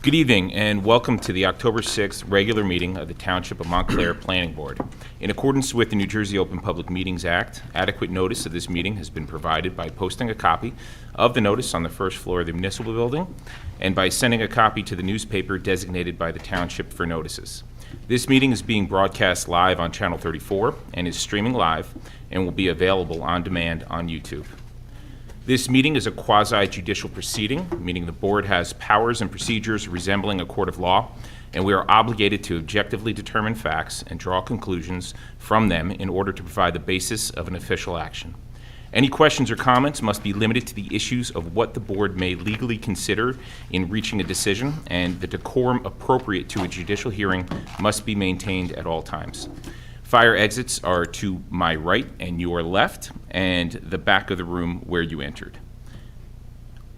Good evening and welcome to the October 6th regular meeting of the Township of Montclair Planning Board. In accordance with the New Jersey Open Public Meetings Act, adequate notice of this meeting has been provided by posting a copy of the notice on the first floor of the municipal building and by sending a copy to the newspaper designated by the township for notices. This meeting is being broadcast live on Channel 34 and is streaming live and will be available on demand on YouTube. This meeting is a quasi-judicial proceeding, meaning the board has powers and procedures resembling a court of law, and we are obligated to objectively determine facts and draw conclusions from them in order to provide the basis of an official action. Any questions or comments must be limited to the issues of what the board may legally consider in reaching a decision, and the decorum appropriate to a judicial hearing must be maintained at all times. Fire exits are to my right and your left, and the back of the room where you entered.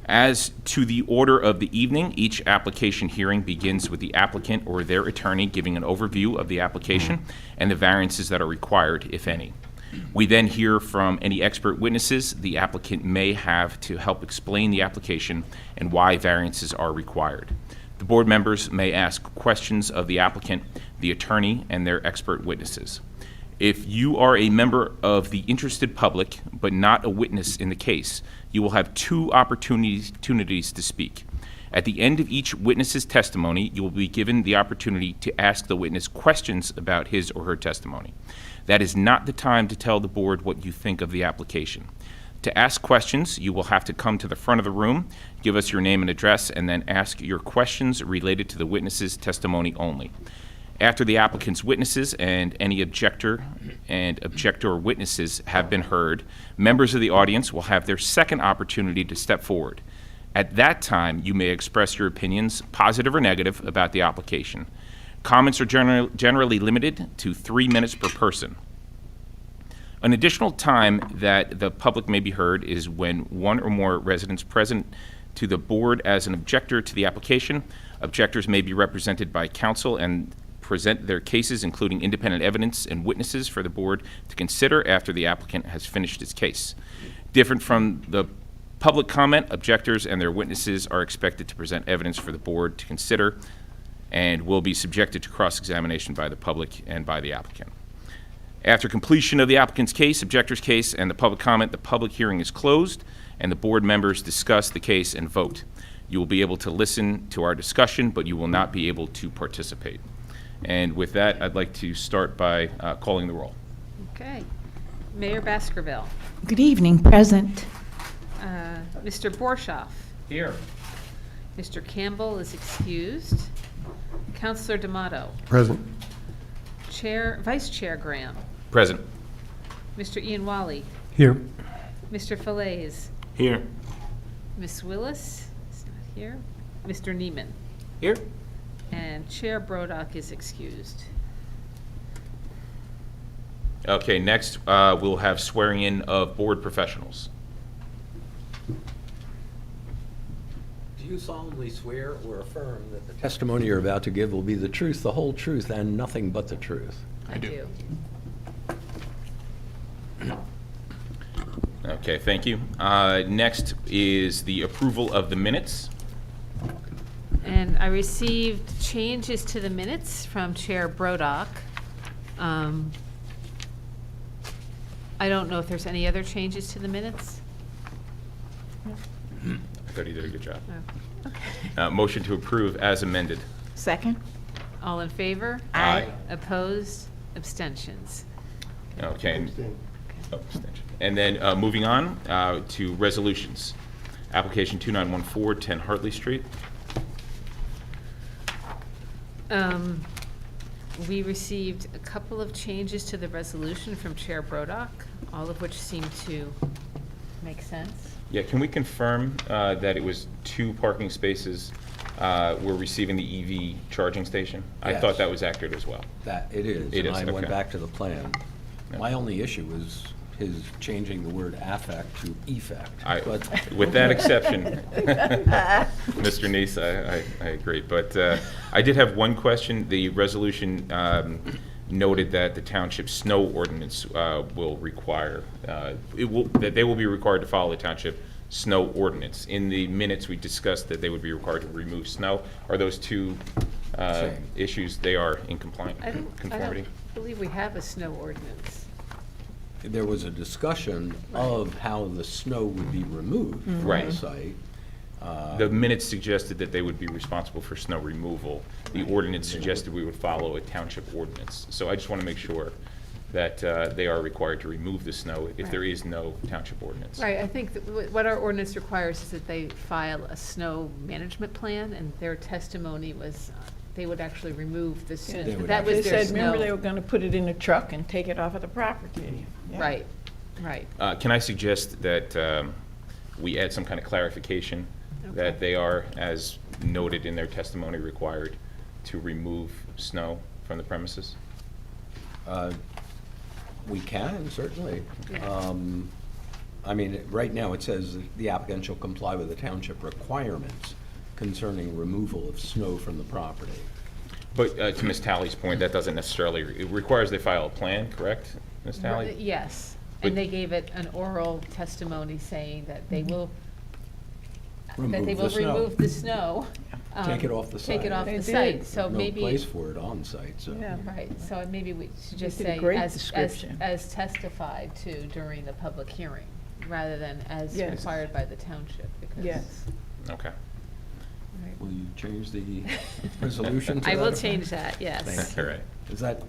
As to the order of the evening, each application hearing begins with the applicant or their attorney giving an overview of the application and the variances that are required, if any. We then hear from any expert witnesses the applicant may have to help explain the application and why variances are required. The board members may ask questions of the applicant, the attorney, and their expert witnesses. If you are a member of the interested public but not a witness in the case, you will have two opportunities to speak. At the end of each witness's testimony, you will be given the opportunity to ask the witness questions about his or her testimony. That is not the time to tell the board what you think of the application. To ask questions, you will have to come to the front of the room, give us your name and address, and then ask your questions related to the witness's testimony only. After the applicant's witnesses and any objector witnesses have been heard, members of the audience will have their second opportunity to step forward. At that time, you may express your opinions, positive or negative, about the application. Comments are generally limited to 3 minutes per person. An additional time that the public may be heard is when one or more residents present to the board as an objector to the application. Objectors may be represented by counsel and present their cases, including independent evidence and witnesses for the board to consider after the applicant has finished his case. Different from the public comment, objectors and their witnesses are expected to present evidence for the board to consider and will be subjected to cross-examination by the public and by the applicant. After completion of the applicant's case, objector's case, and the public comment, the public hearing is closed, and the board members discuss the case and vote. You will be able to listen to our discussion, but you will not be able to participate. And with that, I'd like to start by calling the roll. Okay. Mayor Baskerville. Good evening, present. Mr. Borshoff. Here. Mr. Campbell is excused. Councilor D'Amato. Present. Vice Chair Graham. Present. Mr. Ian Wally. Here. Mr. Falaise. Here. Ms. Willis is not here. Mr. Neiman. Here. And Chair Brodock is excused. Okay, next we'll have swearing in of board professionals. Do you solemnly swear or affirm that the testimony you're about to give will be the truth, the whole truth, and nothing but the truth? I do. Okay, thank you. Next is the approval of the minutes. And I received changes to the minutes from Chair Brodock. I don't know if there's any other changes to the minutes. I thought he did a good job. Oh, okay. Motion to approve as amended. Second. All in favor? Aye. Opposed? Abstentions? Okay. Oh, abstention. And then moving on to resolutions. Application 2914, 10 Hartley Street. We received a couple of changes to the resolution from Chair Brodock, all of which seem to make sense. Yeah, can we confirm that it was 2 parking spaces were receiving the EV charging station? I Yes. thought that was accurate as well. That it is. It and is, I went okay. back to the plan. Yeah. My only issue was his changing the word affect to effect. But With that exception, Mr. Neese, I agree. But I did have one question. The resolution noted that the township snow ordinance will require, that they will be required to follow the township snow ordinance. In the minutes, we discussed that they would be required to remove snow. Are those two Same. issues, they are in I conformity? don't believe we have a snow ordinance. There was a discussion of how the snow would be removed from Right. the site. The minutes suggested that they would be responsible for snow removal. The ordinance suggested we would follow a township ordinance. So I just want to make sure that they are required to remove the snow if there is no township ordinance. Right, I think that what our ordinance requires is that they file a snow management plan, and their testimony was they would actually remove the snow. They would That was They their said, remember, they snow. were gonna put it in a truck and take it off of the property. Yeah. Right, right. Can I suggest that we add some kind of clarification that Okay. they are, as noted in their testimony, required to remove snow from the premises? We can, certainly. Yeah. I mean, right now, it says the applicant shall comply with the township requirements concerning removal of snow from the property. But to Ms. Tally's point, that doesn't necessarily, it requires they file a plan, correct, Ms. Tally? Yes, But- and they gave it an oral testimony saying that they will, remove the snow. Take it off the Take it site. off They the did. site, so No maybe. place for it on site, so. Yeah. Right, so maybe we should just did a say great as description. testified to during the public hearing, rather than as Yes. required by the township, because. Yes. Okay. Right. Will you change the resolution to I that will effect? change that, yes. Thank All right. Is that?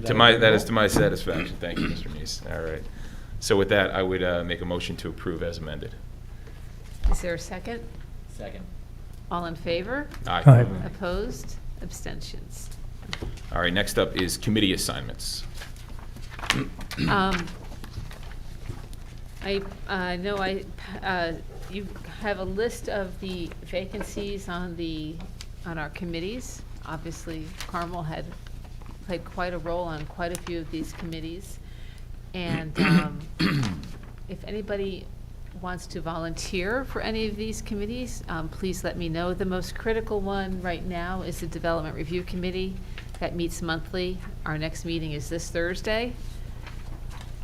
That is to my satisfaction. Thank you, Mr. Neese. All right. So with that, I would make a motion to approve as amended. Is there a second? Second. All in favor? Aye. Opposed? Abstentions? All right, next up is committee assignments. I know you have a list of the vacancies on our committees. Obviously, Carmel had played quite a role on quite a few of these committees. And if anybody wants to volunteer for any of these committees, please let me know. The most critical one right now is the Development Review Committee that meets monthly. Our next meeting is this Thursday.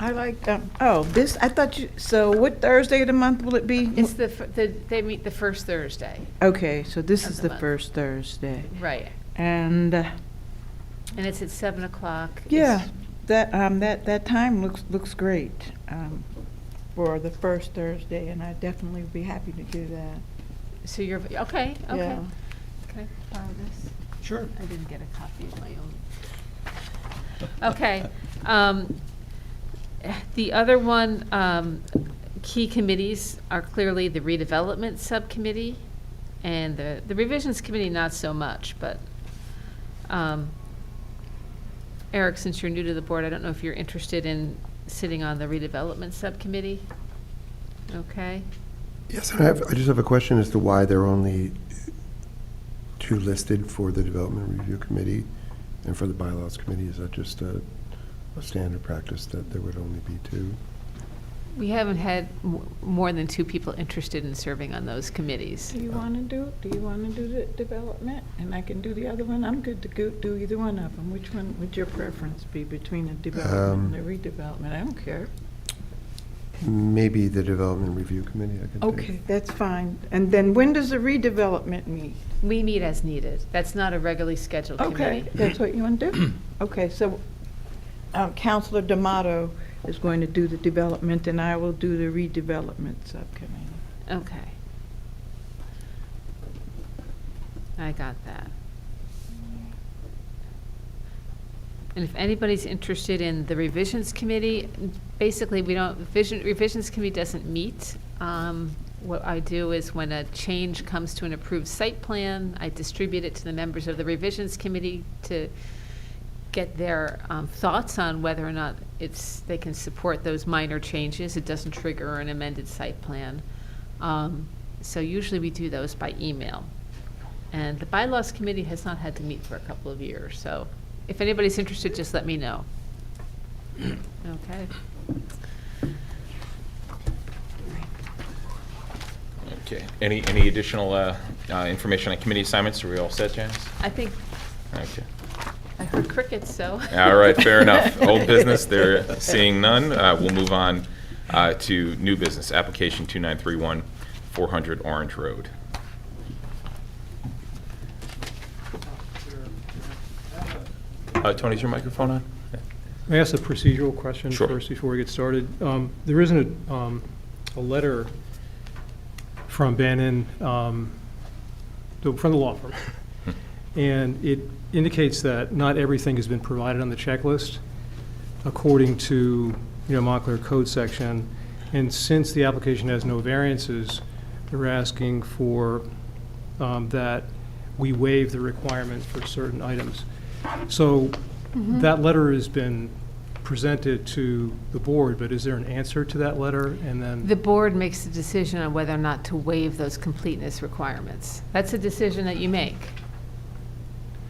I like, I thought so what Thursday of the month will it be? It's they meet the first Thursday. Okay, so this Of is the the month. first Thursday. Right. And, And it's at 7 o'clock. yeah, that time looks great, for the first Thursday, and I'd definitely be happy to do that. So you're, okay. Yeah. Can I borrow this? Sure. I didn't get a copy of my own. Okay. The other key committees are clearly the redevelopment subcommittee and the revisions committee, not so much, but Eric, since you're new to the board, I don't know if you're interested in sitting on the redevelopment subcommittee? Okay. Yes, and I just have a question as to why there are only two listed for the Development Review Committee and for the Bylaws Committee. Is that just a standard practice that there would only be two? We haven't had more than two people interested in serving on those committees. Do you want to do the development? And I can do the other one? I'm good to do either one of them. Which one would your preference be between the development and the redevelopment? I don't care. Maybe the Development Review Committee I could take. Okay, that's fine. And then when does the redevelopment meet? We meet as needed. That's not a regularly scheduled Okay, committee. that's what you want to do? Okay, so Counselor D'Amato is going to do the development, and I will do the redevelopment subcommittee. Okay. I got that. And if anybody's interested in the revisions committee, basically, revisions committee doesn't meet. What I do is when a change comes to an approved site plan, I distribute it to the members of the revisions committee to get their thoughts on whether or not they can support those minor changes. It doesn't trigger an amended site plan. So usually we do those by email. And the bylaws committee has not had to meet for a couple of years, so if anybody's interested, just let me know. Okay. Okay. Any additional information on committee assignments? Are we all set, Janice? I think Okay. I heard crickets, so. All right, fair enough. Old business, they're seeing none. We'll move on to new business, application 2931, 400 Orange Road. Tony, is your microphone on? May I ask a procedural question Sure. first before we get started? There isn't a letter from Bannon, from the law firm, and it indicates that not everything has been provided on the checklist according to, Montclair Code section. And since the application has no variances, they're asking for that we waive the requirement for certain items. So that letter has been presented to the board, but is there an answer to that letter? And then The board makes the decision on whether or not to waive those completeness requirements. That's a decision that you make.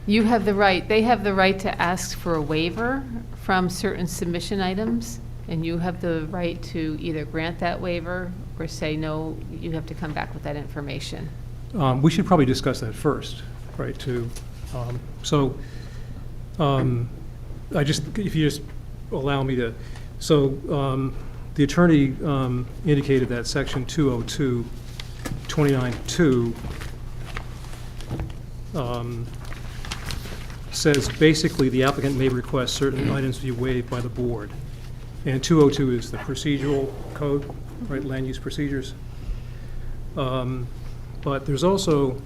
You have the right, they have the right to ask for a waiver from certain submission items, and you have the right to either grant that waiver or say, no, you have to come back with that information. we should probably discuss that first, right, if you just allow me to, the attorney indicated that section 202, 29.2 says basically the applicant may request certain items to be waived by the board. And 202 is the procedural code, right, land use procedures. But there's also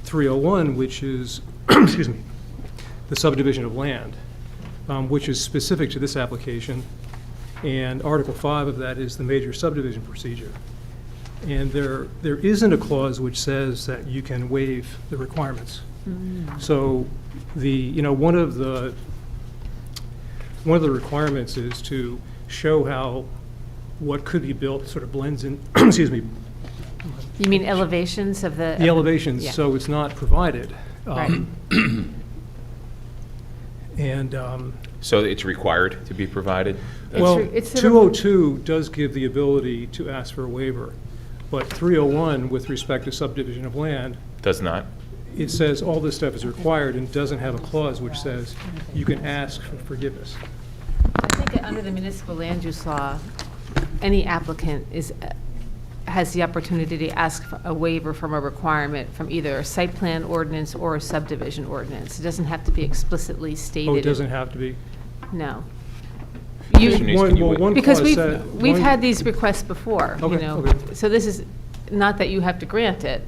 301, which is, excuse me, the subdivision of land, which is specific to this application. And Article 5 of that is the major subdivision procedure. And there isn't a clause which says that you can waive the requirements. So one of the requirements is to show how what could be built sort of blends in, excuse me, You mean elevations of the? the elevations, Yeah. so it's not provided. Right. And, So it's required to be provided? well, it's the- 202 does give the ability to ask for a waiver, but 301, with respect to subdivision of land, Does not? it says all this stuff is required and doesn't have a clause which says you can ask for forgiveness. I think under the municipal land use law, any applicant has the opportunity to ask for a waiver from a requirement from either a site plan ordinance or a subdivision ordinance. It doesn't have to be explicitly stated. Oh, it doesn't have to be? No. Commissioner Neese, can you wait? One Because clause said- we've one- had these requests before, you Okay, know. okay. So this is, not that you have to grant it,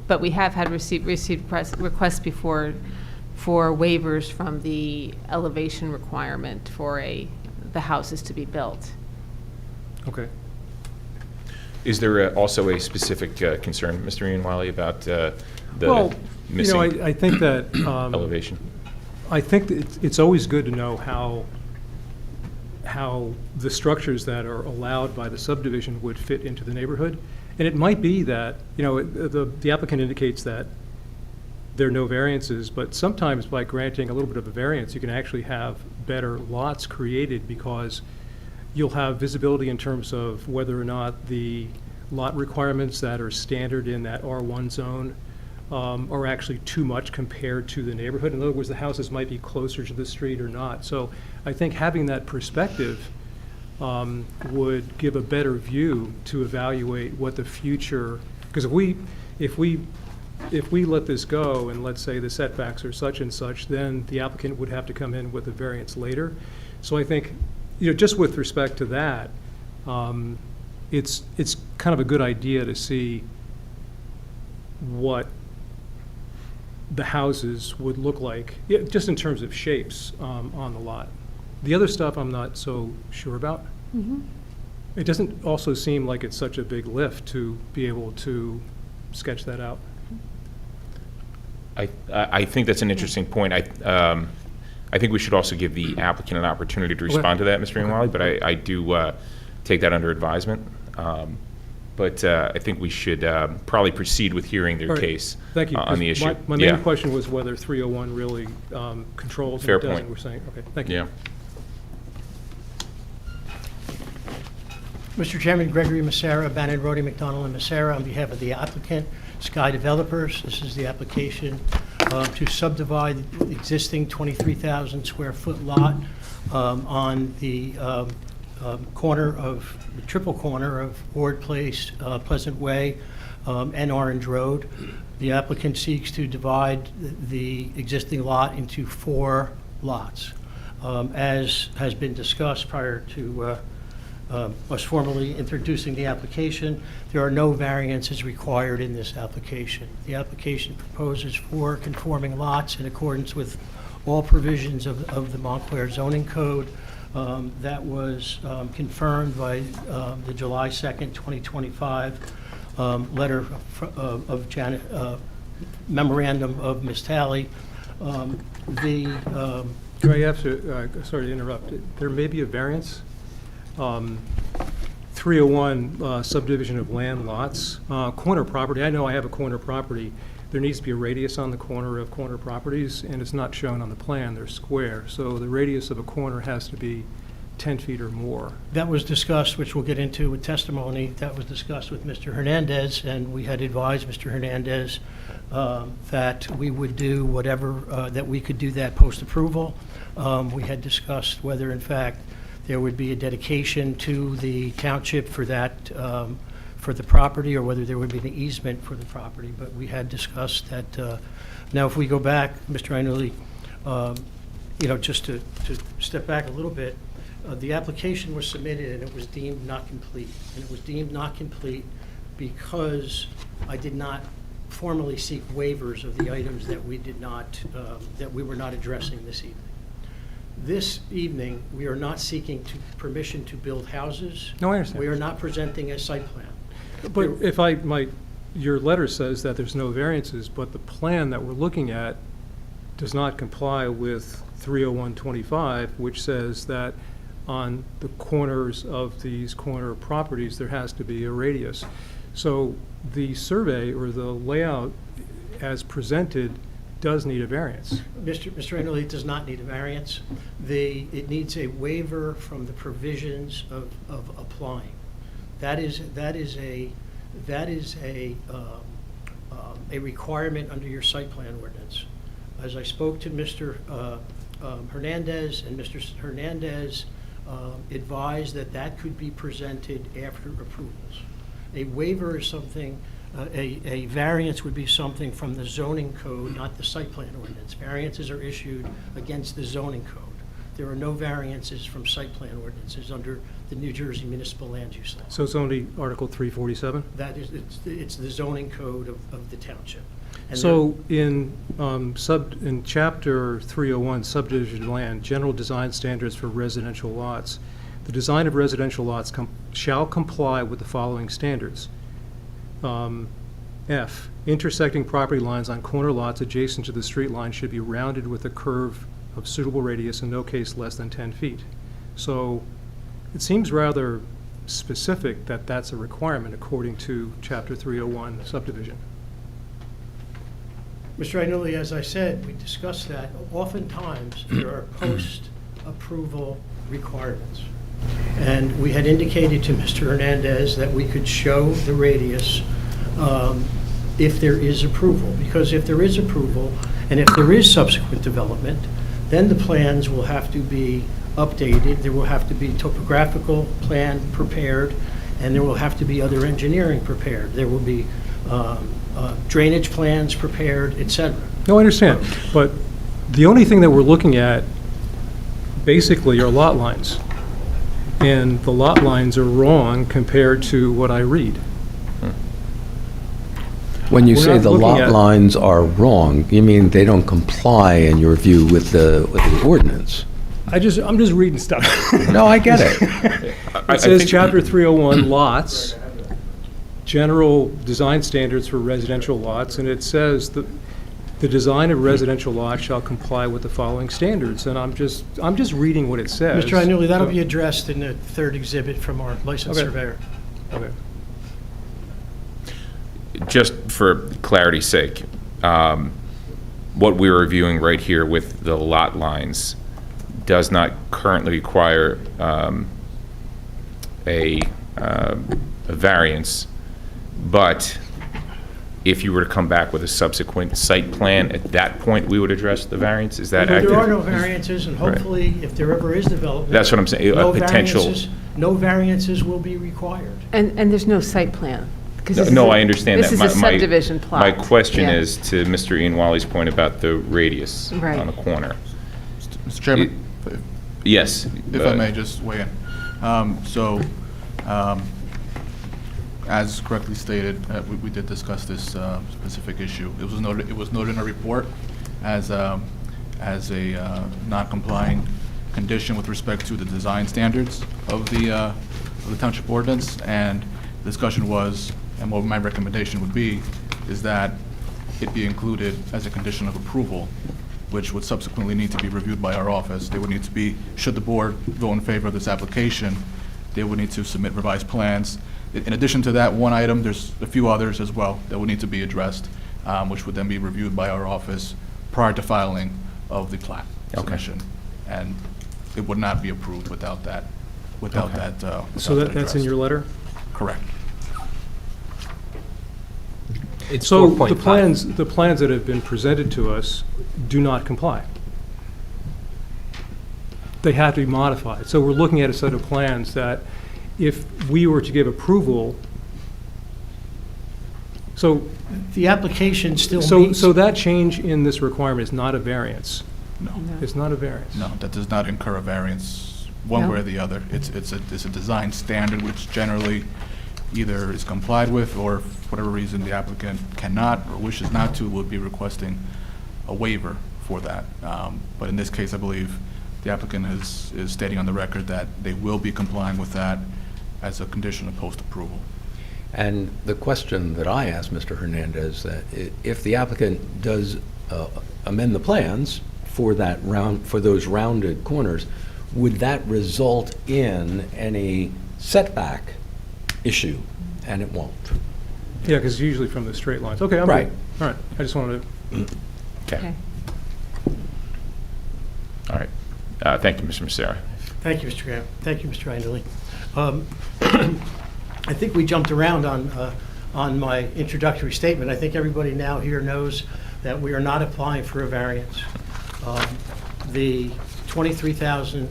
but we have had received requests before for waivers from the elevation requirement for the houses to be built. Okay. Is there also a specific concern, Mr. Ianwali, about the Well, missing I think that, elevation? I think that it's always good to know how the structures that are allowed by the subdivision would fit into the neighborhood. And it might be that, the applicant indicates that there are no variances, but sometimes by granting a little bit of a variance, you can actually have better lots created because you'll have visibility in terms of whether or not the lot requirements that are standard in that R1 zone are actually too much compared to the neighborhood. In other words, the houses might be closer to the street or not. So I think having that perspective would give a better view to evaluate what the future, because if we let this go and let's say the setbacks are such and such, then the applicant would have to come in with a variance later. So I think, just with respect to that, it's kind of a good idea to see what the houses would look like, just in terms of shapes on the lot. The other stuff I'm not so sure about. It doesn't also seem like it's such a big lift to be able to sketch that out. I think that's an interesting point. I think we should also give the applicant an opportunity to respond to that, Mr. Ianwali, but I do take that under advisement. But I think we should probably proceed with hearing their All right. case Thank you. on the issue. My main question was whether 301 really controls. Fair and it doesn't. point. We're saying, okay, thank you. Yeah. Mr. Chairman, Gregory Massera, Bannon, Rhodey, McDonald, and Massera, on behalf of the applicant, Sky Developers. This is the application to subdivide the existing 23,000 square foot lot on the triple corner of Ord Place, Pleasant Way, and Orange Road. The applicant seeks to divide the existing lot into 4 lots. As has been discussed prior to us formally introducing the application, there are no variances required in this application. The application proposes 4 conforming lots in accordance with all provisions of the Montclair zoning code. That was confirmed by the July 2nd, 2025 letter of Janet, memorandum of Ms. Talley. Do I have to, sorry to interrupt, there may be a variance. 301 subdivision of land lots, corner property, I know I have a corner property. There needs to be a radius on the corner of corner properties, and it's not shown on the plan, they're square. So the radius of a corner has to be 10 feet or more. That was discussed, which we'll get into with testimony, that was discussed with Mr. Hernandez, and we had advised Mr. Hernandez that we would do whatever, that we could do that post-approval. We had discussed whether, in fact, there would be a dedication to the township for that, for the property, or whether there would be an easement for the property. But we had discussed that. Now, if we go back, Mr. Einoli, just to step back a little bit, the application was submitted and it was deemed not complete. And it was deemed not complete because I did not formally seek waivers of the items that we did not, that we were not addressing this evening. This evening, we are not seeking permission to build houses. No, I understand. We are not presenting a site plan. But if I might, your letter says that there's no variances, but the plan that we're looking at does not comply with 30125, which says that on the corners of these corner properties, there has to be a radius. So the survey or the layout as presented does need a variance. Mr. Einoli, it does not need a variance. It needs a waiver from the provisions of applying. That is a requirement under your site plan ordinance. As I spoke to Mr. Hernandez, and Mr. Hernandez advised that could be presented after approvals. A waiver is something, a variance would be something from the zoning code, not the site plan ordinance. Variances are issued against the zoning code. There are no variances from site plan ordinances under the New Jersey Municipal Land Use Law. So it's only Article 347? That is, it's the zoning code of the township. And So in Chapter 301, subdivision land, general design standards for residential lots, the design of residential lots shall comply with the following standards. F, intersecting property lines on corner lots adjacent to the street line should be rounded with a curve of suitable radius in no case less than 10 feet. So it seems rather specific that that's a requirement according to Chapter 301 subdivision. Mr. Einoli, as I said, we discussed that. Oftentimes, there are post-approval requirements. And we had indicated to Mr. Hernandez that we could show the radius if there is approval. Because if there is approval, and if there is subsequent development, then the plans will have to be updated. There will have to be topographical plan prepared, and there will have to be other engineering prepared. There will be drainage plans prepared, et cetera. No, I understand, but the only thing that we're looking at basically are lot lines. And the lot lines are wrong compared to what I read. When you We're say not the looking lot at- lines are wrong, you mean they don't comply, in your view, with the ordinance? I'm just reading stuff. No, I get it. It says Chapter 301 lots, general design standards for residential lots, and it says that the design of residential lots shall comply with the following standards, and I'm just reading what it says. Mr. Einoli, that'll be addressed in the third exhibit from our licensed Okay. surveyor. Okay. Just for clarity's sake, what we're reviewing right here with the lot lines does not currently require a variance, but if you were to come back with a subsequent site plan, at that point, we would address the variance? Is that accurate? There are no variances, and Right. hopefully, if there ever is development. That's what I'm saying, a no potential- variances- No variances will be required. And there's no site plan, 'Cause this is No, a- I understand that. This is a My- subdivision plot. My question Yeah. is to Mr. Ian Wally's point about the radius Right. on the corner. Mr. Chairman, Yes. if I may just weigh in. As correctly stated, we did discuss this specific issue. It was noted in a report as a non-complying condition with respect to the design standards of the township ordinance, and the discussion was, and what my recommendation would be, is that it be included as a condition of approval, which would subsequently need to be reviewed by our office. They would need to be, should the board vote in favor of this application, they would need to submit revised plans. In addition to that one item, there's a few others as well that would need to be addressed, which would then be reviewed by our office prior to filing of the plat submission. And it would not be approved without that, without that. So without that that's in addressed. your letter? Correct. It's So 4.5. the plans that have been presented to us do not comply. They have to be modified. So we're looking at a set of plans that if we were to give approval, so, The application still so meets. that change in this requirement is not a variance. No, It's not a variance. no, that does not incur a variance one way No. or the other. It's a design standard which generally either is complied with, or for whatever reason the applicant cannot or wishes not to, would be requesting a waiver for that. But in this case, I believe the applicant is stating on the record that they will be complying with that as a condition of post-approval. And the question that I asked Mr. Hernandez, that if the applicant does amend the plans for that for those rounded corners, would that result in any setback issue? And it won't. Yeah, because usually from the straight lines. Okay, I'm Right. good. All right, I just wanted to, Okay. All right. Thank you, Mr. Messera. Thank you, Mr. Graham. Thank you, Mr. Eindley. I think we jumped around on my introductory statement. I think everybody now here knows that we are not applying for a variance. The 23,000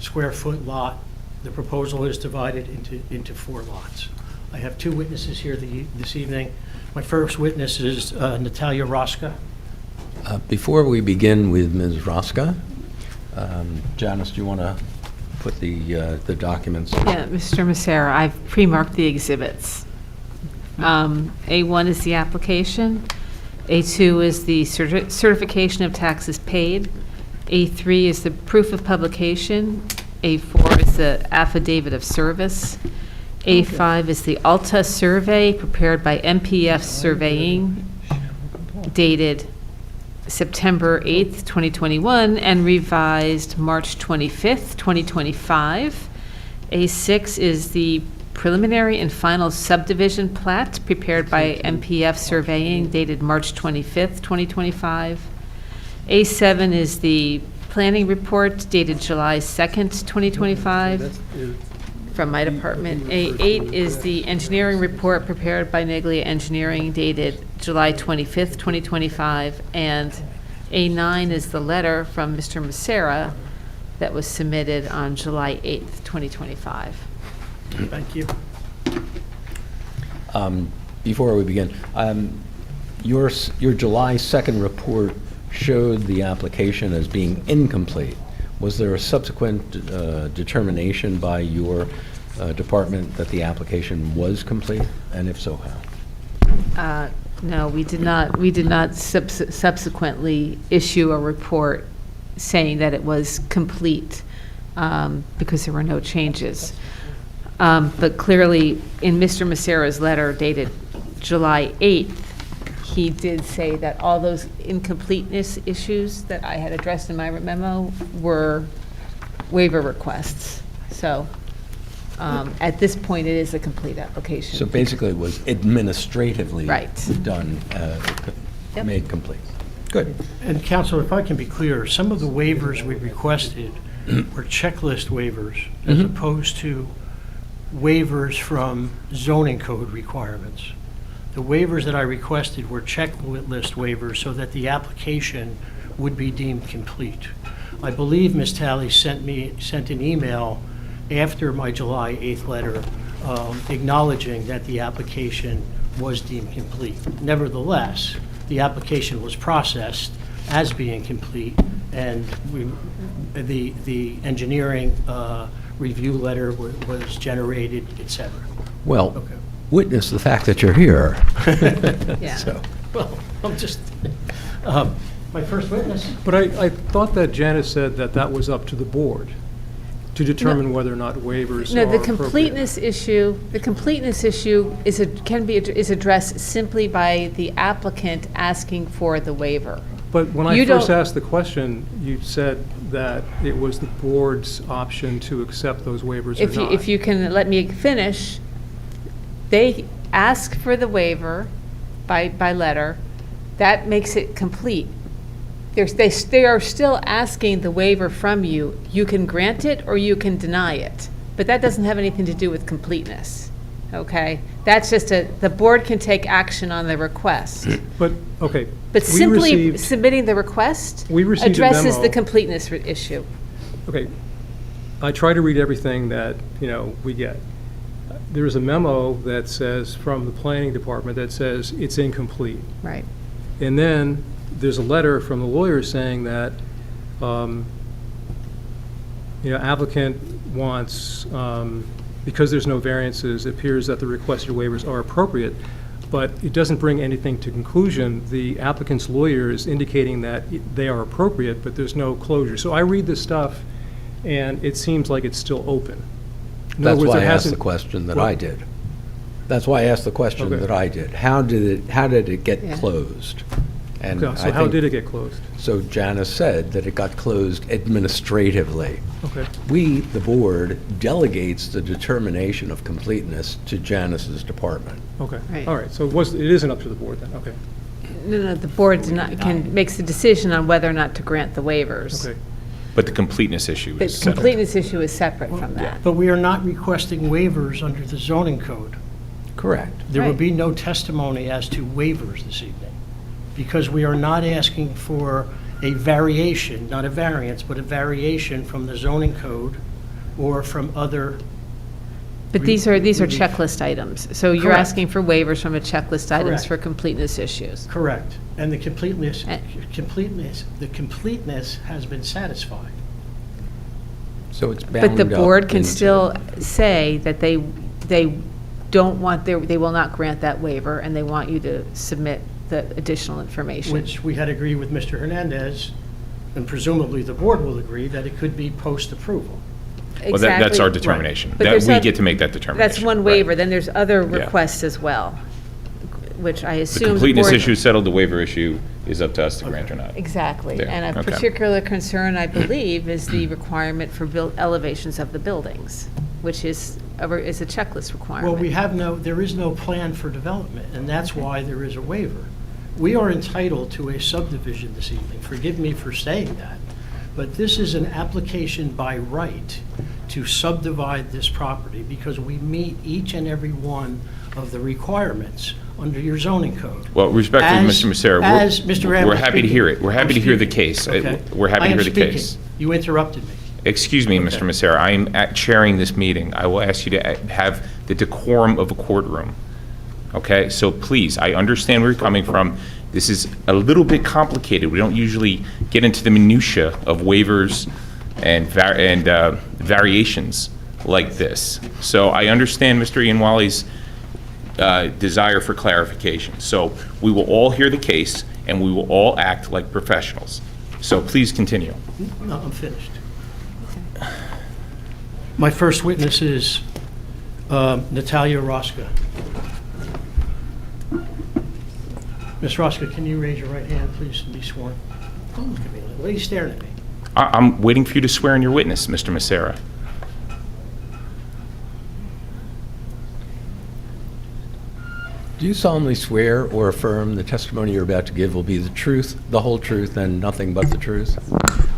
square foot lot, the proposal is divided into 4 lots. I have 2 witnesses here this evening. My first witness is Natalia Rawska. Before we begin with Ms. Rawska, Janice, do you want to put the documents? Yeah, Mr. Messera, I've pre-marked the exhibits. A1 is the application. A2 is the certification of taxes paid. A3 is the proof of publication. A4 is the affidavit of service. A5 is the Alta survey prepared by MPF Surveying, dated September 8th, 2021, and revised March 25th, 2025. A6 is the preliminary and final subdivision plat prepared by MPF Surveying, dated March 25th, 2025. A7 is the planning report dated July 2nd, 2025, from my department. A8 is the engineering report prepared by Natalia Engineering, dated July 25th, 2025. And A9 is the letter from Mr. Messera that was submitted on July 8th, 2025. Thank you. Before we begin, your July 2nd report showed the application as being incomplete. Was there a subsequent determination by your department that the application was complete? And if so, how? No, we did not subsequently issue a report saying that it was complete, because there were no changes. But clearly, in Mr. Messera's letter dated July 8th, he did say that all those incompleteness issues that I had addressed in my memo were waiver requests. So at this point, it is a complete application. So basically, it was administratively Right. done, Yep. made complete. Good. And Council, if I can be clear, some of the waivers we requested were checklist waivers as opposed to waivers from zoning code requirements. The waivers that I requested were checklist waivers so that the application would be deemed complete. I believe Ms. Talley sent an email after my July 8th letter acknowledging that the application was deemed complete. Nevertheless, the application was processed as being complete, and the engineering review letter was generated, et cetera. Well, Okay. witness the fact that you're here. Yeah. So, Well, I'm just, my first witness. But I thought that Janice said that that was up to the board to determine whether or not waivers No, are the appropriate. completeness issue is addressed simply by the applicant asking for the waiver. But when I You first don't- asked the question, you said that it was the board's option to accept those waivers or not. If you can let me finish, they ask for the waiver by letter, that makes it complete. They are still asking the waiver from you. You can grant it or you can deny it, but that doesn't have anything to do with completeness, okay? That's just the board can take action on the request. But, okay. But we simply received- submitting the request We received a addresses memo. the completeness issue. Okay, I try to read everything that, we get. There's a memo that says, from the planning department, that says it's incomplete. Right. And then there's a letter from the lawyer saying that, applicant wants, because there's no variances, it appears that the requested waivers are appropriate, but it doesn't bring anything to conclusion. The applicant's lawyer is indicating that they are appropriate, but there's no closure. So I read this stuff, and it seems like it's still open. In other that's words, why it I asked the hasn't- question that Well- I did. That's why I asked the question Okay. that I did. How did it get Yeah. closed? And Okay, so I how think- did it get closed? So Janice said that it got closed administratively. Okay. We, the board, delegates the determination of completeness to Janice's department. Okay, Right. all right, so it isn't up to the board then, okay, No, the board makes the decision on whether or not to grant the waivers. okay. But the completeness issue The is separate. completeness issue is separate from that. But we are not requesting waivers under the zoning code. Correct. There will Right. be no testimony as to waivers this evening, because we are not asking for a variation, not a variance, but a variation from the zoning code or from other. But these are checklist items. So you're Correct. asking for waivers from a checklist items Correct. for completeness issues. Correct. And the completeness Eh. has been satisfied. So it's bound But the up board can into- still say that they don't want, they will not grant that waiver, and they want you to submit the additional information. Which we had agreed with Mr. Hernandez, and presumably the board will agree, that it could be post-approval. Well, that's our Exactly. determination. But That there's we oth- get to make that determination. That's one right. waiver, then there's other Yeah. requests as well, which I The assume the completeness board- issue is settled, the waiver issue is up to us to grant or not. Exactly, Yeah, and a okay. particular concern, I believe, is the requirement for elevations of the buildings, which is a checklist requirement. Well, there is no plan for development, and that's why there is a waiver. We are entitled to a subdivision this evening. Forgive me for saying that, but this is an application by right to subdivide this property because we meet each and every one of the requirements under your zoning code. Well, respectfully, As- Mr. Massera, as Mr. Ram we're was happy to speaking. hear it. We're happy I'm to hear the speaking. case. Okay. We're happy I to am hear the speaking. case. You interrupted me. Excuse me, Okay. Mr. Massera, I am chairing this meeting. I will ask you to have the decorum of a courtroom. Okay? So please, I understand where you're coming from. This is a little bit complicated. We don't usually get into the minutia of waivers and variations like this. So I understand Mr. Ianwali's desire for clarification. So we will all hear the case, and we will all act like professionals. So please continue. No, I'm finished. My first witness is Natalia Rawska. Ms. Rawska, can you raise your right hand, please, and be sworn? Don't look at me. What are you staring at me? I'm waiting for you to swear in your witness, Mr. Massera. Do you solemnly swear or affirm the testimony you're about to give will be the truth, the whole truth, and nothing but the truth?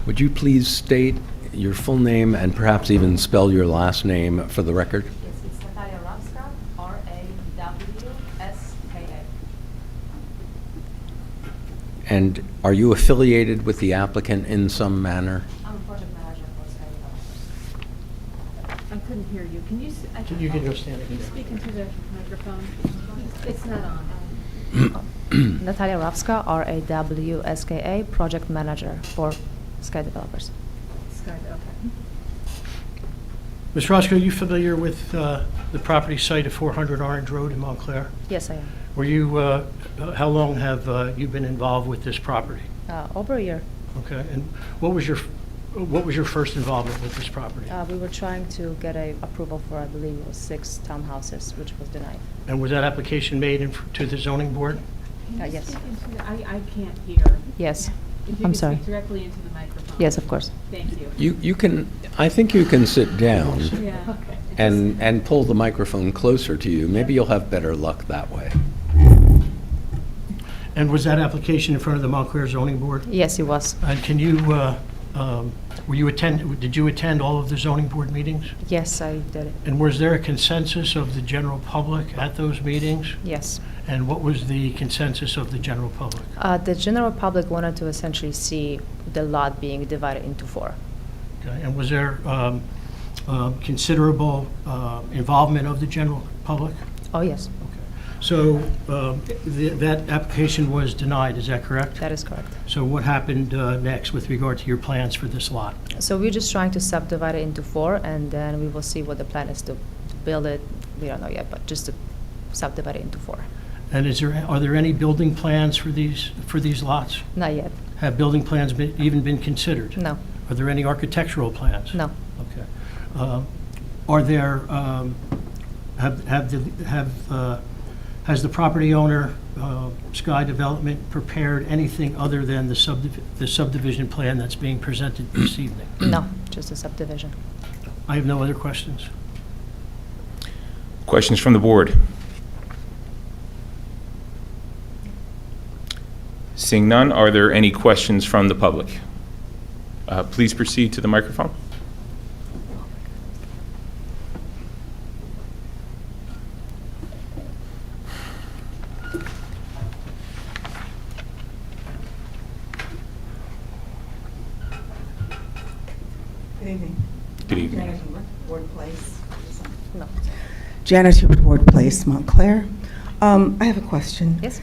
Would you please state your full name and perhaps even spell your last name for the record? Yes, it's Natalia Rawska, R-A-W-S-K-A. And are you affiliated with the applicant in some manner? I'm a project manager for Sky Developers. And couldn't hear you. Can you? You can go stand Can you there. speak into the microphone? It's not on. Natalia Rawska, Rawska, project manager for Sky Developers. Sky, okay. Ms. Rawska, are you familiar with the property site of 400 Orange Road in Montclair? Yes, I am. Were you, how long have you been involved with this property? Over a year. Okay, and what was your first involvement with this property? We were trying to get a approval for, I believe it was 6 townhouses, which was denied. And was that application made to the zoning board? Can you Yes. speak into I can't hear. Yes. If you I'm could sorry. speak directly into the microphone. Yes, of course. Thank you. You can, I think you can sit down Yeah. Okay. and pull the microphone closer to you. Maybe you'll have better luck that way. And was that application in front of the Montclair zoning board? Yes, it was. And can you, did you attend all of the zoning board meetings? Yes, I did it. And was there a consensus of the general public at those meetings? Yes. And what was the consensus of the general public? The general public wanted to essentially see the lot being divided into 4. Okay, and was there considerable involvement of the general public? Oh, yes, So that application was denied, is that correct? that is correct. So what happened next with regard to your plans for this lot? So we're just trying to subdivide it into 4, and then we will see what the plan is to build it. We don't know yet, but just to subdivide it into 4. And are there any building plans for these lots? Not yet. Have building plans even been considered? No, Are there any architectural plans? no. Okay. Are there, has the property owner, Sky Development, prepared anything other than the subdivision plan that's being presented this evening? No, just a subdivision. I have no other questions. Questions from the board? Seeing none, are there any questions from the public? Please proceed to the microphone. Good evening. Good evening. Janet Hubert, Ward Place. No. Janet Hubert, Ward Place, Montclair. I have a question. Yes?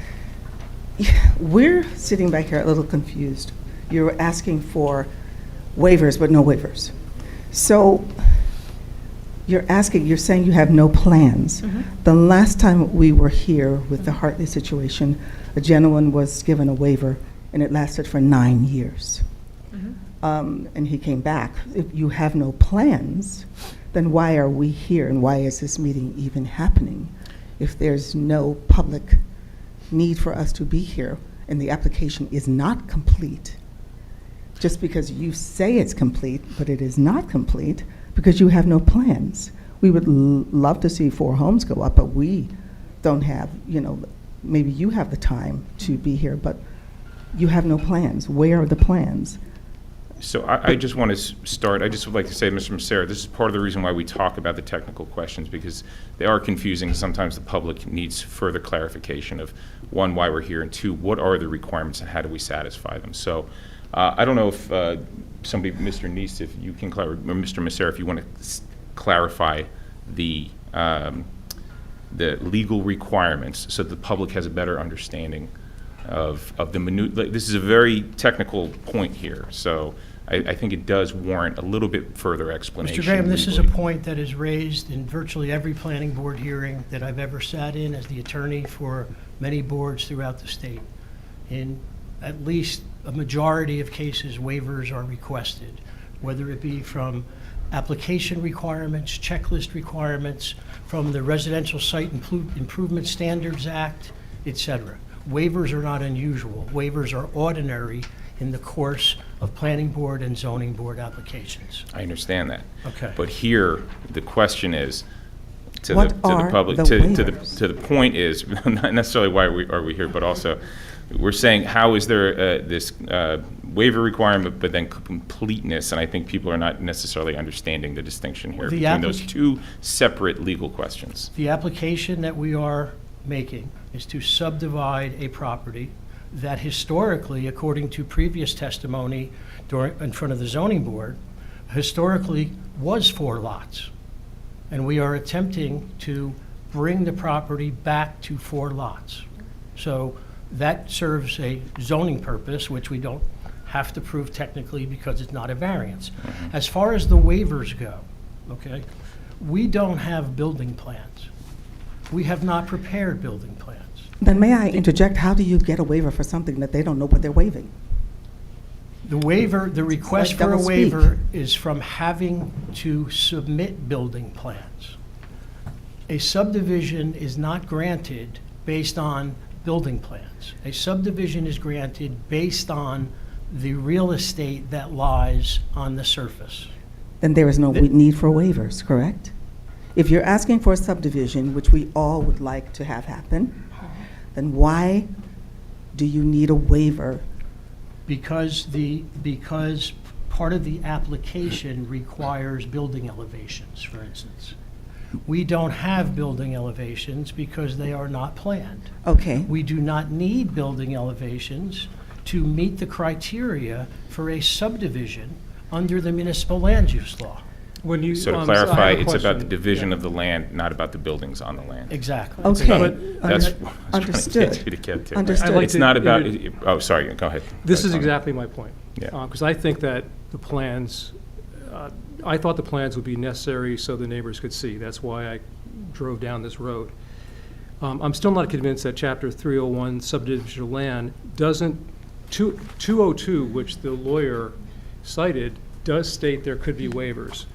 We're sitting back here a little confused. You're asking for waivers, but no waivers. So you're saying you have no plans. The last time we were here with the Hartley situation, a gentleman was given a waiver, and it lasted for 9 years. And he came back. If you have no plans, then why are we here, and why is this meeting even happening if there's no public need for us to be here and the application is not complete? Just because you say it's complete, but it is not complete because you have no plans. We would love to see 4 homes go up, but we don't have, maybe you have the time to be here, but you have no plans. Where are the plans? So I just want to start, I just would like to say, Mr. Massera, this is part of the reason why we talk about the technical questions, because they are confusing. Sometimes the public needs further clarification of, 1, why we're here, and 2, what are the requirements and how do we satisfy them? So I don't know if somebody, Mr. Neese, if you can clarify, or Mr. Massera, if you want to clarify the legal requirements so that the public has a better understanding of the this is a very technical point here, so I think it does warrant a little bit further explanation. Mr. Graham, this is a legally. point that is raised in virtually every planning board hearing that I've ever sat in as the attorney for many boards throughout the state. In at least a majority of cases, waivers are requested, whether it be from application requirements, checklist requirements, from the Residential Site Improvement Standards Act, et cetera. Waivers are not unusual. Waivers are ordinary in the course of planning board and zoning board applications. I understand that. Okay. But here, the question is, to What the are public, the to waivers? the point is, not necessarily why are we here, but also, we're saying, how is there this waiver requirement, but then completeness? And I think people are not necessarily understanding the distinction here The between those two separate legal questions. The application that we are making is to subdivide a property that historically, according to previous testimony in front of the zoning board, historically was 4 lots. and we are attempting to bring the property back to 4 lots. So that serves a zoning purpose, which we don't have to prove technically because it's not a variance. As far as the waivers go, okay, we don't have building plans. We have not prepared building plans. Then may I interject, how do you get a waiver for something that they don't know what they're waiving? The waiver, the request like for a double speak. waiver is from having to submit building plans. A subdivision is not granted based on building plans. A subdivision is granted based on the real estate that lies on the surface. Then there is no need for waivers, correct? If you're asking for a subdivision, which we all would like to have happen, then why do you need a waiver? Because part of the application requires building elevations, for instance. We don't have building elevations because they are not planned. Okay, We do not need building elevations to meet the criteria for a subdivision under the municipal land use law. When you, So to I have clarify, a it's about the question. division Yeah. of the land, not about the buildings on the land. Exactly. okay. That's under- what I was trying to Understood. get you to get to. Understood. I'd like It's to not about, inter- oh, sorry, go ahead. This Go is ahead, exactly my point. Yeah. Because I think that the plans, I thought the plans would be necessary so the neighbors could see. That's why I drove down this road. I'm still not convinced that Chapter 301 subdivision of land doesn't, 202, which the lawyer cited, does state there could be waivers.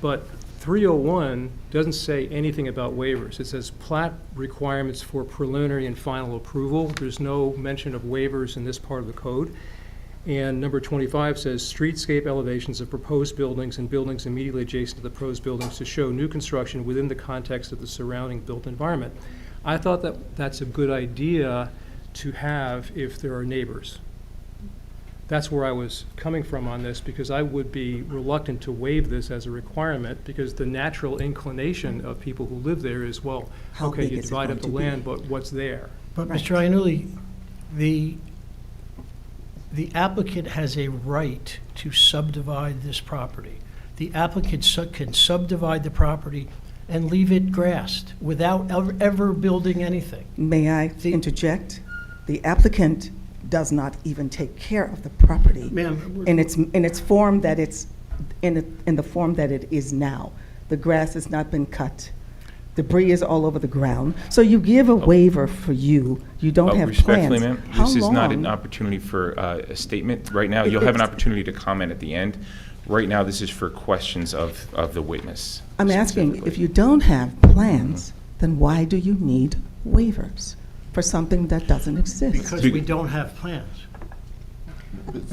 But 301 doesn't say anything about waivers. It says plat requirements for preliminary and final approval. There's no mention of waivers in this part of the code. And number 25 says streetscape elevations of proposed buildings and buildings immediately adjacent to the proposed buildings to show new construction within the context of the surrounding built environment. I thought that that's a good idea to have if there are neighbors. That's where I was coming from on this, because I would be reluctant to waive this as a requirement, because the natural inclination of people who live there is, well, How okay, big you is it divide going up the to be? land, but what's there? But Mr. Iannulli, the applicant has a right to subdivide this property. The applicant can subdivide the property and leave it grassed without ever building anything. May I interject? The applicant does not even take care of the property Ma'am, in its form that it's, in the form that it is now. The grass has not been cut. Debris is all over the ground. So you give a waiver for you don't Oh, have respectfully, plans. ma'am, How this is not an long? opportunity for a statement right now. You'll have an opportunity to comment at the end. Right now, this is for questions of the witness. I'm asking, if specifically. you don't have plans, then why do you need waivers for something that doesn't exist? because we don't have plans.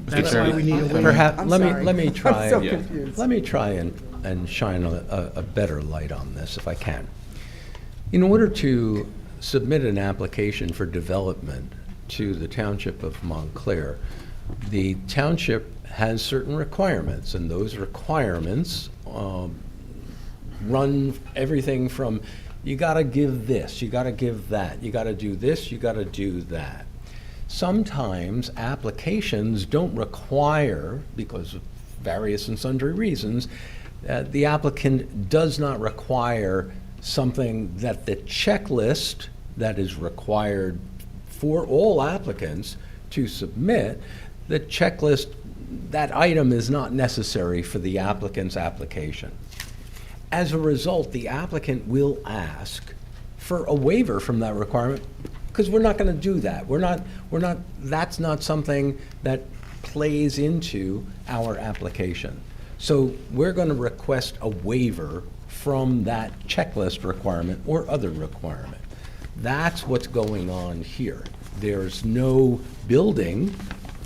That's Chairman. why we need a waiver. Perhaps, I'm let sorry. me try. I'm so Yeah. confused. Let me try and shine a better light on this, if I can. In order to submit an application for development to the Township of Montclair, the township has certain requirements, and those requirements run everything from, you gotta give this, you gotta give that, you gotta do this, you gotta do that. Sometimes applications don't require, because of various and sundry reasons, the applicant does not require something that the checklist that is required for all applicants to submit, the checklist, that item is not necessary for the applicant's application. As a result, the applicant will ask for a waiver from that requirement, because we're not going to do that. That's not something that plays into our application. So we're going to request a waiver from that checklist requirement or other requirement. That's what's going on here. There's no building.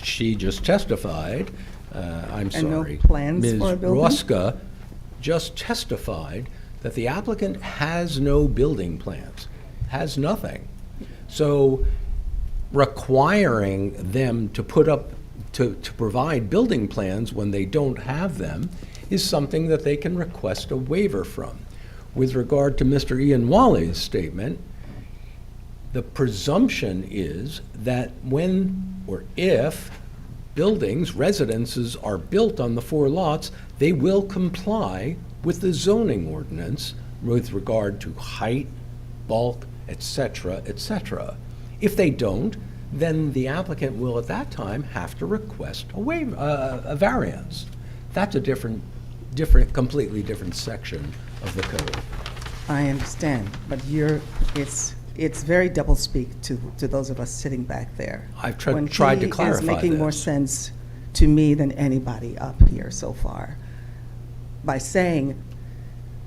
She just testified, I'm And no sorry. plans for a building? Ms. Rawska just testified that the applicant has no building plans, has nothing. So requiring them to put up, to provide building plans when they don't have them is something that they can request a waiver from. With regard to Mr. Ian Wally's statement, the presumption is that when or if buildings, residences are built on the 4 lots, they will comply with the zoning ordinance with regard to height, bulk, et cetera, et cetera. If they don't, then the applicant will at that time have to request a variance. That's a completely different section of the code. I understand, but it's very doublespeak to those of us sitting back there. I've tried to When clarify he is making more this. sense to me than anybody up here so far by saying,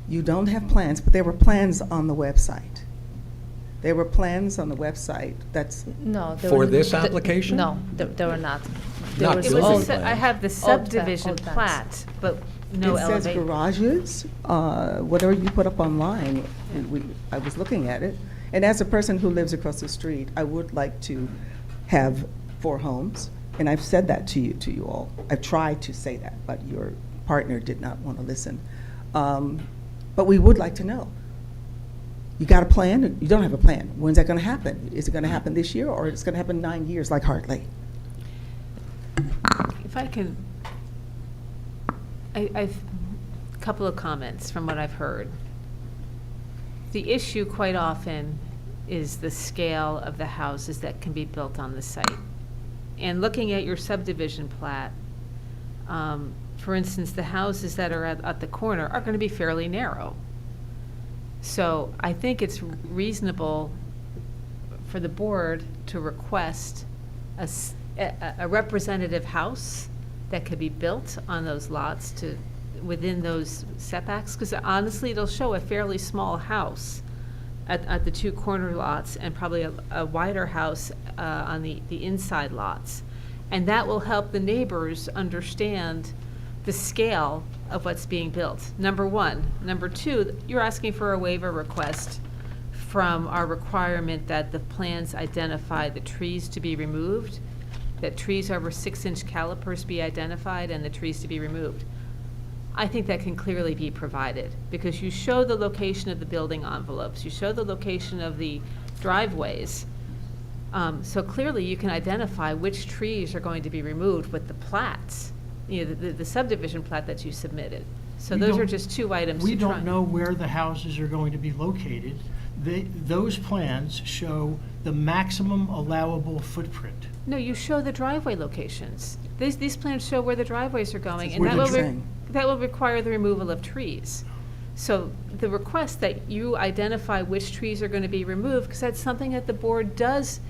you don't have plans, but there were plans on the website. There were plans on the website, that's, No. there For were- this th- application? No, there were not. Not There was It building was, old- I have the subdivision old plans. plat, but no it says elevation. garages, whatever you put up online, I was looking at it. And as a person who lives across the street, I would like to have 4 homes, and I've said that to you all. I've tried to say that, but your partner did not want to listen. But we would like to know. You got a plan? You don't have a plan. When's that going to happen? Is it going to happen this year, or it's going to happen 9 years like Hartley? If I can, I've, a couple of comments from what I've heard. The issue quite often is the scale of the houses that can be built on the site. And looking at your subdivision plat, for instance, the houses that are at the corner are going to be fairly narrow. So I think it's reasonable for the board to request a representative house that could be built on those lots within those setbacks, because honestly, it'll show a fairly small house at the 2 corner lots and probably a wider house on the inside lots. And that will help the neighbors understand the scale of what's being built, number one. Number two, you're asking for a waiver request from our requirement that the plans identify the trees to be removed, that trees over 6-inch calipers be identified and the trees to be removed. I think that can clearly be provided, because you show the location of the building envelopes, you show the location of the driveways. So clearly you can identify which trees are going to be removed with the plats, the subdivision plat that you submitted. So We those are don't- just 2 items We to try. don't know where the houses are going to be located. Those plans show the maximum allowable footprint. No, you show the driveway locations. These plans show where the driveways are going, and Where that the will, train. that will require the removal of trees. So the request that you identify which trees are going to be removed, because that's something that the board does.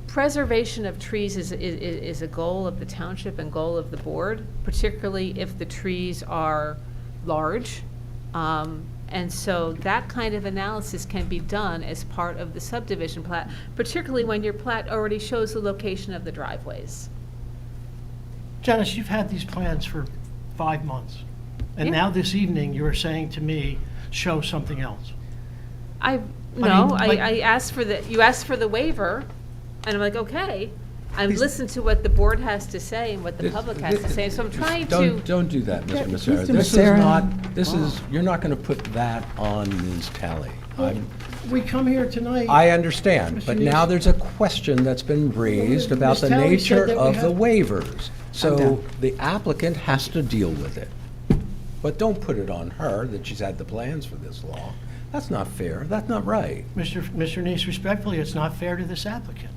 Preservation of trees is a goal of the township and goal of the board, particularly if the trees are large. And so that kind of analysis can be done as part of the subdivision plat, particularly when your plat already shows the location of the driveways. Janice, you've had these plans for 5 months, and Yeah. now this evening you're saying to me, show something else. No, like- I asked you asked for the waiver, and I'm like, okay. I've Please- listened to what the board has to say and what the This- public has to say, so I'm trying to. Don't do that, Yeah, Mr. Massara. Mr. This is Massara. not, you're not going to put that on Ms. Talley. We come here tonight. I understand, Mr. but now Neese. there's a question that's been raised Ms. about the Talley said nature that we of the have- waivers. I'm So done. the applicant has to deal with it. But don't put it on her that she's had the plans for this long. That's not fair. That's not right. Mr. Neese, respectfully, it's not fair to this applicant.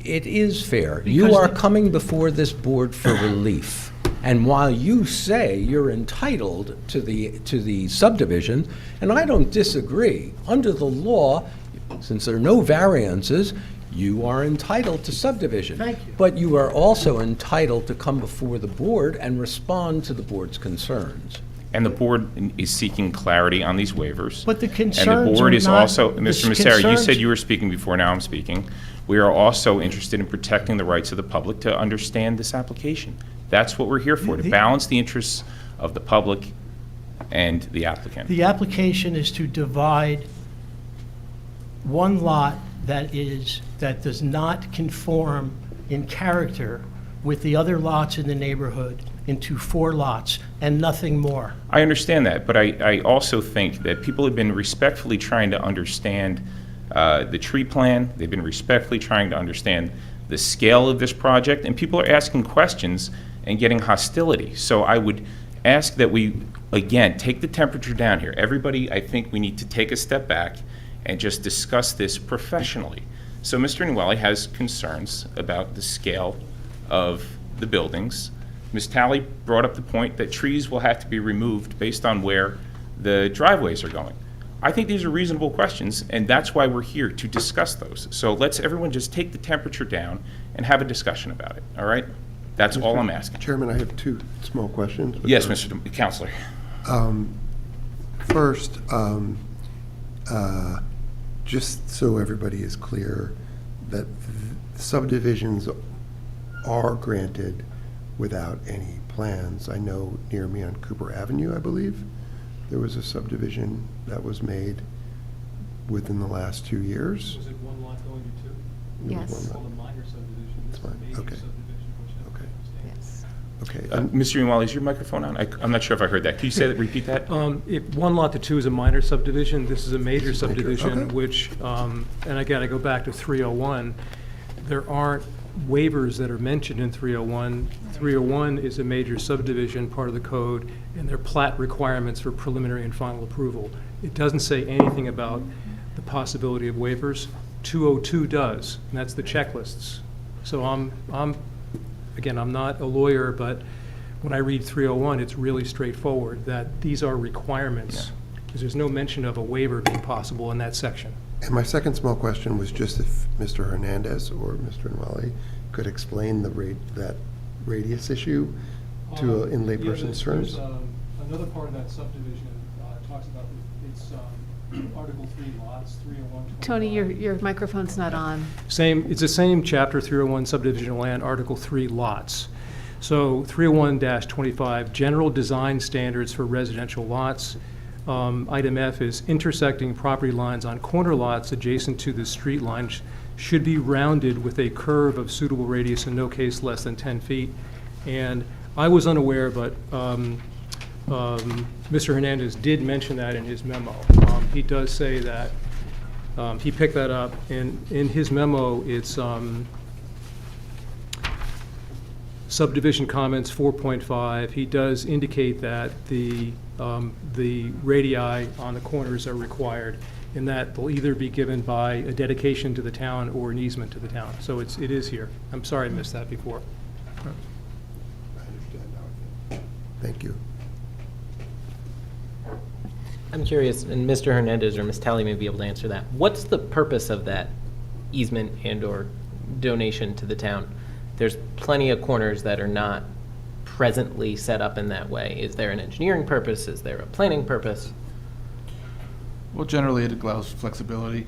It is fair. You Because are the- coming before this board for relief. And while you say you're entitled to the subdivision, and I don't disagree, under the law, since there are no variances, you are entitled to subdivision. Thank you. But you are also entitled to come before the board and respond to the board's concerns. And the board is seeking clarity on these waivers. But the And concerns the board are is not- also, the Mr. Massara, you concerns- said you were speaking before, now I'm speaking. We are also interested in protecting the rights of the public to understand this application. That's what we're here for, to The- balance the interests of the public and the applicant. The application is to divide one lot that does not conform in character with the other lots in the neighborhood into 4 lots and nothing more. I understand that, but I also think that people have been respectfully trying to understand the tree plan. They've been respectfully trying to understand the scale of this project, and people are asking questions and getting hostility. So I would ask that we, again, take the temperature down here. Everybody, I think we need to take a step back and just discuss this professionally. So Mr. Nwali has concerns about the scale of the buildings. Ms. Talley brought up the point that trees will have to be removed based on where the driveways are going. I think these are reasonable questions, and that's why we're here, to discuss those. So let's everyone just take the temperature down and have a discussion about it, all right? That's all I'm asking. Chairman, I have two small questions. Yes, Mr. Counselor. First, just so everybody is clear, that subdivisions are granted without any plans. I know near me on Cooper Avenue, I believe, there was a subdivision that was made within the last 2 years. Was it one lot going to two? There was Yes. one lot. Called a minor subdivision. It's a Fine, major okay. subdivision, which has Okay. Yes. Okay. Mr. Nwali, is your microphone on? I'm not sure if I heard that. Can you say that, repeat that? If one lot to two is a minor subdivision, this is a major This is major, subdivision, okay. which, and again, I go back to 301. There aren't waivers that are mentioned in 301. 301 is a major subdivision, part of the code, and they're plat requirements for preliminary and final approval. It doesn't say anything about the possibility of waivers. 202 does, and that's the checklists. So again, I'm not a lawyer, but when I read 301, it's really straightforward, that these are requirements, because there's no mention of a waiver being possible in that section. And my second small question was just if Mr. Hernandez or Mr. Nwali could explain that radius issue to, in layperson's terms. There's another part of that subdivision talks about, it's Article 3 lots, 301. Tony, your microphone's not on. It's the same chapter, 301 subdivision land, Article 3 lots. So 301-25, general design standards for residential lots. Item F is intersecting property lines on corner lots adjacent to the street lines should be rounded with a curve of suitable radius in no case less than 10 feet. And I was unaware, but Mr. Hernandez did mention that in his memo. He does say that, he picked that up, and in his memo, it's subdivision comments 4.5. He does indicate that the radii on the corners are required, and that they'll either be given by a dedication to the town or an easement to the town. So it is here. I'm sorry I missed that before. I understand now. Thank you. I'm curious, and Mr. Hernandez or Ms. Talley may be able to answer that. What's the purpose of that easement and/or donation to the town? There's plenty of corners that are not presently set up in that way. Is there an engineering purpose? Is there a planning purpose? Well, generally, it allows flexibility,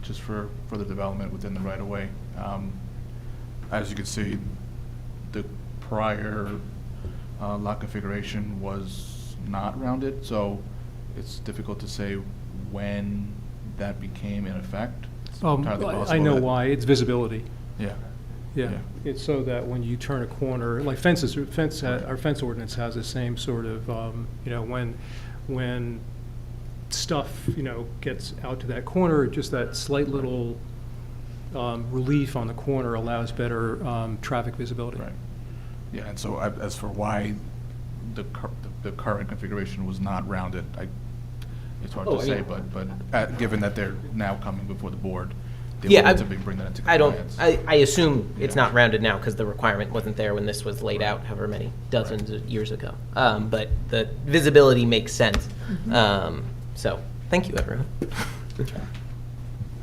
just for the development within the right-of-way. As you can see, the prior lot configuration was not rounded, so it's difficult to say when that became in effect. It's entirely I possible know that- why. It's visibility. Yeah. Yeah, Yeah. it's so that when you turn a corner, like our fence ordinance has the same sort of, when stuff, gets out to that corner, just that slight little relief on the corner allows better traffic visibility. Right. Yeah, and so as for why the current configuration was not rounded, it's hard Oh, to I say, mean- but given that they're now coming before the board, they Yeah, wanted to bring that into compliance. I assume it's Yeah. not rounded now because the requirement wasn't there when this was laid out however many dozens of years ago. But the visibility makes sense. So, thank you, everyone.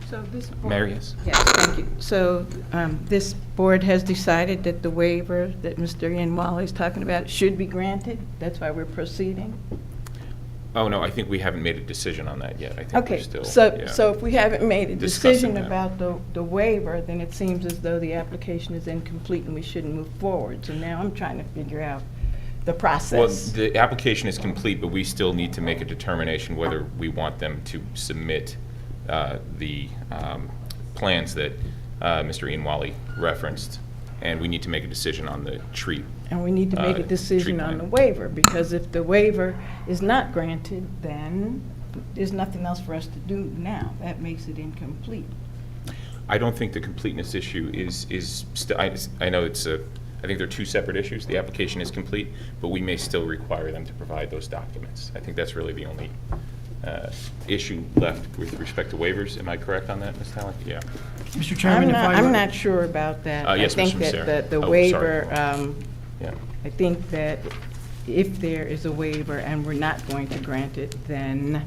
So this. Mary, yes? Yes, thank you. So this board has decided that the waiver that Mr. Nwali is talking about should be granted? That's why we're proceeding? Oh, no, I think we haven't made a decision on that yet. I think we're Okay, still. so yeah. if we haven't made a Discussing decision that. about the waiver, then it seems as though the application is incomplete and we shouldn't move forward. So now I'm trying to figure out the Well, process. the application is complete, but we still need to make a determination whether we want them to submit the plans that Mr. Nwali referenced, and we need to make a decision on the tree. And we need to make a tree decision on plan. the waiver, because if the waiver is not granted, then there's nothing else for us to do now. That makes it incomplete. I don't think the completeness issue is I know it's I think they're two separate issues. The application is complete, but we may still require them to provide those documents. I think that's really the only issue left with respect to waivers. Am I correct on that, Ms. Talley? Yeah. Mr. Chairman, if I I'm were- not sure about that. Yes, I Mr. think Massaro. that the Oh, sorry. waiver, Yeah. I think that if there is a waiver and we're not going to grant it, then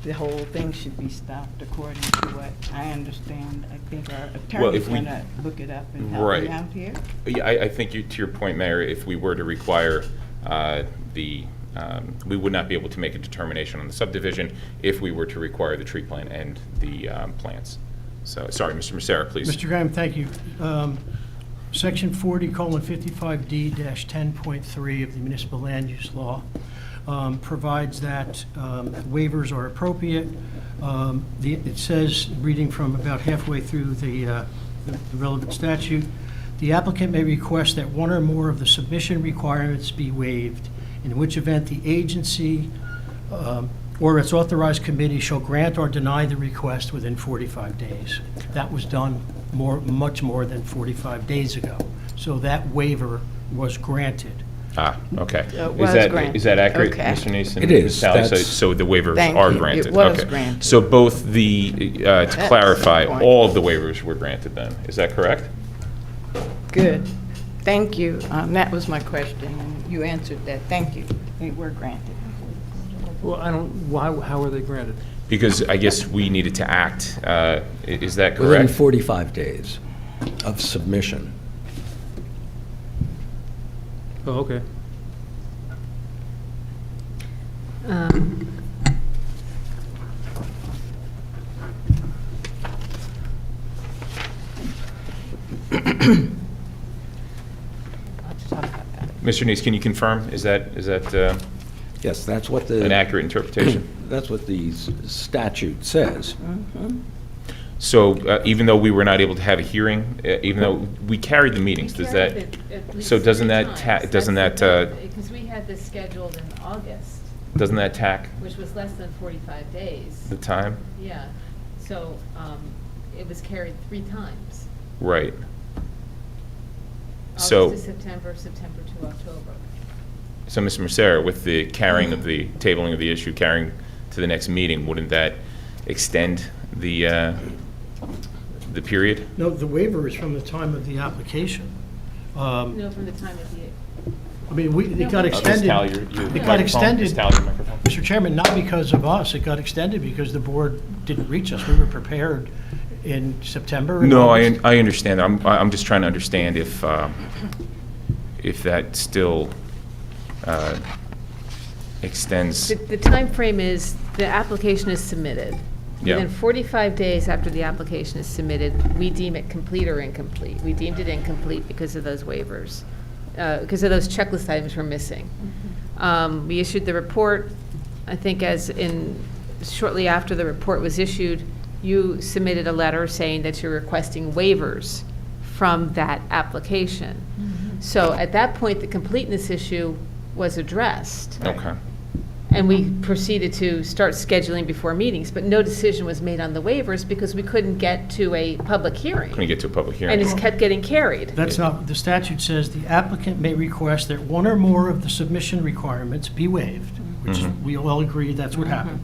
the whole thing should be stopped according to what I understand. I think our Well, attorney's if we- going to look it up and help Right. me out here. Yeah, I think to your point, Mayor, if we were to require we would not be able to make a determination on the subdivision if we were to require the tree plan and the plans. So, sorry, Mr. Massaro, please. Mr. Graham, thank you. Section 40:55D-10.3 of the municipal land use law provides that waivers are appropriate. It says, reading from about halfway through the relevant statute, the applicant may request that one or more of the submission requirements be waived, in which event the agency or its authorized committee shall grant or deny the request within 45 days. That was done much more than 45 days ago. So that waiver was granted. Okay. It was granted. Is that accurate, Okay. Mr. Neeson? It is. Ms. Talley? That's- So the waivers Thank are you. granted? It was Okay. granted. So both to clarify, the point. all of the waivers were granted then? Is that correct? Good. Thank you. That was my question, and you answered that. Thank you. They were granted. Well, how are they granted? Because I guess we needed to act. Is that Within correct? 45 days of submission. Oh, okay. Mr. Neese, can you confirm? Is that Yes, that's what an the, accurate interpretation? that's what the statute says. So even though we were not able to have a hearing, even though we carried the meetings, does that, so doesn't that, Because we had this scheduled in August, doesn't that tack which was less than 45 days. the time? Yeah, so it was carried 3 times. Right. So, August to September, September to October. so Mr. Mercer, with the carrying of the, tabling of the issue, carrying to the next meeting, wouldn't that extend the period? No, the waiver is from the time of the application. No, from the time of the, I mean, it got Ms. extended. Talley, your It microphone. got extended. Ms. Talley, your microphone. Mr. Chairman, not because of us, it got extended because the board didn't reach us. We were prepared in September. and No, August. I understand. I'm just trying to understand if that still extends. the timeframe is, the application is submitted. Yeah. Within 45 days after the application is submitted, we deem it complete or incomplete. We deemed it incomplete because of those waivers, because of those checklist items were missing. We issued the report, I think shortly after the report was issued, you submitted a letter saying that you're requesting waivers from that application. So at that point, the completeness issue was addressed. Okay. And we proceeded to start scheduling before meetings, but no decision was made on the waivers because we couldn't get to a public hearing. Couldn't get to a public hearing. And it's kept getting carried. That's not, the statute says the applicant may request that one or more of the submission requirements be waived, which is, we all agree that's what happened.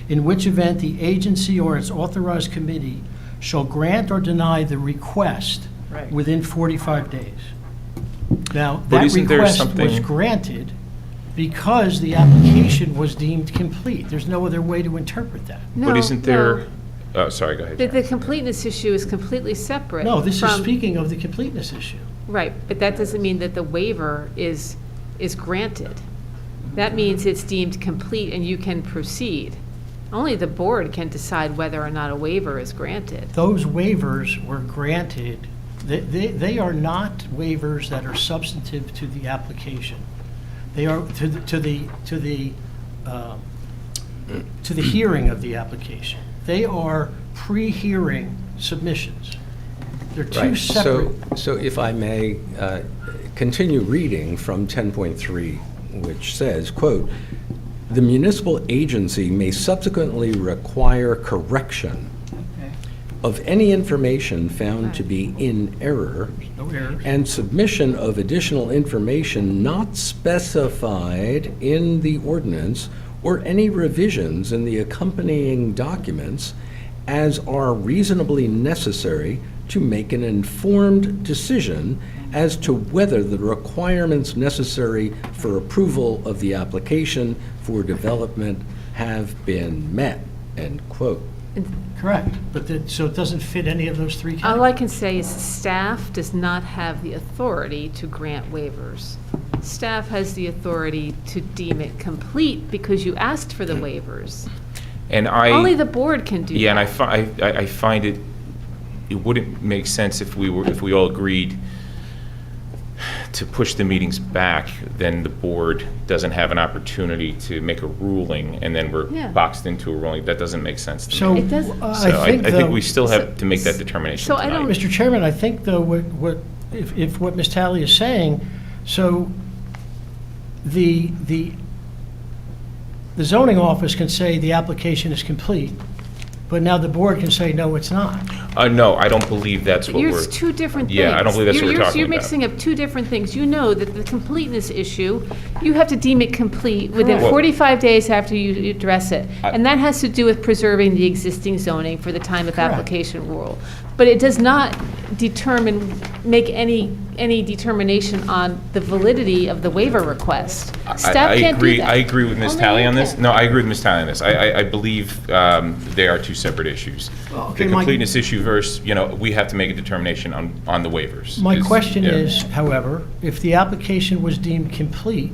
In which event, the agency or its authorized committee shall grant or deny the request Right. within 45 days. Now, But that isn't there request was something- granted because the application was deemed complete. There's no other way to interpret that. But No, isn't there, no. oh, sorry, go ahead. The Sharon. completeness issue is completely separate. No, this is from- speaking of the completeness issue. Right, but that doesn't mean that the waiver is granted. That means it's deemed complete and you can proceed. Only the board can decide whether or not a waiver is granted. Those waivers were granted, they are not waivers that are substantive to the application. They are to the hearing of the application. They are pre-hearing submissions. They're two Right, separate. so if I may continue reading from 10.3, which says, quote, "The municipal agency may subsequently require correction of any information found to be in error, No errors. and submission of additional information not specified in the ordinance or any revisions in the accompanying documents as are reasonably necessary to make an informed decision as to whether the requirements necessary for approval of the application for development have been met, end quote. Correct, but so it doesn't fit any of those three All I categories? can say is staff does not have the authority to grant waivers. Staff has the authority to deem it complete because you asked for the waivers. And I. Only the board can do that. Yeah, and I find it wouldn't make sense if we all agreed to push the meetings back, then the board doesn't have an opportunity to make a ruling, and then we're Yeah. boxed into a ruling. That doesn't make sense to So me. It does- So I think, I think though- we still have to make that determination So I tonight. don't- Mr. Chairman, I think, though, if what Ms. Talley is saying, so the zoning office can say the application is complete, but now the board can say, no, it's not. No, I don't believe that's what we're. It's two different things. Yeah, I don't believe that's what we're talking You're about. mixing up two different things. You know that the completeness issue, you have to deem it complete within Correct. 45 days after you address it. I- And that has to do with preserving the existing zoning for the time of Correct. application rule. But it does not make any determination on the validity of the waiver request. Staff can't do that. I agree with Ms. Only Talley you on this. can. No, I agree with Ms. Talley on this. I believe they are two separate issues. Okay, The my- completeness issue versus, we have to make a determination on the waivers. My question yeah. is, however, if the application was deemed complete,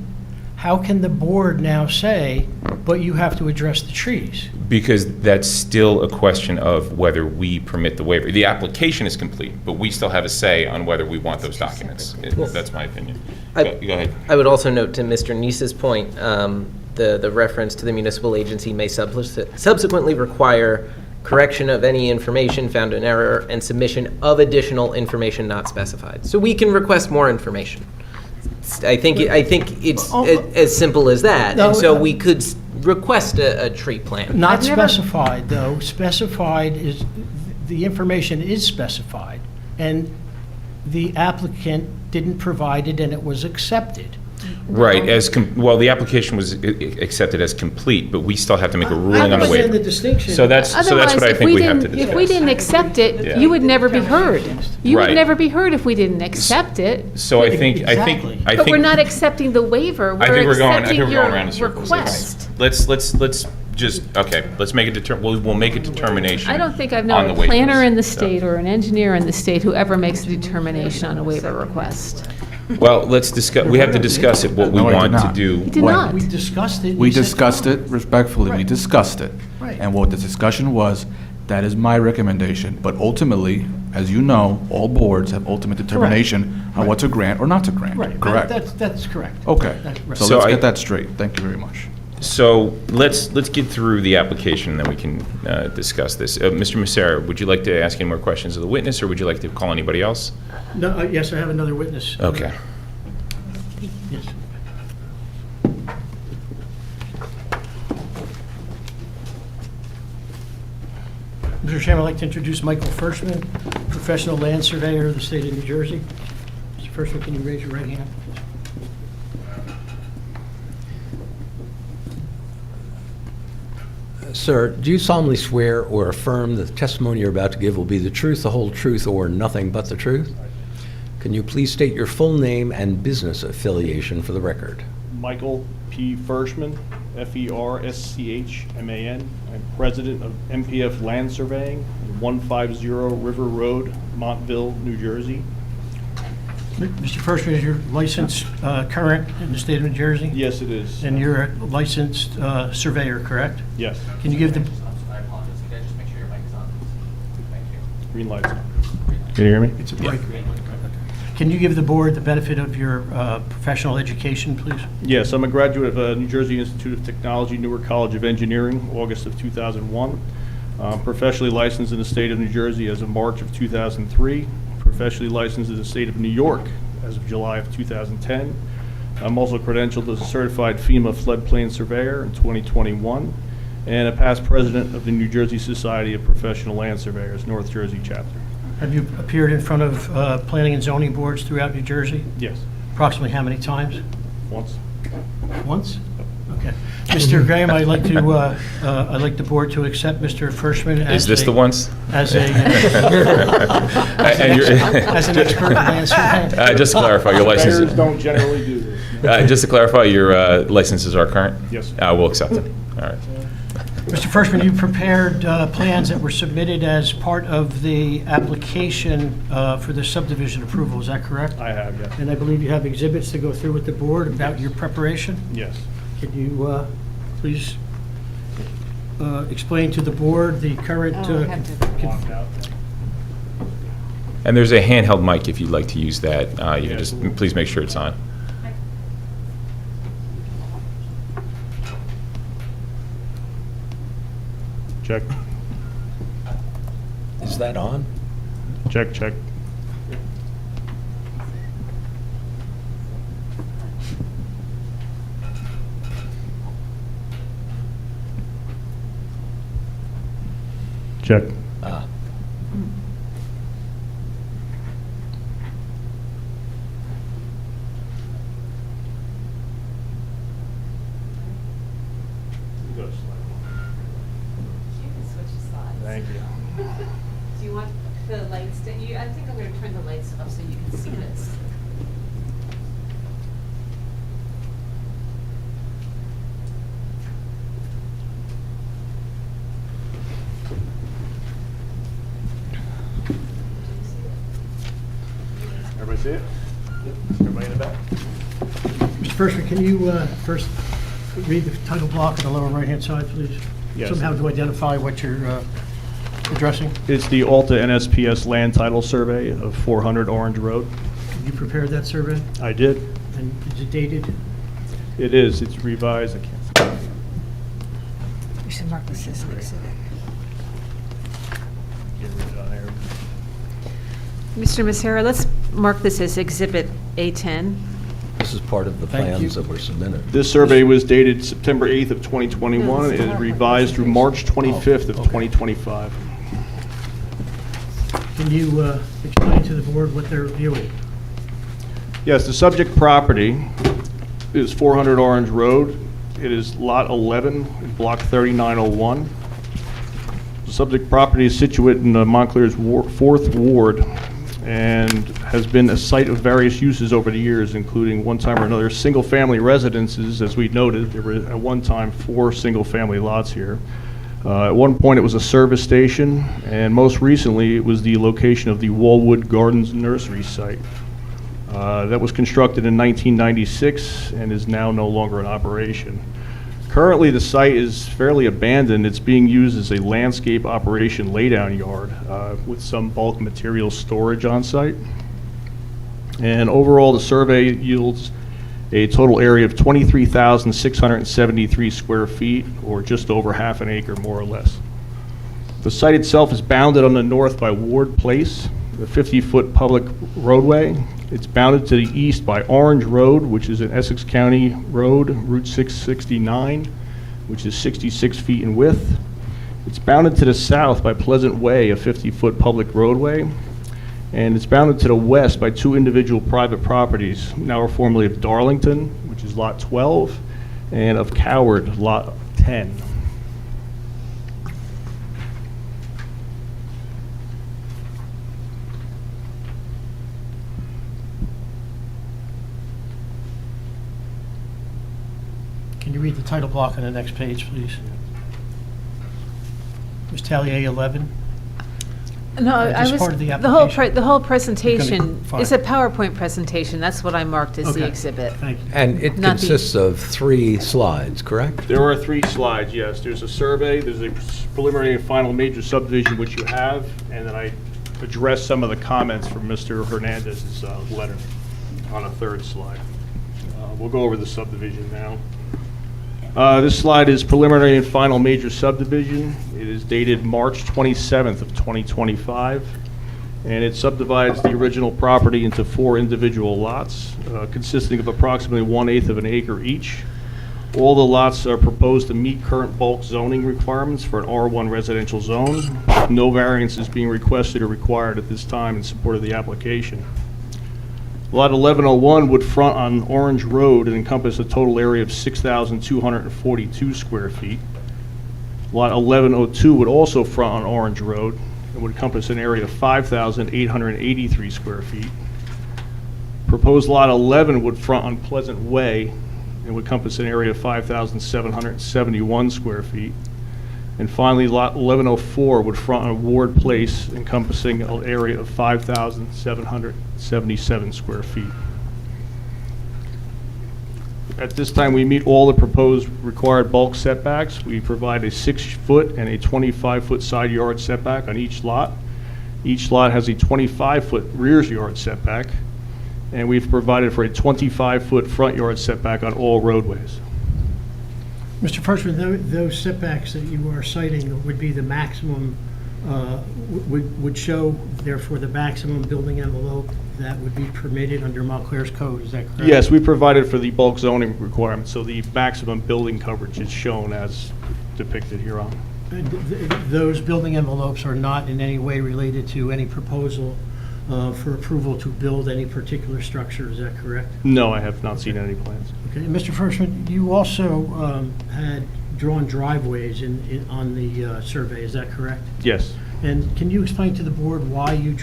how can the board now say, but you have to address the trees? Because that's still a question of whether we permit the waiver. The application is complete, but we still have a say on whether we want those documents. That's my opinion. Go ahead. I would also note to Mr. Neese's point, the reference to the municipal agency may subsequently require correction of any information found in error and submission of additional information not specified. So we can request more information. I think it's as simple as that. No, And so we could request a tree plan. Not I've never- specified, though. Specified is, the information is specified, and the applicant didn't provide it, and it was accepted. Right, well, the application was accepted as complete, but we still have to make a ruling on the understand waiver. the distinction. So that's what I think we have to discuss. If we didn't accept Yeah. it, you would never be heard. You would Right. never be heard if we didn't accept it. So I think. Exactly. But we're not accepting the waiver, I think we're I think accepting we're your going around in circles. request. Let's just, okay, let's make we'll make a determination. I don't think I've on known the a planner waivers. in the So- state or an engineer in the state who ever makes a determination on a waiver request. Well, let's discuss, we have to discuss it, what we No, I did want to not. do. He did When- not. We discussed it. We you said discussed it fine. respectfully, we Right. discussed it. Right. And what the discussion was, that is my recommendation. But ultimately, as you know, all boards have ultimate determination on what to grant or not to grant. Right, Correct? that's correct. Okay, That's right. so So let's I- get that straight. Thank you very much. So let's get through the application, and then we can discuss this. Mr. Massera, would you like to ask any more questions of the witness, or would you like to call anybody else? No, yes, I have another witness. Okay. Yes. Mr. Chairman, I'd like to introduce Michael Ferschman, professional land surveyor of the state of New Jersey. Mr. Ferschman, can you raise your right hand? Sir, do you solemnly swear or affirm that the testimony you're about to give will be the truth, the whole truth, or nothing but the truth? Can you please state your full name and business affiliation for the record? Michael P. Ferschman, Ferschman. I'm president of MPF Land Surveying, 150 River Road, Montville, New Jersey. Mr. Ferschman, is your license current in the state of New Jersey? Yes, it is. And you're a licensed surveyor, correct? Yes. Can you give the, I apologize. Can I just make sure your mic is on? Thank you. Green lights. Can you hear me? it's a break. Can you give the board the benefit of your professional education, please? Yes, I'm a graduate of New Jersey Institute of Technology, Newark College of Engineering, August of 2001. Professionally licensed in the state of New Jersey as of March of 2003. Professionally licensed in the state of New York as of July of 2010. I'm also credentialed as a certified FEMA floodplain surveyor in 2021. and a past president of the New Jersey Society of Professional Land Surveyors, North Jersey chapter. Have you appeared in front of planning and zoning boards throughout New Jersey? Yes. Approximately how many times? Once. Once? Okay. Mr. Graham, I'd like the board to accept Mr. Ferschman as Is this the ones? As an expert in land surveying. Just to clarify, your Surveyors licenses, don't generally do this. just to clarify, your licenses are current? Yes. We'll accept it. All right. Mr. Ferschman, you prepared plans that were submitted as part of the application for the subdivision approval, is that correct? I have, yes. And I believe you have exhibits to go through with the board about your preparation? Yes. Can you please explain to the board the current... Blocked out. And there's a handheld mic if you'd like to use that. You can just, please make sure it's on. Check, Is that on? check, check. Check. Ah. Thank you. Do you want the lights to, I think I'm going to turn the lights off so you can see this. Everybody see it? Everybody in the back? Mr. Ferschman, can you first read the title block on the lower right-hand side, please? Yes. Somehow to identify what you're addressing. It's the Alta NSPS land title survey of 400 Orange Road. You prepared that survey, I did. and is it dated? It is. It's revised. I can't. We should mark this as an exhibit. Get rid of it on there. Mr. Messera, let's mark this as Exhibit A10. This is part of the Thank you. plans that were submitted. This survey was dated September 8th of 2021. It is revised through March 25th of 2025. Can you explain to the board what they're reviewing? Yes, the subject property is 400 Orange Road. It is Lot 11, in Block 3901. The subject property is situated in Montclair's 4th Ward and has been a site of various uses over the years, including one time or another single-family residences. As we noted, there were at one time 4 single-family lots here. At one point, it was a service station, and most recently, it was the location of the Wallwood Gardens Nursery site. That was constructed in 1996 and is now no longer in operation. Currently, the site is fairly abandoned. It's being used as a landscape operation laydown yard with some bulk material storage on site. And overall, the survey yields a total area of 23,673 square feet, or just over half an acre, more or less. The site itself is bounded on the north by Ward Place, the 50-foot public roadway. It's bounded to the east by Orange Road, which is an Essex County road, Route 669, which is 66 feet in width. It's bounded to the south by Pleasant Way, a 50-foot public roadway. And it's bounded to the west by 2 individual private properties, now or formerly of Darlington, which is Lot 12, and of Coward, Lot 10. Can you read the title block on the next page, please? Ms. Tallier, 11. No, Just I was, part of the the whole, application? the whole presentation fine. is a PowerPoint presentation. That's what I marked as the Okay. exhibit. Thank you. And it Not the- consists of 3 slides, correct? There are 3 slides, yes. There's a survey, there's a preliminary and final major subdivision, which you have, and then I address some of the comments from Mr. Hernandez's letter on a 3rd slide. We'll go over the subdivision now. This slide is preliminary and final major subdivision. It is dated March 27th of 2025, and it subdivides the original property into 4 individual lots, consisting of approximately 1/8 of an acre each. All the lots are proposed to meet current bulk zoning requirements for an R1 residential zone. No variance is being requested or required at this time in support of the application. Lot 1101 would front on Orange Road and encompass a total area of 6,242 square feet. Lot 1102 would also front on Orange Road and would encompass an area of 5,883 square feet. Proposed Lot 11 would front on Pleasant Way and would encompass an area of 5,771 square feet. And finally, Lot 1104 would front on Ward Place, encompassing an area of 5,777 square feet. At this time, we meet all the proposed required bulk setbacks. We provide a 6-foot and a 25-foot side yard setback on each lot. Each lot has a 25-foot rear yard setback, and we've provided for a 25-foot front yard setback on all roadways. Mr. Ferschman, those setbacks that you are citing would be the maximum, would show, therefore, the maximum building envelope that would be permitted under Montclair's code, is that correct? Yes, we provided for the bulk zoning requirements, so the maximum building coverage is shown as depicted here on. Those building envelopes are not in any way related to any proposal for approval to build any particular structure, is that correct? No, I have not seen any plans. Okay, and Mr. Ferschman, you also had drawn driveways on the survey, is that correct? Yes. And can you explain to the board why you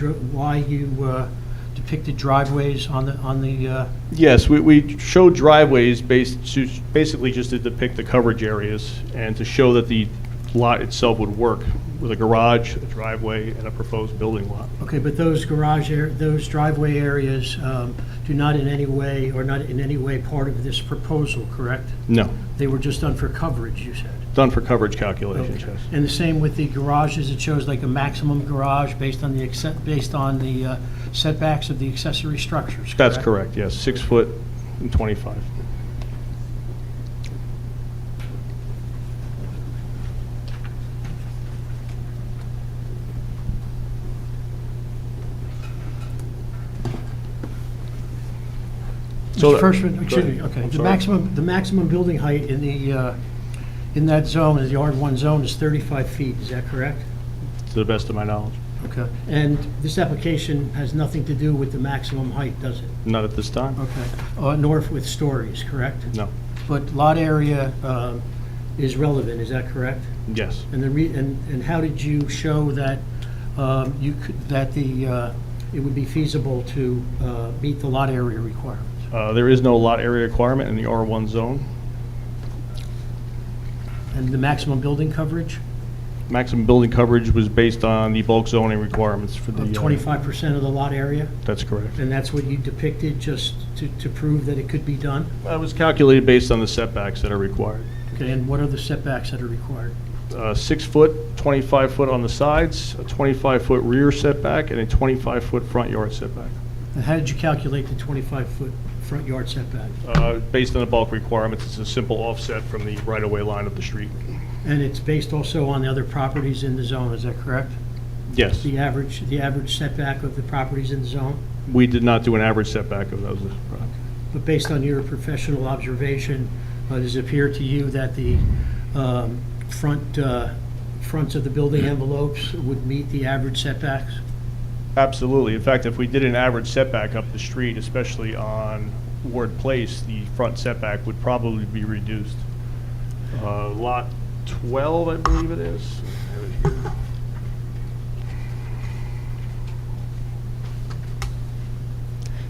depicted driveways on the? Yes, we showed driveways basically just to depict the coverage areas and to show that the lot itself would work with a garage, a driveway, and a proposed building lot. Okay, but those those driveway areas do not in any way, or not in any way part of this proposal, correct? No, They were just done for coverage, you said? done for coverage calculations, Okay. yes. And the same with the garages, it shows like a maximum garage based on the setbacks of the accessory structures, correct? That's correct, yes, 6 foot and 25. So Mr. Ferschman, excuse me, okay. I'm The sorry. maximum building height in that zone, in the R1 zone, is 35 feet, is that correct? To the best of my knowledge. Okay. And this application has nothing to do with the maximum height, does it? Not at this time? Okay. Nor with stories, correct? No. But lot area is relevant, is that correct? Yes. And and how did you show that it would be feasible to meet the lot area requirements? There is no lot area requirement in the R1 zone. And the maximum building coverage Maximum building coverage was based on the bulk zoning requirements for the... of 25% of the lot area? That's correct. And that's what you depicted just to prove that it could be done? It was calculated based on the setbacks that are required. Okay, and what are the setbacks that are required? 6 foot, 25 foot on the sides, a 25-foot rear setback, and a 25-foot front yard setback, And how did you calculate the 25-foot front yard setback? based on the bulk requirements. It's a simple offset from the right-of-way line of the street. And it's based also on the other properties in the zone, is that correct? Yes, The average setback of the properties in the zone? we did not do an average setback of those. But based on your professional observation, does it appear to you that the fronts of the building envelopes would meet the average setbacks? Absolutely. In fact, if we did an average setback up the street, especially on Ward Place, the front setback would probably be reduced. Lot 12, I believe it is.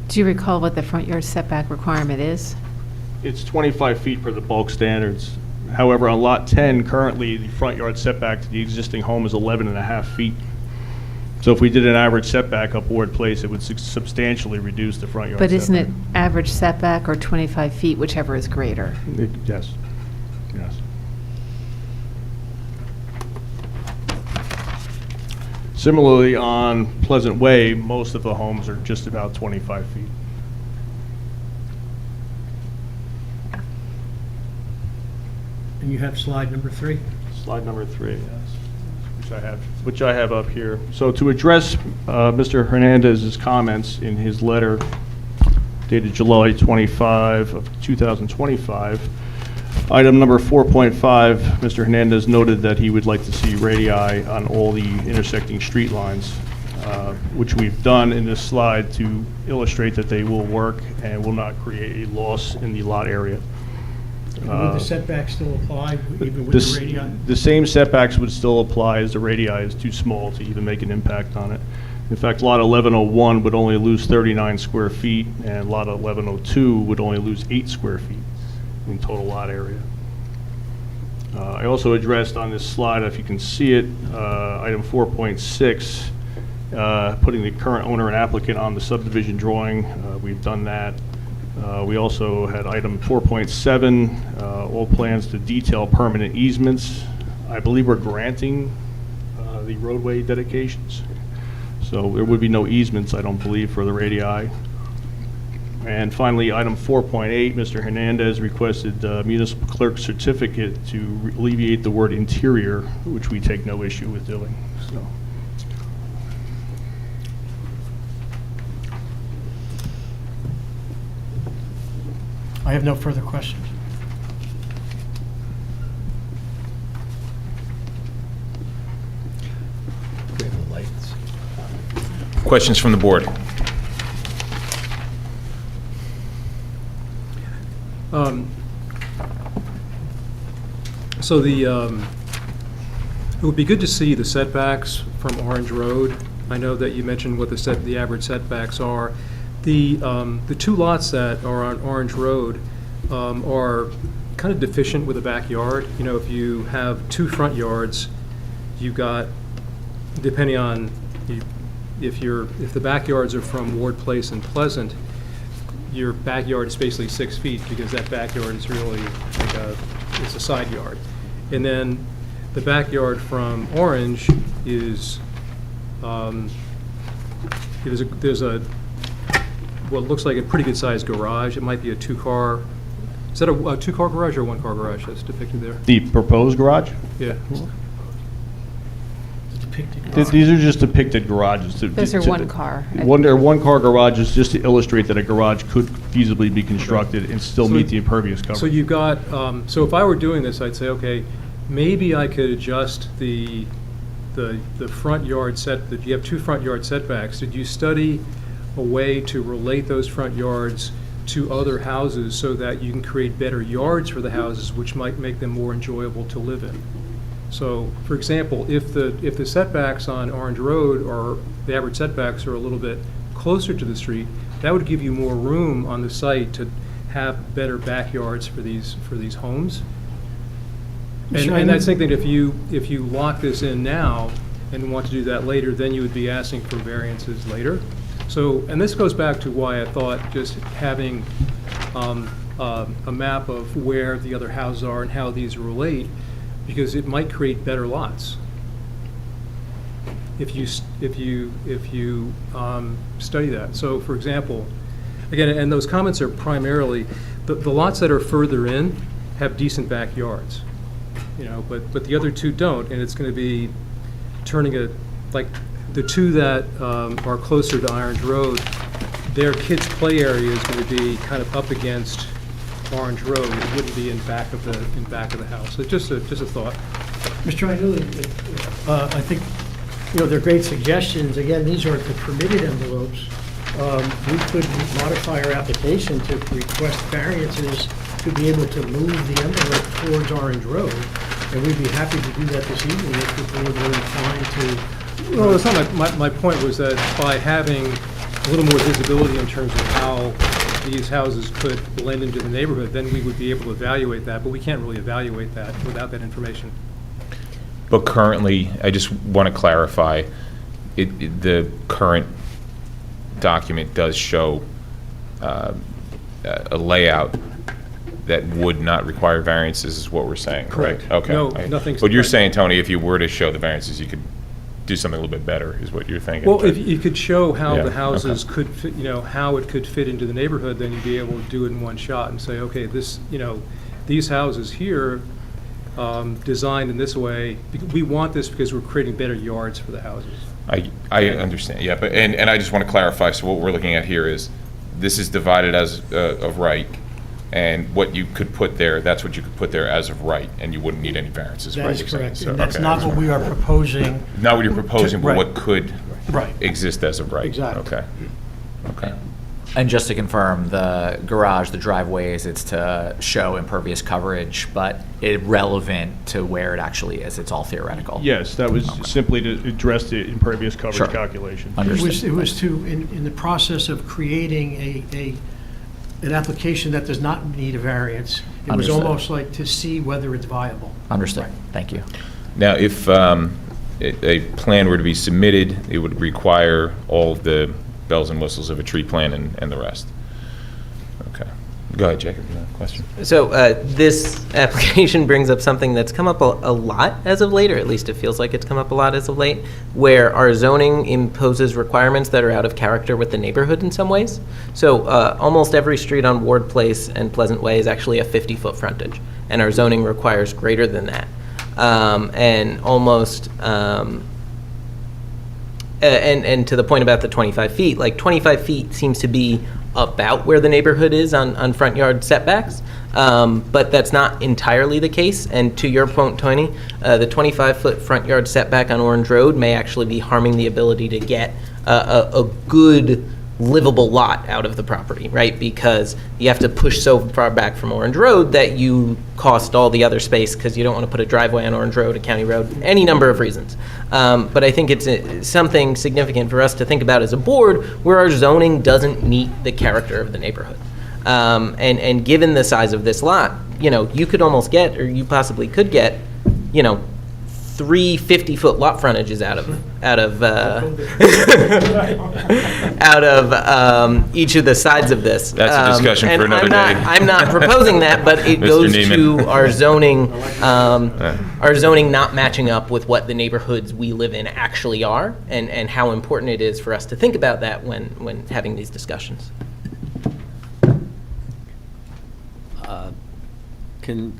Do you recall what the front yard setback requirement is? It's 25 feet per the bulk standards. However, on Lot 10, currently, the front yard setback to the existing home is 11 and a half feet. So if we did an average setback up Ward Place, it would substantially reduce the front yard setback. But isn't it average setback or 25 feet, whichever is greater? Yes, yes. Similarly, on Pleasant Way, most of the homes are just about 25 feet. And you have slide number 3? Slide number 3, yes, which I have up here. So to address Mr. Hernandez's comments in his letter dated July 25 of 2025, Item number 4.5, Mr. Hernandez noted that he would like to see radii on all the intersecting street lines, which we've done in this slide to illustrate that they will work and will not create a loss in the lot area. Would the setbacks still apply even with This- the radii? The same setbacks would still apply as the radii is too small to even make an impact on it. In fact, lot 1101 would only lose 39 square feet, and lot 1102 would only lose 8 square feet in total lot area. I also addressed on this slide, if you can see it, item 4.6, putting the current owner and applicant on the subdivision drawing. We've done that. We also had item 4.7, all plans to detail permanent easements. I believe we're granting the roadway dedications. So there would be no easements, I don't believe, for the radii. And finally, item 4.8, Mr. Hernandez requested municipal clerk certificate to alleviate the word interior, which we take no issue with doing, so. I have no further questions. We have the lights. Questions from the board? So it would be good to see the setbacks from Orange Road. I know that you mentioned what the average setbacks are. The two lots that are on Orange Road are kind of deficient with a backyard. You know, if you have two front yards, you've got, depending on if the backyards are from Ward Place and Pleasant, your backyard is basically 6 feet because that backyard is really like it's a side yard. And then the backyard from Orange is, there's a what looks like a pretty good sized garage. It might be a two-car, is that a two-car garage or a one-car garage that's depicted there? The proposed garage? Yeah. These are just depicted garages. Those are one car. They're one-car garages, just to illustrate that a garage could feasibly be constructed and still So- meet the impervious coverage. So you've got, so if I were doing this, I'd say, okay, maybe I could adjust the front yard you have two front yard setbacks. Did you study a way to relate those front yards to other houses so that you can create better yards for the houses, which might make them more enjoyable to live in? So, for example, if the setbacks on Orange Road or the average setbacks are a little bit closer to the street, that would give you more room on the site to have better backyards for these homes. And I think that if you lock this in now and want to do that later, then you would be asking for variances later. So, and this goes back to why I thought just having a map of where the other houses are and how these relate, because it might create better lots if you study that. So, for example, again, and those comments are primarily the lots that are further in have decent backyards, you know, but the other two don't, and it's going to be turning like the two that are closer to Orange Road, their kids' play area is going to be kind of up against Orange Road. It wouldn't be in back of the house. So just a thought. Mr. Iduli, I think, you know, they're great suggestions. Again, these are the permitted envelopes. We could modify our application to request variances to be able to move the envelope towards Orange Road, and we'd be happy to do that this evening if the board were inclined to. Well, that's not my point was that by having a little more visibility in terms of how these houses could blend into the neighborhood, then we would be able to evaluate that, but we can't really evaluate that without that information. But currently, I just want to clarify, the current document does show a layout that would not require variances, is what we're saying, right? Correct. Okay. No, nothing's- But you're saying, Tony, if you were to show the variances, you could do something a little bit better, is what you're thinking? Well, if you could show how Yeah, the houses okay. could fit, you know, how it could fit into the neighborhood, then you'd be able to do it in one shot and say, okay, this, you know, these houses here, designed in this way, we want this because we're creating better yards for the houses. I understand, yeah, but, and I just want to clarify, so what we're looking at here is, this is divided as of right, And what you could put there, that's what you could put there as of right, and you wouldn't need any variances, That right? is you're saying? correct. So, And that's okay. not what we are proposing. Not what you're proposing, but Right. what could Right. exist as of right? Exactly. Okay. Okay. And just to confirm, the garage, the driveways, it's to show impervious coverage, but irrelevant to where it actually is. It's all theoretical. Yes, that was simply to address the impervious Sure. coverage calculation. Understood. It was to, in the process of creating an application that does not need a variance, it was Understood. almost like to see whether it's viable. Understood. Thank you. Now, if a plan were to be submitted, it would require all of the bells and whistles of a tree plan and the rest. Okay. Go ahead, Jacob, you have a question? So this application brings up something that's come up a lot as of late, or at least it feels like it's come up a lot as of late, where our zoning imposes requirements that are out of character with the neighborhood in some ways. So almost every street on Ward Place and Pleasant Way is actually a 50-foot frontage, and our zoning requires greater than that. And almost, and to the point about the 25 feet, like 25 feet seems to be about where the neighborhood is on front yard setbacks, but that's not entirely the case. And to your point, Tony, the 25-foot front yard setback on Orange Road may actually be harming the ability to get a good livable lot out of the property, right? Because you have to push so far back from Orange Road that you cost all the other space because you don't want to put a driveway on Orange Road, a county road, any number of reasons. But I think it's something significant for us to think about as a board where our zoning doesn't meet the character of the neighborhood. And given the size of this lot, you could almost get, or you possibly could get, 3 50-foot lot frontages out of each of the sides of this. That's a discussion for And another day. I'm not proposing that, but it Mr. goes Neiman. to our zoning not matching up with what the neighborhoods we live in actually are, and how important it is for us to think about that when having these discussions. Can,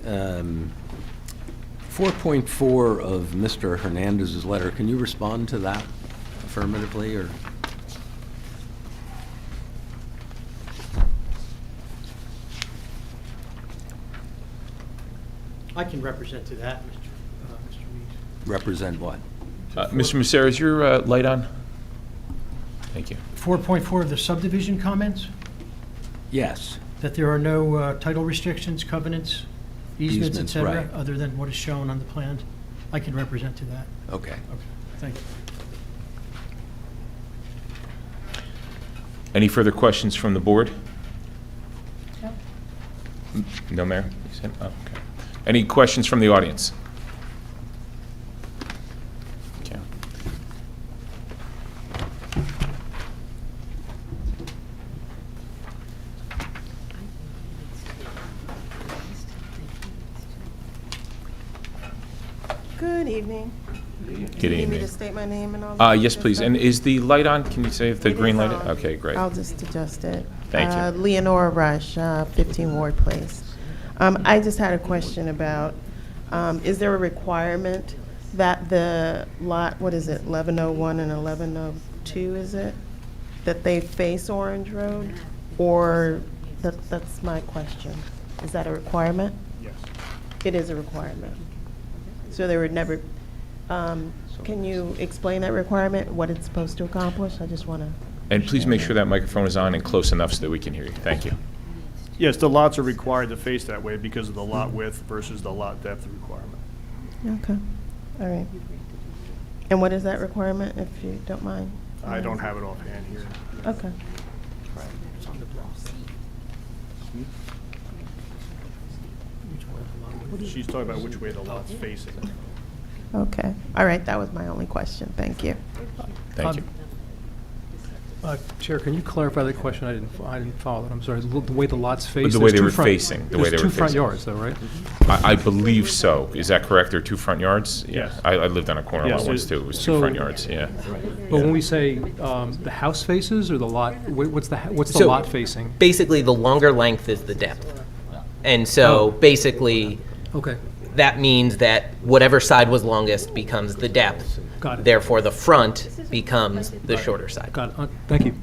4.4 of Mr. Hernandez's letter, can you respond to that affirmatively, or? I can represent to that, Mr. Reed. Represent what? Mr. Macera, is your light on? Thank you. 4.4 of the subdivision comments, Yes. that there are no title restrictions, covenants, easements, et Easements, cetera, right. other than what is shown on the plan. I can represent to that. Okay. Okay, thank you. Any further questions from the board? No, Mayor? You said, oh, okay. Any questions from the audience? Okay. Good evening. Good Do you need me evening. to state my name and all that? Yes, please. And is the light on? Can you say if the It green is light? on. Okay, great. I'll just adjust it. Thank you. Leonora Rush, 15 Ward Place. I just had a question about, is there a requirement that the lot, what is it, 1101 and 1102, is it? That they face Orange Road? Or, that's my question. Is that a requirement? Yes. It is a requirement. So there would never, can you explain that requirement, what it's supposed to accomplish? I just want to. And please make sure that microphone is on and close enough so that we can hear you. Thank you. Yes, the lots are required to face that way because of the lot width versus the lot depth requirement. Okay, all right. And what is that requirement, if you don't mind? I don't have it offhand here. Okay. She's talking about which way the lot's facing. Okay, all right, that was my only question, thank you. Thank you. Chair, can you clarify the question? I didn't follow it. I'm sorry. The way the lots face? The way there's they two were front- facing, the way there's they were two front facing. yards, though, right? I believe so. Is that correct? There are two front yards? Yes. I lived on a corner Yes, lot once, it- too. It was two So- front yards, yeah. But when we say the house faces or the lot, what's the So- lot facing? Basically, the longer length is the depth. And so basically, Okay, that means that whatever side was longest becomes the depth. Got it. Therefore, the front becomes the shorter side. got it. Thank you.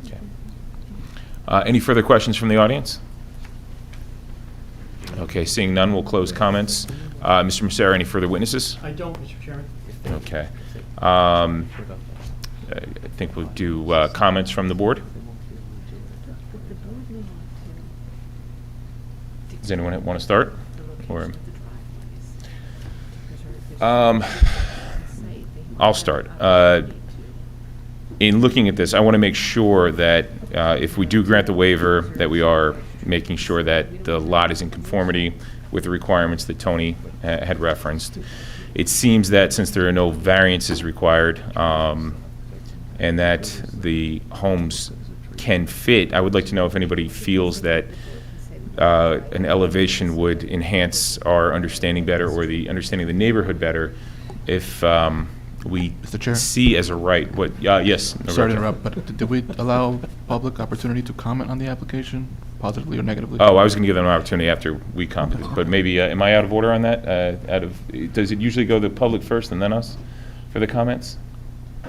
Okay. Any further questions from the audience? Okay, seeing none, we'll close comments. Mr. Massera, any further witnesses? I don't, Mr. Chairman. Okay. I think we'll do comments from the board. Does anyone want to start? Or, I'll start. In looking at this, I want to make sure that if we do grant the waiver, that we are making sure that the lot is in conformity with the requirements that Tony had referenced. It seems that since there are no variances required, and that the homes can fit, I would like to know if anybody feels that an elevation would enhance our understanding better, or the understanding of the neighborhood better, if we Mr. Chair? see as a right what, yes. Sorry to Roberto. interrupt, but did we allow public opportunity to comment on the application, positively or negatively? Oh, I was going to give them an opportunity after we commented, but maybe, am I out of order on that? Does it usually go the public first and then us for the comments?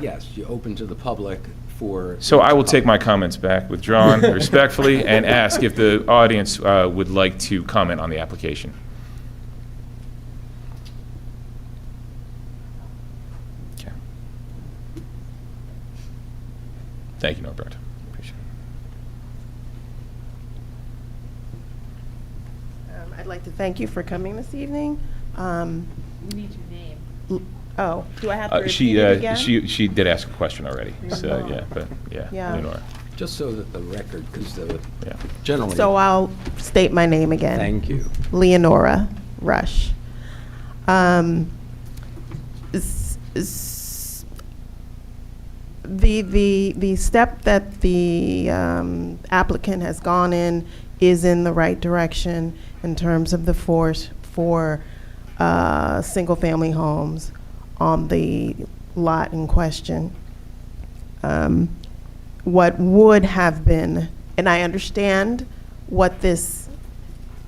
Yes, you open to the public for. So I will take my comments back, withdrawn respectfully, and ask if the audience would like to comment on the application. Okay. Thank you, Norbert. Appreciate I'd like to thank you for coming this evening. We need your name. Oh, do I have to it. repeat it again? She did ask a question already, so, yeah, but, Yeah. Leonora. Just so that the record, because Yeah. generally. So I'll state my name again. Thank you. Leonora Rush. The step that the applicant has gone in is in the right direction in terms of the force for single-family homes on the lot in question. What would have been, and I understand what this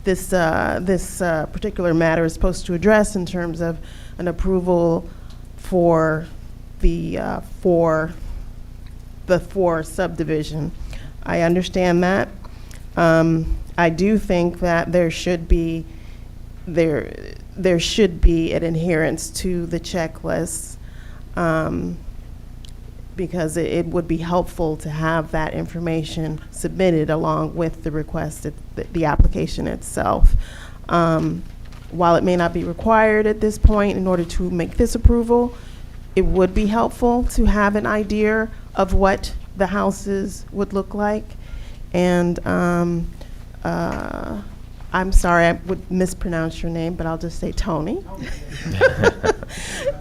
particular matter is supposed to address in terms of an approval for the subdivision. I understand that. I do think that there should be an adherence to the checklist, because it would be helpful to have that information submitted along with the request, the application itself. While it may not be required at this point in order to make this approval, it would be helpful to have an idea of what the houses would look like. And I'm sorry, I would mispronounce your name, but I'll just say Tony.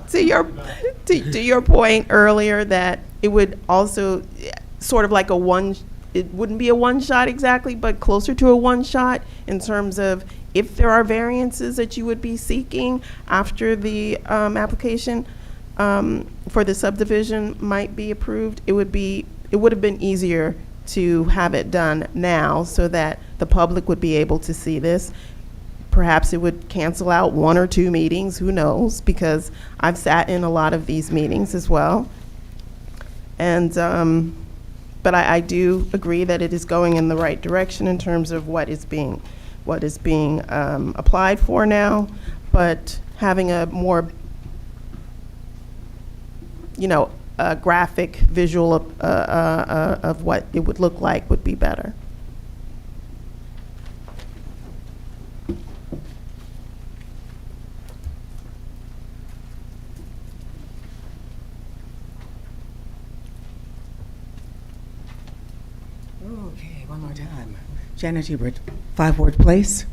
To your point earlier that it would also sort of like it wouldn't be a one-shot exactly, but closer to a one-shot in terms of if there are variances that you would be seeking after the application for the subdivision might be approved, it would have been easier to have it done now so that the public would be able to see this. Perhaps it would cancel out 1 or 2 meetings, who knows, because I've sat in a lot of these meetings as well. And, but I do agree that it is going in the right direction in terms of what is being applied for now, but having a more, a graphic visual of what it would look like would be better. Okay, one more time. Janet Hubert, 5 Ward Place.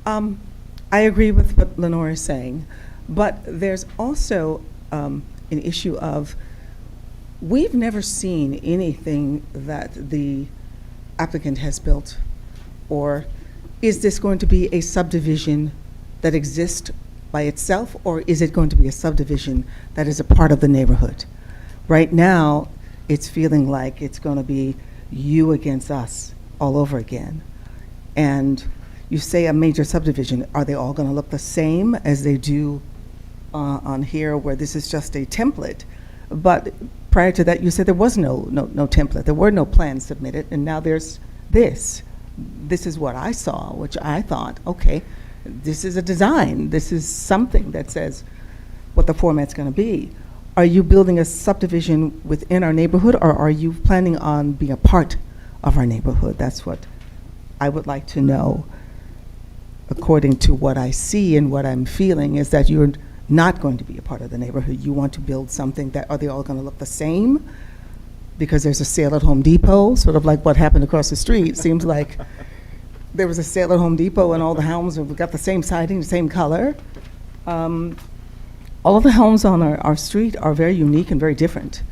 I agree with what Lenore is saying, but there's also an issue of we've never seen anything that the applicant has built, or is this going to be a subdivision that exists by itself, or is it going to be a subdivision that is a part of the neighborhood? Right now, it's feeling like it's going to be you against us all over again. And you say a major subdivision, are they all going to look the same as they do on here, where this is just a template? But prior to that, you said there was no template. There were no plans submitted, and now there's this. This is what I saw, which I thought, okay, This is a design. This is something that says what the format's going to be. Are you building a subdivision within our neighborhood, or are you planning on being a part of our neighborhood? That's what I would like to know. According to what I see and what I'm feeling, is that you're not going to be a part of the neighborhood. You want to build something that, are they all going to look the same? Because there's a sale at Home Depot, sort of like what happened across the street. Seems like there was a sale at Home Depot and all the homes have got the same siding, the same color. All of the homes on our street are very unique and very different.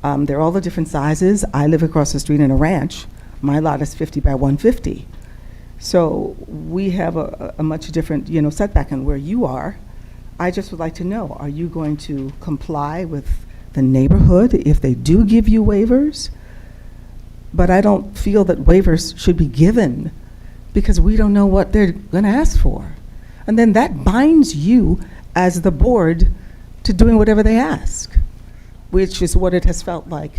They're all the different sizes. I live across the street in a ranch. My lot is 50 by 150. So we have a much different, setback in where you are. I just would like to know, are you going to comply with the neighborhood if they do give you waivers? But I don't feel that waivers should be given because we don't know what they're going to ask for. And then that binds you as the board to doing whatever they ask, which is what it has felt like,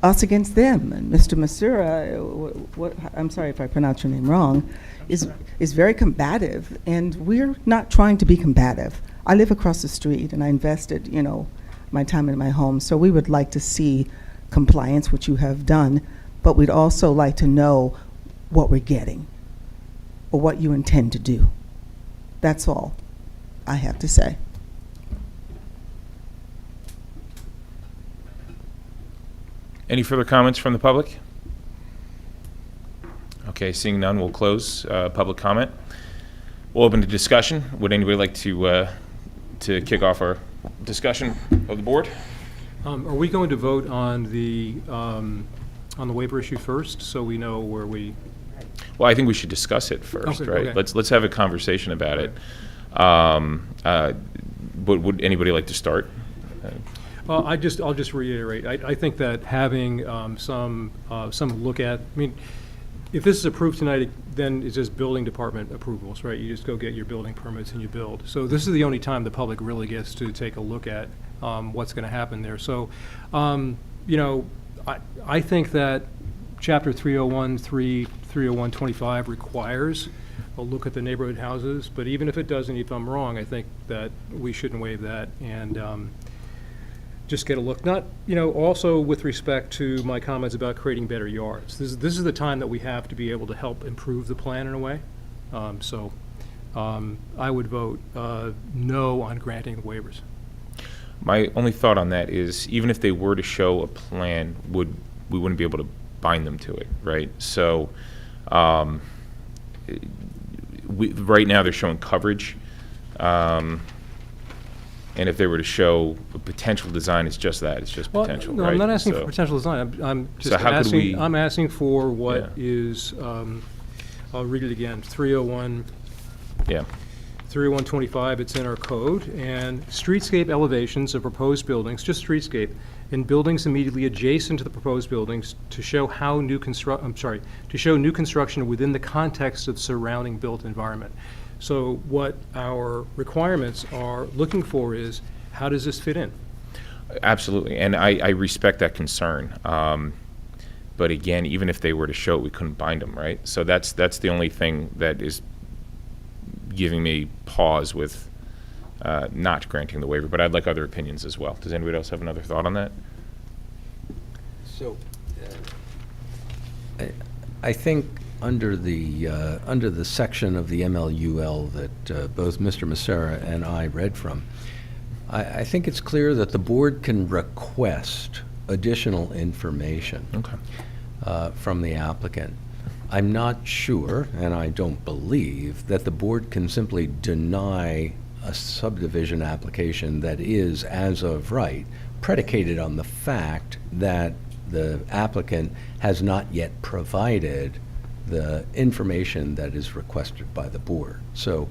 us against them. And Mr. Masura, I'm sorry if I pronounce your name wrong, is very combative, and we're not trying to be combative. I live across the street, and I invested, my time in my home, so we would like to see compliance, which you have done, but we'd also like to know what we're getting or what you intend to do. That's all I have to say. Any further comments from the public? Okay, seeing none, we'll close public comment. We'll open to discussion. Would anybody like to kick off our discussion of the board? Are we going to vote on the waiver issue first, so we know where we? Well, I think we should discuss it first, Okay, right? okay. Let's have a conversation about it. But would anybody like to start? Well, I'll just reiterate. I think that having some look at. I mean, if this is approved tonight, then it's just building department approvals, right? You just go get your building permits and you build. So this is the only time the public really gets to take a look at what's going to happen there. So, I think that Chapter 301, 30125 requires a look at the neighborhood houses. But even if it doesn't, if I'm wrong, I think that we shouldn't waive that and just get a look. Not, also with respect to my comments about creating better yards. This is the time that we have to be able to help improve the plan in a way. I would vote no on granting the waivers. My only thought on that is, even if they were to show a plan, we wouldn't be able to bind them to it, right? So, right now they're showing coverage, and if they were to show a potential design, it's just that, it's just potential, no, right? I'm not asking So- for potential design. I'm just So how could we- I'm asking for what Yeah. is. I'll read it again. 301. Yeah. 30125, it's in our code, and streetscape elevations of proposed buildings, just streetscape, in buildings immediately adjacent to the proposed buildings to show new construction within the context of surrounding built environment. So what our requirements are looking for is, how does this fit in? Absolutely, and I respect that concern. But again, even if they were to show it, we couldn't bind them, right? So that's the only thing that is giving me pause with not granting the waiver, but I'd like other opinions as well. Does anybody else have another thought on that? So, I think under the section of the MLUL that both Mr. Masera and I read from, I think it's clear that the board can request additional information from the applicant. I'm not sure, and I don't believe, that the board can simply deny a subdivision application that is, as of right, predicated on the fact that the applicant has not yet provided the information that is requested by the board. So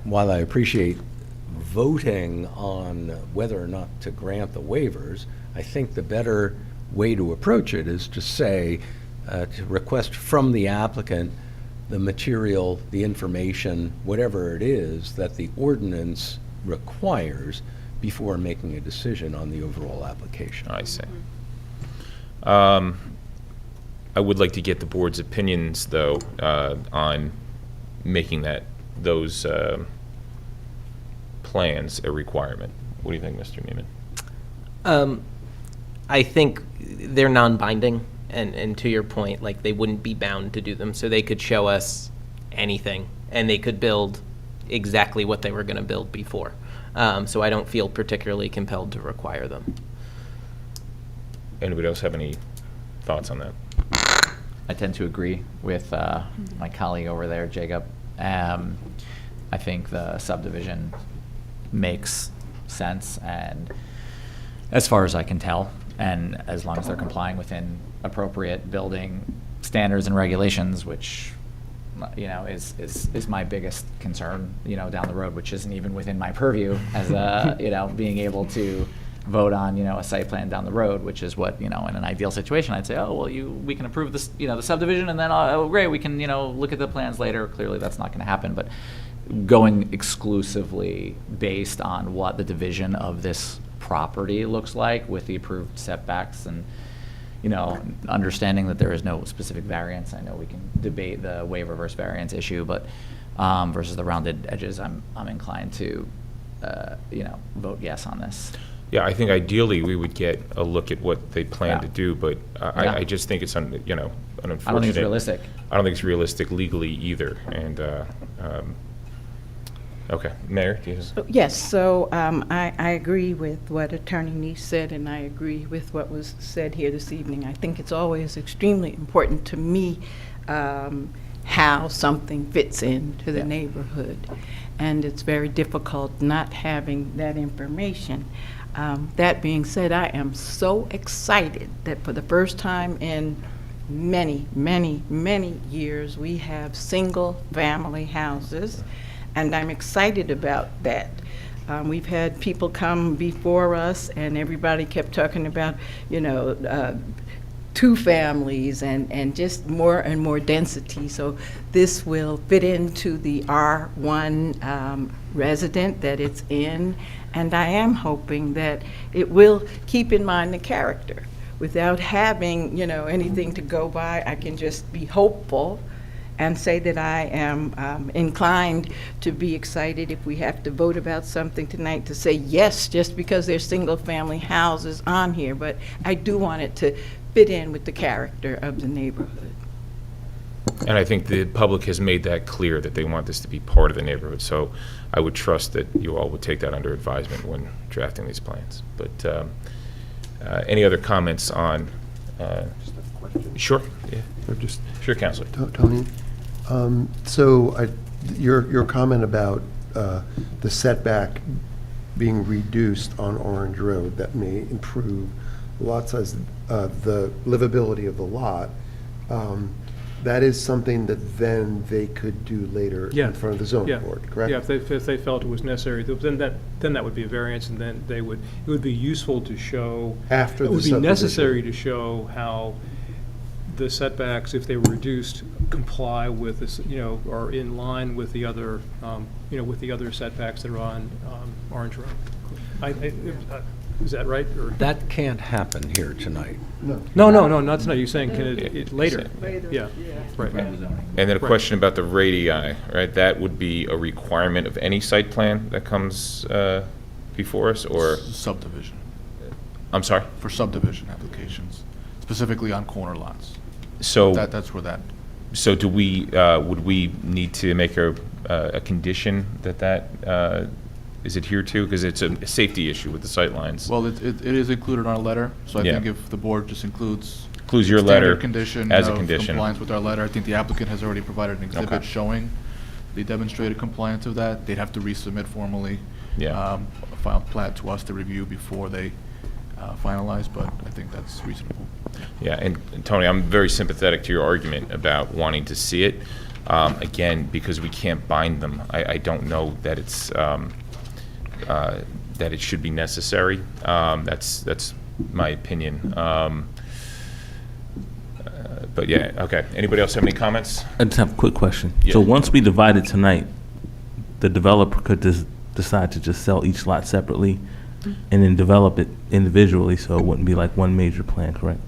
while I appreciate voting on whether or not to grant the waivers, I think the better way to approach it is to say, to request from the applicant the material, the information, whatever it is that the ordinance requires before making a decision on the overall application. I see. I would like to get the board's opinions, though, on making those plans a requirement. What do you think, Mr. Neiman? I think they're non-binding, and to your point, like, they wouldn't be bound to do them, so they could show us anything, and they could build exactly what they were going to build before. So I don't feel particularly compelled to require them. Anybody else have any thoughts on that? I tend to agree with my colleague over there, Jacob. I think the subdivision makes sense, and as far as I can tell, and as long as they're complying within appropriate building standards and regulations, which, you know, is my biggest concern, you know, down the road, which isn't even within my purview as a, you know, being able to vote on, you know, a site plan down the road, which is what, you know, in an ideal situation, I'd say, oh, well, we can approve this, you know, the subdivision, and then, oh, great, we can, you know, look at the plans later. Clearly, that's not going to happen, but going exclusively based on what the division of this property looks like with the approved setbacks, and, you know, understanding that there is no specific variance. I know we can debate the waiver versus variance issue, but versus the rounded edges, I'm inclined to, you know, vote yes on this. Yeah, I think ideally we would get a look at what they plan to do, but I just think it's, you know, an unfortunate. I don't think it's realistic. I don't think it's realistic legally either. And okay, Mayor, do you have? Yes, so I agree with what Attorney Neese said, and I agree with what was said here this evening. I think it's always extremely important to me how something fits into the neighborhood, and it's very difficult not having that information. That being said, I am so excited that for the first time in many, many, many years, we have single-family houses, and I'm excited about that. We've had people come before us, and everybody kept talking about, you know, two families and just more and more density. So this will fit into the R1 resident that it's in, and I am hoping that it will keep in mind the character. Without having, you know, anything to go by, I can just be hopeful and say that I am inclined to be excited if we have to vote about something tonight to say yes, just because there's single-family houses on here. But I do want it to fit in with the character of the neighborhood. And I think the public has made that clear that they want this to be part of the neighborhood. So I would trust that you all would take that under advisement when drafting these plans. But any other comments on? Just a question. Sure. Yeah. Or just Sure, Councilor. Tony, so your comment about the setback being reduced on Orange Road, that may improve lot size, the livability of the lot, that is something that then they could do later in front of the zoning board, correct? Yeah, if they felt it was necessary, then that would be a variance, and then it would be useful to show. After the It would be subdivision. necessary to show how the setbacks, if they were reduced, comply with this, you know, are in line with the other, you know, with the other setbacks that are on Orange Road. Is that right? Or? That can't happen here tonight. No, not tonight. You're saying can it later? Yeah, right. And then a question about the radii, right? That would be a requirement of any site plan that comes before us, or? Subdivision. I'm sorry? For subdivision applications, specifically on corner lots. So. That's where that. So do we, would we need to make a condition that is adhered to? Because it's a safety issue with the sightlines. Well, it is included in our letter, so I Yeah. think if the board just includes Your letter standard condition as a of condition. compliance with our letter, I think the applicant has already provided an exhibit Okay. showing the demonstrated compliance of that. They'd have to resubmit formally Yeah. a final plat to us to review before they finalize, but I think that's reasonable. Yeah, and Tony, I'm very sympathetic to your argument about wanting to see it. Again, because we can't bind them, I don't know that it's, that it should be necessary. That's my opinion. But yeah, okay. Anybody else have any comments? I just have a quick question. Yeah. So once we divide it tonight, the developer could just decide to just sell each lot separately and then develop it individually, so it wouldn't be like one major plan, correct?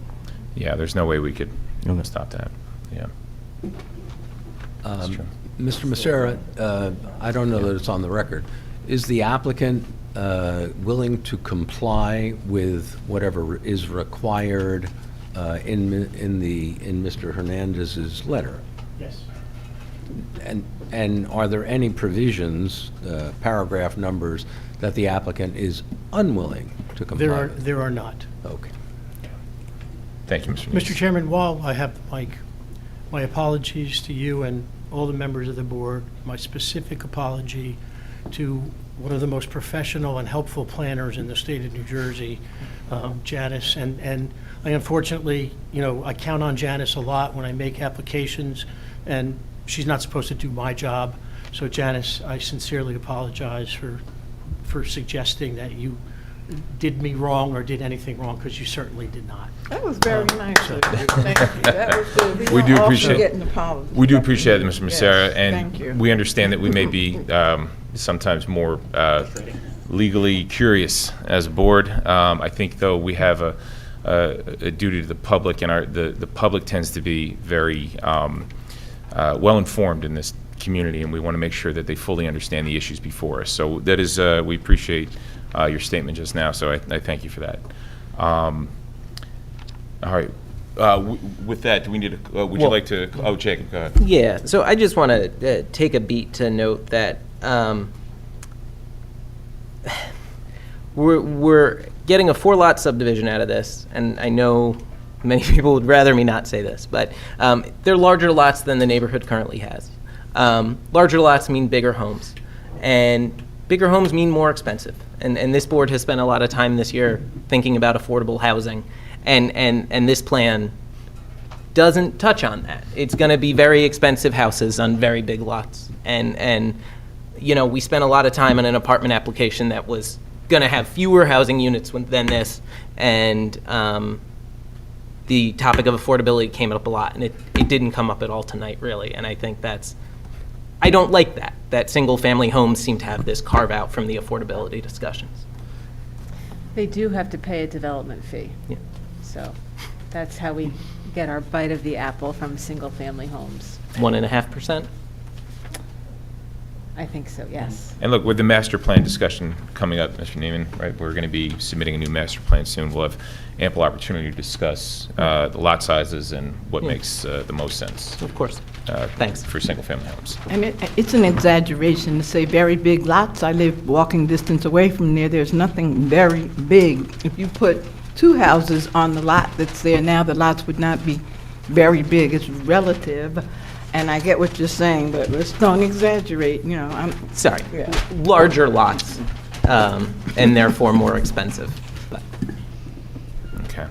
Yeah, there's no way we could Okay. stop that. Yeah. That's true. Mr. Macera, I don't know that it's on the record. Is the applicant willing to comply with whatever is required in Mr. Hernandez's letter? Yes. And are there any provisions, paragraph numbers, that the applicant is unwilling to comply with? There are not. Okay. Thank you, Mr. Mr. Neese. Chairman, while I have my apologies to you and all the members of the board, my specific apology to one of the most professional and helpful planners in the state of New Jersey, Janice, and I unfortunately, I count on Janice a lot when I make applications, and she's not supposed to do my job. So Janice, I sincerely apologize for suggesting that you did me wrong or did anything wrong, because you certainly did not. That was very nice of you. Thank you. That was good. We do don't appreciate- often get an apology. We do appreciate it, Mr. Macera, Yes, thank you. and we understand that we may be sometimes more legally curious as a board. I think, though, we have a duty to the public, and the public tends to be very well-informed in this community, and we want to make sure that they fully understand the issues before us. So that is, we appreciate your statement just now, so I thank you for that. All right. With that, do we need to, would you Well- like to, oh, Jacob, go ahead. Yeah, so I just want to take a beat to note that we're getting a 4-lot subdivision out of this, and I know many people would rather me not say this, but they're larger lots than the neighborhood currently has. Larger lots mean bigger homes, and bigger homes mean more expensive. And this board has spent a lot of time this year thinking about affordable housing, and this plan doesn't touch on that. It's going to be very expensive houses on very big lots. And we spent a lot of time on an apartment application that was going to have fewer housing units than this, and the topic of affordability came up a lot, and it didn't come up at all tonight, really. And I think I don't like that single-family homes seem to have this carve-out from the affordability discussions. They do have to pay a development fee. Yeah. So that's how we get our bite of the apple from single-family homes. 1.5%? I think so, yes. And look, with the master plan discussion coming up, Mr. Neiman, right, we're going to be submitting a new master plan soon. We'll have ample opportunity to discuss the lot sizes and what makes the most sense. Of course. Thanks. For single-family homes. And it's an exaggeration to say very big lots. I live walking distance away from there. There's nothing very big. If you put 2 houses on the lot that's there now, the lots would not be very big. It's relative. And I get what you're saying, but let's don't exaggerate, I'm. Sorry. Yeah. Larger lots, and therefore more expensive. But Okay.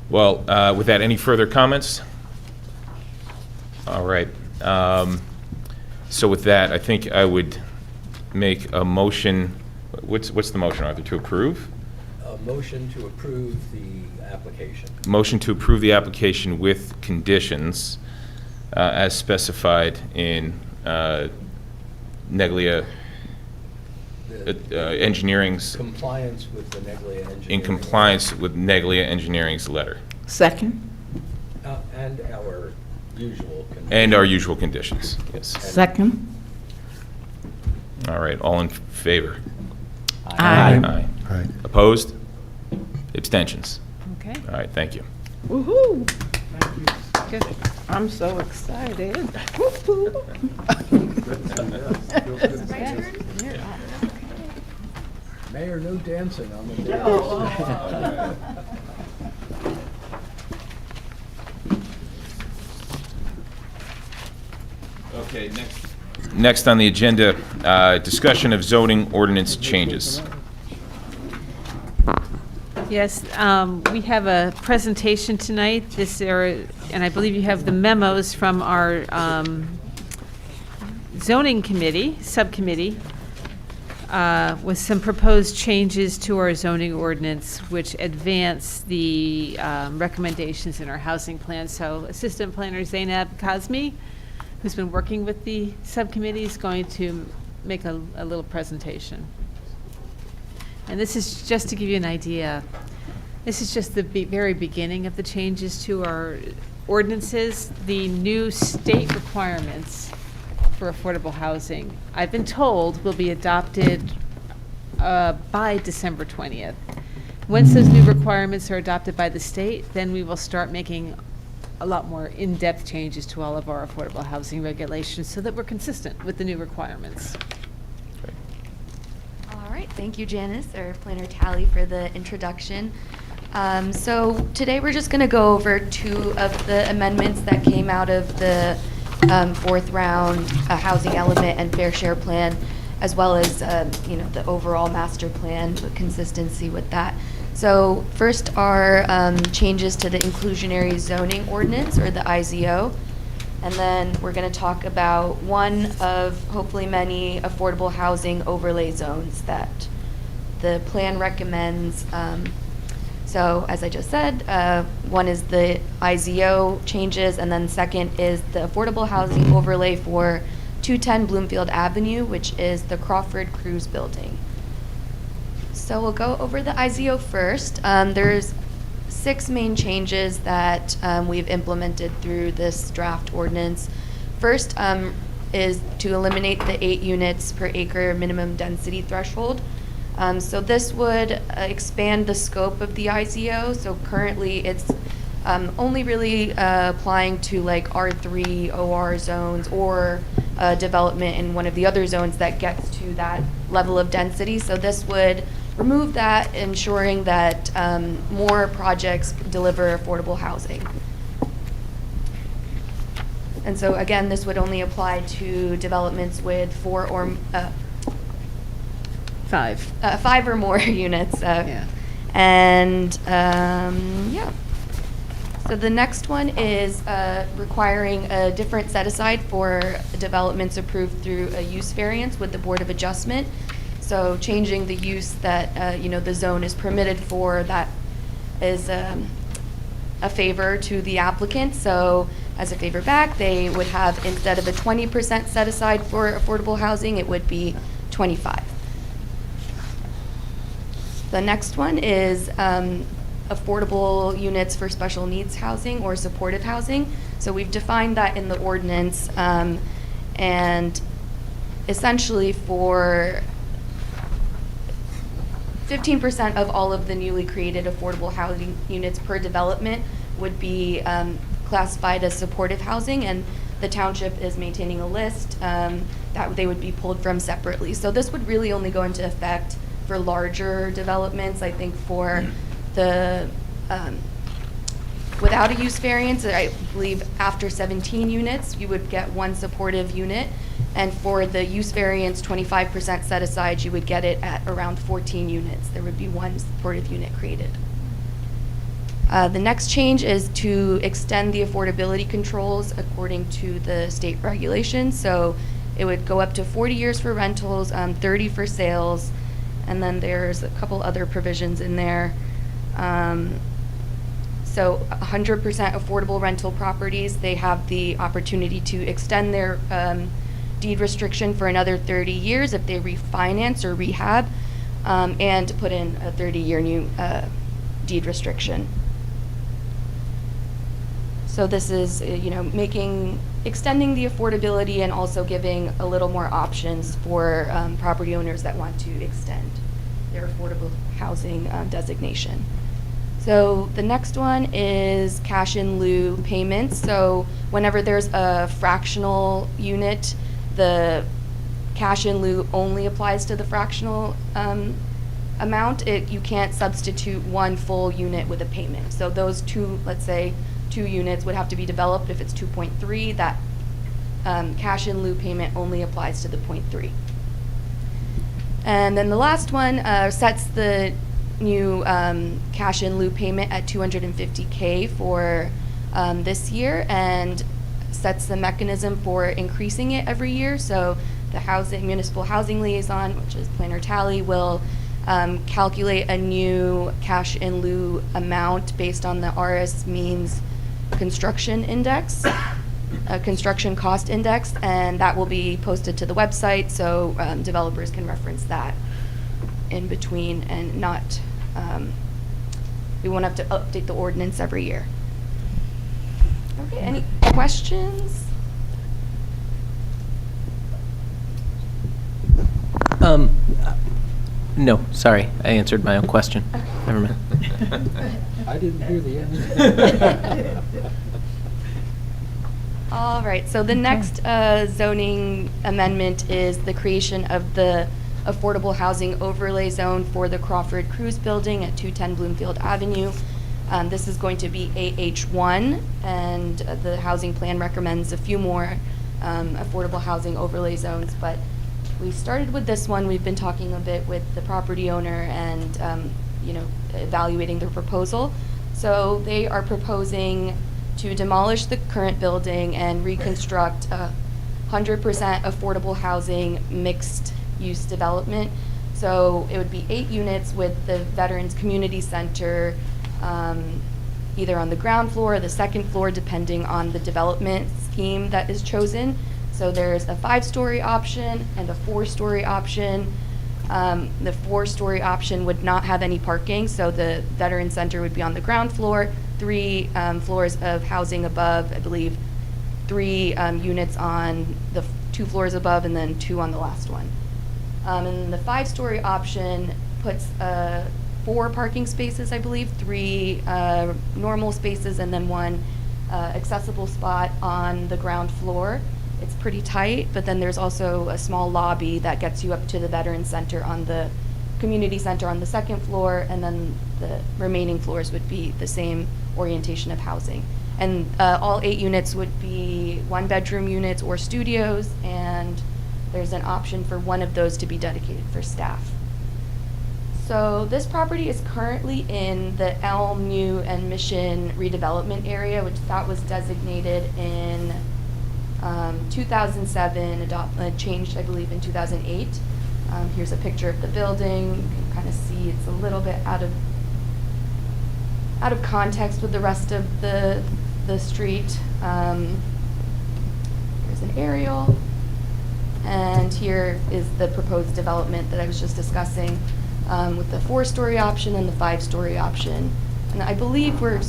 Well, with that, any further comments? All right. So with that, I think I would make a motion. What's the motion, Arthur? To approve? A motion to approve the application. Motion to approve the application with conditions as specified in Neglia Engineering's, Compliance with the Neglia Engineering. in compliance with Neglia Engineering's letter. Second? And our usual conditions. And our usual conditions, yes. Second? All right, all in favor? Aye. Aye. Aye. Opposed? Abstentions? Okay, All right, thank you. Woo-hoo! good. I'm so excited. Woo-hoo. Mayor, no dancing on the dais. Okay, next on the agenda, discussion of zoning ordinance changes. Yes, we have a presentation tonight. And I believe you have the memos from our zoning committee, subcommittee, with some proposed changes to our zoning ordinance, which advance the recommendations in our housing plan. So Assistant Planner Zainab Kazmi, who's been working with the subcommittee, is going to make a little presentation. And this is just to give you an idea. This is just the very beginning of the changes to our ordinances. The new state requirements for affordable housing, I've been told, will be adopted by December 20th. Once those new requirements are adopted by the state, then we will start making a lot more in-depth changes to all of our affordable housing regulations so that we're consistent with the new requirements. All right, thank you, Janice, or Planner Tally, for the introduction. So today we're just going to go over 2 of the amendments that came out of the 4th round housing element and fair share plan, as well as the overall master plan, consistency with that. So first are changes to the inclusionary zoning ordinance, or the IZO. And then we're going to talk about one of hopefully many affordable housing overlay zones that the plan recommends. So as I just said, one is the IZO changes, and then second is the affordable housing overlay for 210 Bloomfield Avenue, which is the Crawford Cruise Building. So we'll go over the IZO first. There's 6 main changes that we've implemented through this draft ordinance. First is to eliminate the 8 units per acre minimum density threshold. So this would expand the scope of the IZO. So currently it's only really applying to like R3 OR zones or development in one of the other zones that gets to that level of density. So this would remove that, ensuring that more projects deliver affordable housing. And so again, this would only apply to developments with 4 or 5 or more units. Yeah. And yeah. So the next one is requiring a different set-aside for developments approved through a use variance with the Board of Adjustment. So changing the use that the zone is permitted for, that is a favor to the applicant. So as a favor back, they would have, instead of a 20% set aside for affordable housing, it would be 25. The next one is affordable units for special needs housing or supportive housing. So we've defined that in the ordinance, and essentially for 15% of all of the newly created affordable housing units per development would be classified as supportive housing, and the township is maintaining a list that they would be pulled from separately. So this would really only go into effect for larger developments. I think for the without a use variance, I believe after 17 units, you would get 1 supportive unit. And for the use variance 25% set aside, you would get it at around 14 units. There would be 1 supportive unit created. The next change is to extend the affordability controls according to the state regulations. So it would go up to 40 years for rentals, 30 for sales, and then there's a couple other provisions in there. So 100% affordable rental properties, they have the opportunity to extend their deed restriction for another 30 years if they refinance or rehab, and to put in a 30-year new deed restriction. So this is, extending the affordability and also giving a little more options for property owners that want to extend their affordable housing designation. So the next one is cash in lieu payments. So whenever there's a fractional unit, the cash in lieu only applies to the fractional amount. You can't substitute 1 full unit with a payment. So those 2, let's say 2 units would have to be developed. If it's 2.3, that cash in lieu payment only applies to the 0.3. And then the last one sets the new cash in lieu payment at $250K for this year, and sets the mechanism for increasing it every year. So the municipal housing liaison, which is Planner Tally, will calculate a new cash in lieu amount based on the RS means construction index, construction cost index, and that will be posted to the website so developers can reference that in between and not, we won't have to update the ordinance every year. Okay, any questions? No, sorry, I answered my own question. Never mind. I didn't hear the answer. All right, so the next zoning amendment is the creation of the affordable housing overlay zone for the Crawford Cruise Building at 210 Bloomfield Avenue. This is going to be AH1, and the housing plan recommends a few more affordable housing overlay zones, but we started with this one. We've been talking a bit with the property owner and, evaluating their proposal. So they are proposing to demolish the current building and reconstruct a 100% affordable housing mixed-use development. So it would be 8 units with the Veterans Community Center, either on the ground floor or the second floor, depending on the development scheme that is chosen. So there's a 5-story option and a 4-story option. The 4-story option would not have any parking, so the Veterans Center would be on the ground floor, 3 floors of housing above, I believe 3 units on the 2 floors above, and then 2 on the last one. And then the 5-story option puts 4 parking spaces, I believe, 3 normal spaces, and then 1 accessible spot on the ground floor. It's pretty tight, but then there's also a small lobby that gets you up to the Veterans Center on the community center on the second floor, and then the remaining floors would be the same orientation of housing. And all 8 units would be 1-bedroom units or studios, and there's an option for 1 of those to be dedicated for staff. So this property is currently in the Elm, New, and Mission redevelopment area, which that was designated in 2007, changed, I believe, in 2008. Here's a picture of the building. You can kind of see it's a little bit out of context with the rest of the street. Here's an aerial. And here is the proposed development that I was just discussing, with the 4-story option and the 5-story option. And I believe we're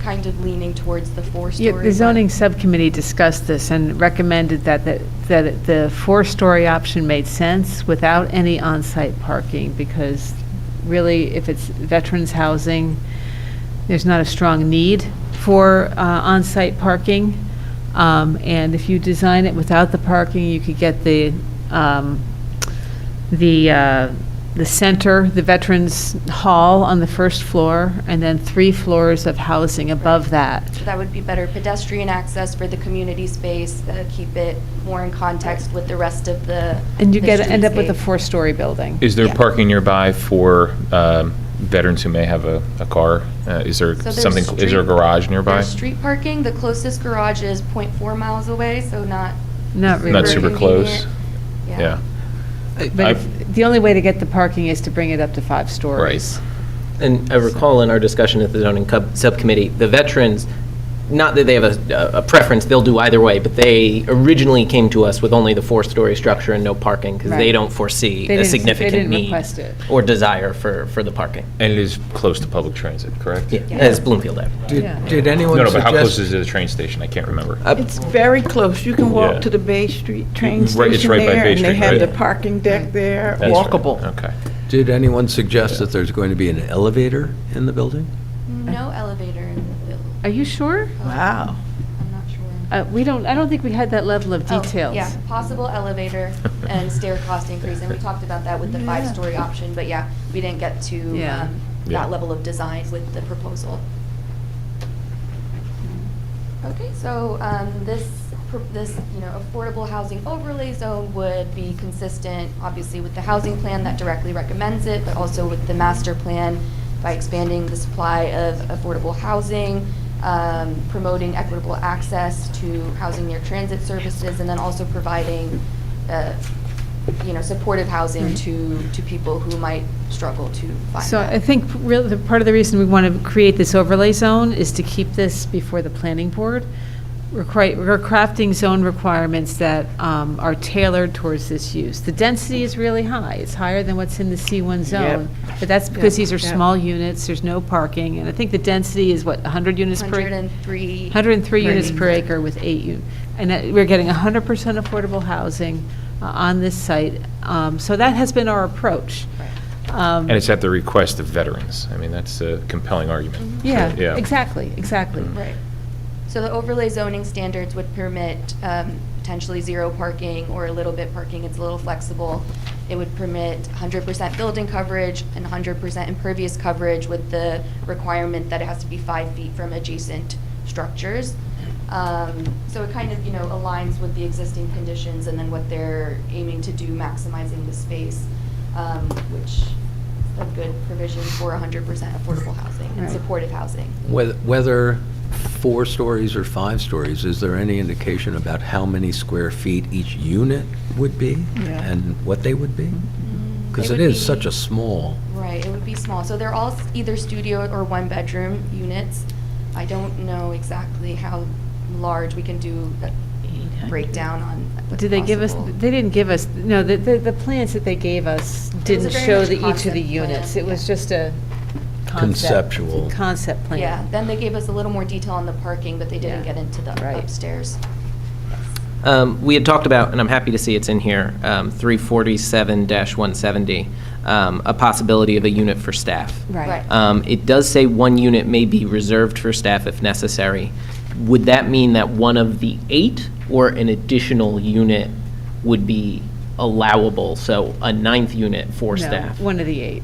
kind of leaning towards the 4-story. Yeah, the zoning subcommittee discussed this and recommended that the 4-story option made sense without any on-site parking, because really, if it's veterans housing, there's not a strong need for on-site parking. And if you design it without the parking, you could get the center, the Veterans Hall on the first floor, and then 3 floors of housing above that. So that would be better pedestrian access for the community space, keep it more in context with the rest of the And you end up with a streetscape. 4-story building. Is there Yeah. parking nearby for veterans who may have a car? Is there So there's something, is there a street- garage nearby? There's street parking. The closest garage is 0.4 miles away, so not Not super close? convenient. Yeah. But I've- the only way to get the parking is to bring it up to 5 stories. And I recall in our discussion at the zoning subcommittee, the veterans, not that they have a preference, they'll do either way, but they originally came to us with only the 4-story structure and no parking, because they Right. don't foresee They a didn't- they significant didn't need request it. or desire for the parking. And it is close to public transit, correct? Yeah, as Bloomfield Ave. Did anyone No, no, suggest? but how close is it to the train station? I can't remember. It's very close. You can Yeah. walk to the Bay Street train Right, it's station right by there, Bay and they Street, have right? the parking deck there, That's right. walkable. Okay. Did anyone suggest that there's going to be an elevator in the building? No elevator in the building. Are you sure? Wow. I'm not sure. I don't think we had that level of Oh, details. yeah, possible elevator and stair cost increase, and we talked about that with the 5-story option, but yeah, we didn't get to Yeah. Yeah. that level of design with the proposal. Okay, so this affordable housing overlay zone would be consistent, obviously, with the housing plan that directly recommends it, but also with the master plan by expanding the supply of affordable housing, promoting equitable access to housing near transit services, and then also providing, supportive housing to people who might struggle to find So that. I think really part of the reason we want to create this overlay zone is to keep this before the planning board. We're crafting zone requirements that are tailored towards this use. The density is really high. It's higher than what's in the C1 zone. But that's because these are Yep. small units, there's no parking, and I think the density is, 100 units per? 103. 103 per units per acre. acre with 8 units. And we're getting 100% affordable housing on this site. So that has been our approach. And it's at the request of veterans. I mean, that's a compelling argument. Yeah, So, exactly, exactly. Right. So the overlay zoning standards would permit potentially 0 parking or a little bit parking. It's a little flexible. It would permit 100% building coverage and 100% impervious coverage with the requirement that it has to be 5 feet from adjacent structures. So it kind of, aligns with the existing conditions and then what they're aiming to do, maximizing the space, which is a good provision for 100% affordable housing and Right. supportive housing. Whether 4 stories or 5 stories, is there any indication about how many square feet each unit would be? Yeah. And what they would be? Because It it would is be- such a small, Right, it would be small. So they're all either studio or 1-bedroom units. I don't know exactly how large. We can do a breakdown on what's Did they give us, possible. they didn't give us, no, the plans that they gave us didn't very show much each of the concept plan, units. It was yeah. just a Conceptual. concept plan. Yeah, then they gave us a little more detail on the parking, but they didn't Yeah. get into the Right. upstairs. We had talked about, and I'm happy to see it's in here, 347-170, a possibility of a unit for staff. Right. It does say 1 unit may be reserved for staff if necessary. Would that mean that one of the 8 or an additional unit would be allowable? So a 9th unit for No, staff? one of the 8.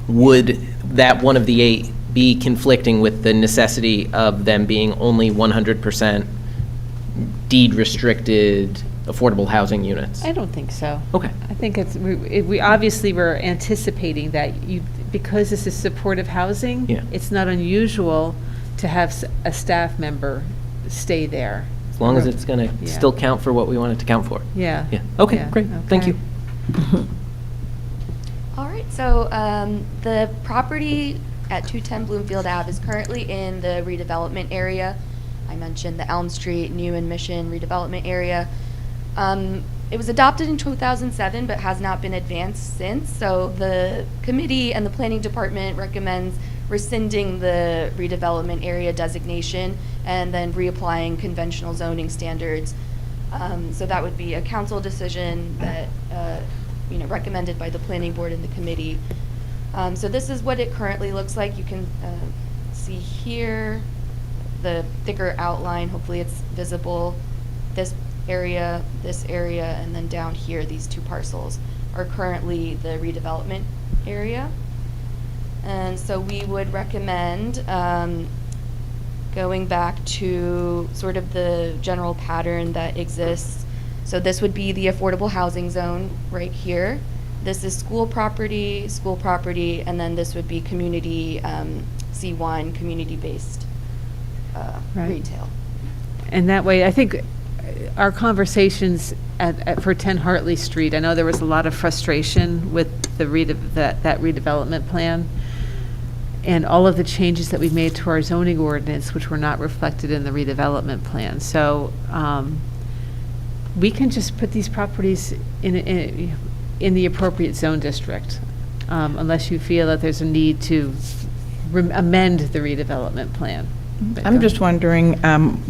Would that one of the 8 be conflicting with the necessity of them being only 100% deed-restricted affordable housing units? I don't think so. Okay. I think we obviously were anticipating that because this is supportive housing, Yeah. it's not unusual to have a staff member stay there. As long as it's going to Yeah. still count for what we want it to count for. Yeah. Yeah, okay, Yeah, great, thank okay. you. All right, so the property at 210 Bloomfield Ave is currently in the redevelopment area. I mentioned the Elm Street, New and Mission redevelopment area. It was adopted in 2007, but has not been advanced since. So the committee and the planning department recommends rescinding the redevelopment area designation and then reapplying conventional zoning standards. So that would be a council decision that, recommended by the planning board and the committee. So this is what it currently looks like. You can see here the thicker outline. Hopefully it's visible. This area, and then down here, these 2 parcels are currently the redevelopment area. And so we would recommend going back to sort of the general pattern that exists. So this would be the affordable housing zone right here. This is school property, and then this would be community C1, community-based Right. retail. And that way, I think our conversations for 10 Hartley Street, I know there was a lot of frustration with that redevelopment plan and all of the changes that we made to our zoning ordinance, which were not reflected in the redevelopment plan. So we can just put these properties in the appropriate zone district, unless you feel that there's a need to amend the redevelopment plan. I'm just wondering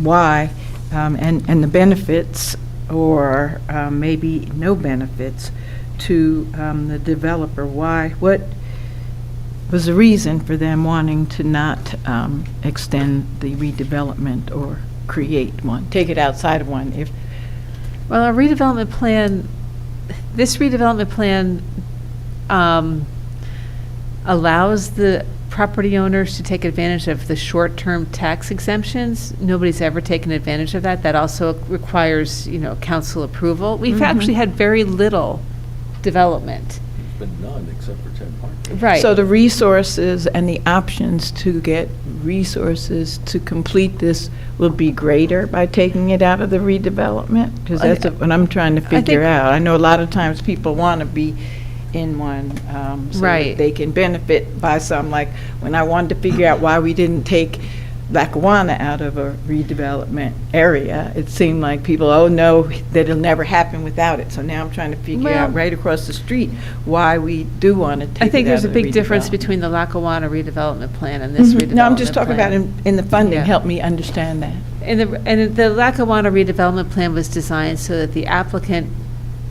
why, and the benefits, or maybe no benefits to the developer. Why? What was the reason for them wanting to not extend the redevelopment or create one, take it outside of one? Well, our redevelopment plan, this redevelopment plan allows the property owners to take advantage of the short-term tax exemptions. Nobody's ever taken advantage of that. That also requires, council approval. We've actually had very little development. but none except for 10 parking. Right. So the resources and the options to get resources to complete this will be greater by taking it out of the redevelopment? Because that's what I'm trying to figure out. I know a lot of times people want to be in one, so Right. that they can benefit by some, like, when I wanted to figure out why we didn't take Lackawanna out of a redevelopment area, it seemed like people, oh, no, that it'll never happen without it. So now I'm trying to figure out right across the street why we do want to take it out I think there's a of the big difference redevelopment. between the Lackawanna redevelopment plan and this redevelopment plan. No, I'm just talking about in the funding. Yeah. Help me understand that. And the Lackawanna redevelopment plan was designed so that the applicant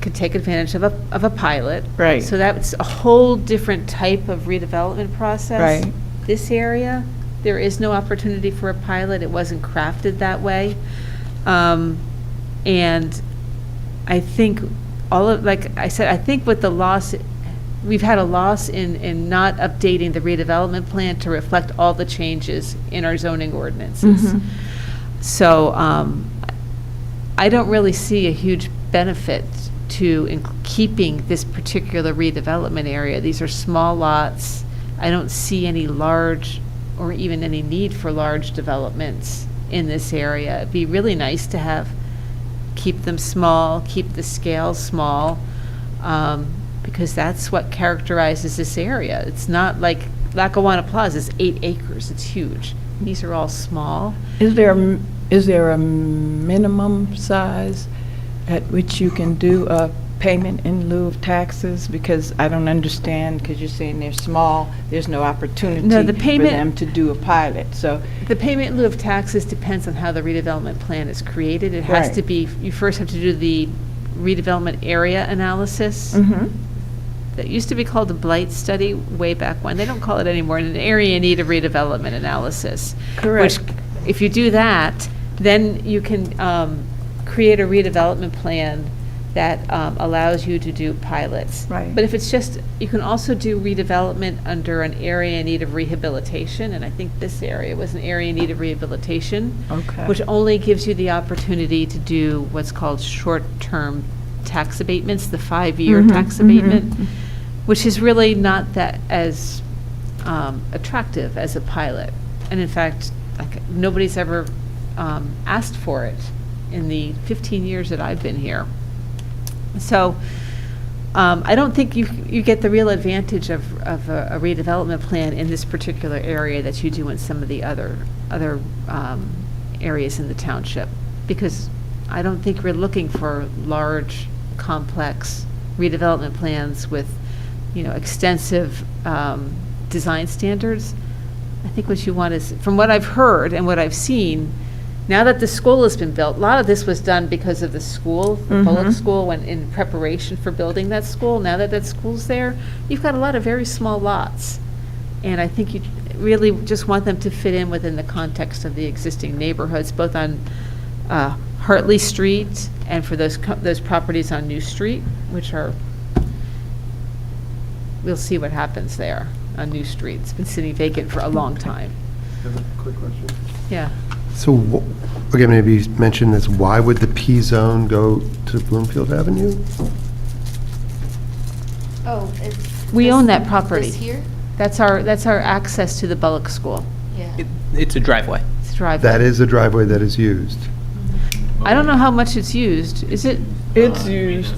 could take advantage of a pilot. Right. So that's a whole different type of redevelopment process. Right. This area, there is no opportunity for a pilot. It wasn't crafted that way. And I think like I said, I think with the loss, we've had a loss in not updating the redevelopment plan to reflect all the changes in our zoning ordinances. Mhm. So I don't really see a huge benefit to keeping this particular redevelopment area. These are small lots. I don't see any large or even any need for large developments in this area. It'd be really nice to keep them small, keep the scale small, because that's what characterizes this area. It's not like Lackawanna Plaza is 8 acres. It's huge. These are all small. Is there a minimum size at which you can do a payment in lieu of taxes? Because I don't understand, because you're saying they're small, there's no opportunity No, the for payment- them to do a pilot, so. The payment in lieu of taxes depends on how the redevelopment plan is created. It has Right. to be, you first have to do the redevelopment area analysis. Mhm. That used to be called a blight study way back when. They don't call it anymore, an area in need of redevelopment analysis. Correct. Which, if you do that, then you can create a redevelopment plan that allows you to do pilots. Right. But if it's just, you can also do redevelopment under an area in need of rehabilitation, and I think this area was an area in need of rehabilitation. Okay. Which only gives you the opportunity to do what's called short-term tax abatements, the 5-year Mhm, tax abatement, which is really not that as attractive as a pilot. And in fact, like, nobody's ever asked for it in the 15 years that I've been here. So I don't think you get the real advantage of a redevelopment plan in this particular area that you do in some of the other areas in the township, because I don't think we're looking for large, complex redevelopment plans with, extensive design standards. I think what you want is, from what I've heard and what I've seen, now that the school has been built, a lot of this was done because of the school, the Bullock School, when in preparation for building that school. Now that that school's there, you've got a lot of very small lots. And I think you really just want them to fit in within the context of the existing neighborhoods, both on Hartley Street and for those properties on New Street, which are, we'll see what happens there on New Street. It's been sitting vacant for a long time. I have a quick question. Yeah. So, again, maybe you mentioned this, why would the P zone go to Bloomfield Avenue? Oh, it's. We this- own that property. This here? That's our access to the Bullock School. Yeah. It's a driveway. It's a driveway. That is a driveway that is used. I don't know how much it's used. Is it? It's used.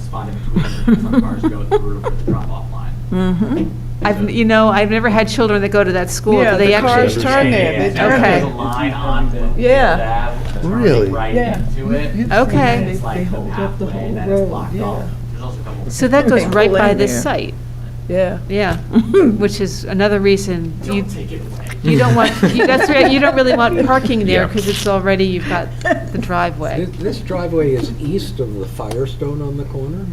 Mhm. I've never had children that go to that school. Yeah, Do they the actually? cars turn there. They turn Okay. there. line on the Yeah. Really? right Yeah. into it. Okay. They It's like the hold up the pathway whole that is road, blocked yeah. off. There's also a couple. So that goes They right pull by in this there. site. Yeah. Yeah, which is another reason you Take it away. you don't want, that's right, you don't really want parking there Yeah. because it's already, you've got the driveway. This driveway is east of the Firestone on the corner?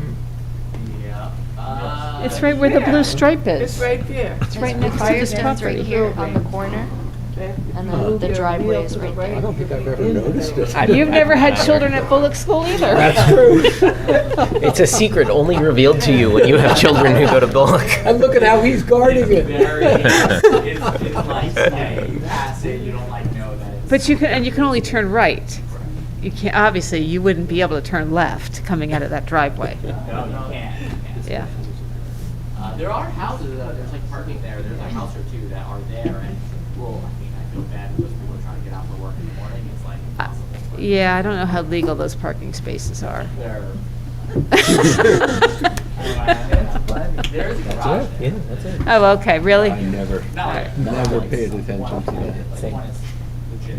Yeah. It's right where the blue stripe is. It's right there. It's right next to this Firestone's right property. here on the corner, and then the driveway is right I there. don't think I've ever noticed it. You've never had children at Bullock School either. That's true. It's a secret only revealed to you when you have children who go to Bullock. And look at how he's guarding it. It's like, yeah, you pass it, you don't know that it's. But you can only turn right. You can't, obviously, you wouldn't be able to turn left coming out of that driveway. No, you can't. Yeah. There are houses, there's like parking there, there's a house or two that are there, and, well, I feel bad because people are trying to get out for work in the morning, it's like impossible. but Yeah, I don't know how legal those parking spaces are. They're. There is a garage. Yeah, that's it. Oh, okay, really? I never paid attention to that. Same.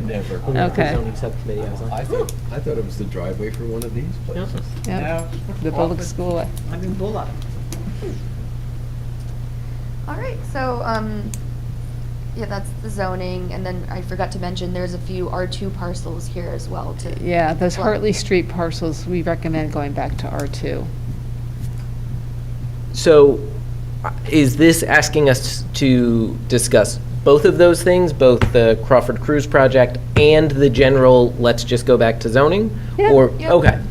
Never. Okay. Zoning subcommittee I was on. I thought it was the driveway for one of these places. Yep. The Bullock School. I'm in Bullock. All right, so, yeah, that's the zoning, and then I forgot to mention, there's a few R2 parcels here as well to. Yeah, those Well- Hartley Street parcels, we recommend going back to R2. So is this asking us to discuss both of those things, both the Crawford Cruise project and the general, let's just go back to zoning? Yeah, Or, yeah. okay.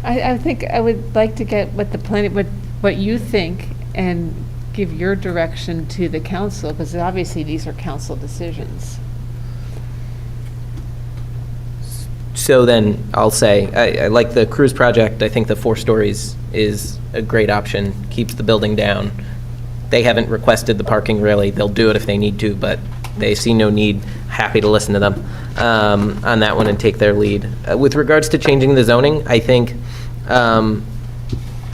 I think I would like to get what the planning, what you think, and give your direction to the council, because obviously these are council decisions. So then I'll say, I like the cruise project. I think the 4 stories is a great option, keeps the building down. They haven't requested the parking really. They'll do it if they need to, but they see no need. Happy to listen to them on that one and take their lead. With regards to changing the zoning, I think I'm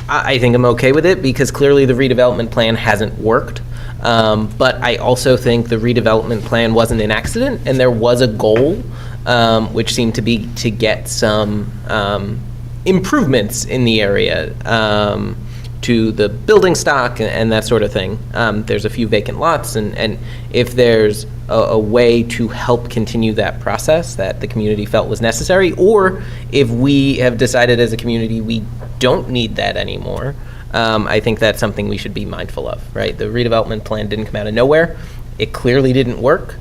okay with it because clearly the redevelopment plan hasn't worked. But I also think the redevelopment plan wasn't an accident, and there was a goal, which seemed to be to get some improvements in the area to the building stock and that sort of thing. There's a few vacant lots, and if there's a way to help continue that process that the community felt was necessary, or if we have decided as a community we don't need that anymore, I think that's something we should be mindful of, right? The redevelopment plan didn't come out of nowhere. It clearly didn't work.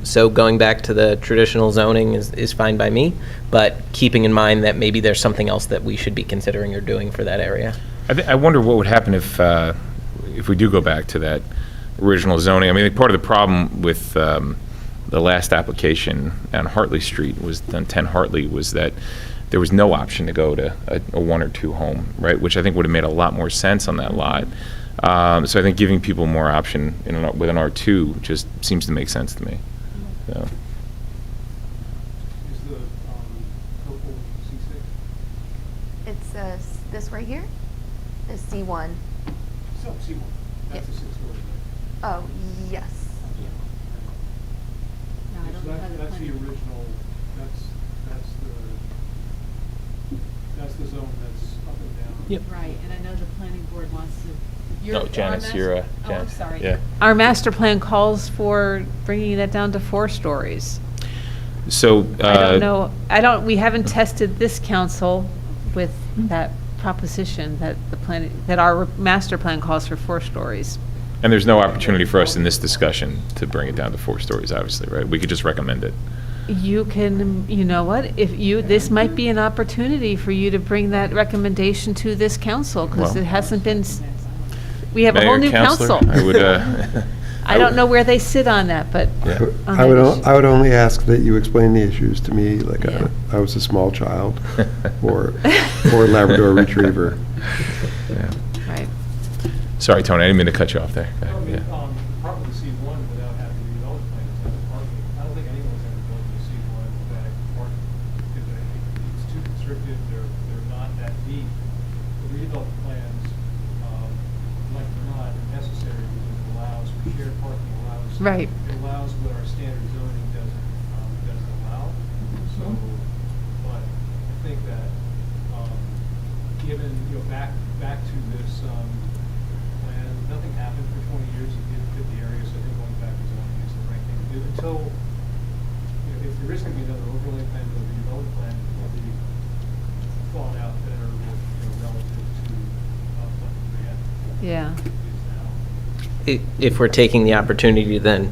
So going back to the traditional zoning is fine by me, but keeping in mind that maybe there's something else that we should be considering or doing for that area. I wonder what would happen if we do go back to that original zoning. I mean, part of the problem with the last application on Hartley Street was on 10 Hartley was that there was no option to go to a 1 or 2 home, right? Which I think would have made a lot more sense on that lot. So I think giving people more option with an R2 just seems to make sense to me. So. Is the purple C6? It's this right here is C1. So, C1, that's Yeah. a 6-story. Oh, yes. No, I don't So know how the that's the plan- original, that's the zone that's up and down. Yep. Right, and I know the planning board wants to. No, Janice, you're, Oh, I'm Janice. sorry. Yeah. Our master plan calls for bringing that down to 4 stories. So. I don't know, we haven't tested this council with that proposition that that our master plan calls for 4 stories. And there's no opportunity for us in this discussion to bring it down to 4 stories, obviously, right? We could just recommend it. You can, you know what, this might be an opportunity for you to bring that recommendation to this council, because Well- it hasn't been, we have a whole Mayor, new Counselor, council. I would, I don't know where they sit on that, but. Yeah. on I that would, issue. I would only ask that you explain the issues to me like Yeah. I was a small child or a Labrador Retriever. Yeah. Right. Sorry, Tony, I didn't mean to cut you off there. No, Yeah. Part of the C1 without having a redevelopment plan is having parking. I don't think anyone's ever built a C1 without having parking, because I think it's too constricted, they're not that deep. The redevelopment plans, like they're not necessary because it allows for shared parking, Right. it allows what our standard zoning doesn't allow. So, but I think that, given, back to this, plan, nothing happened for 20 years, it didn't fit the area, so I think going back to zoning is the right thing to do until, if there is going to be another overlay plan or a redevelopment plan, it'll be thought out better with, relative to what the reality Yeah. is now. If we're taking the opportunity to then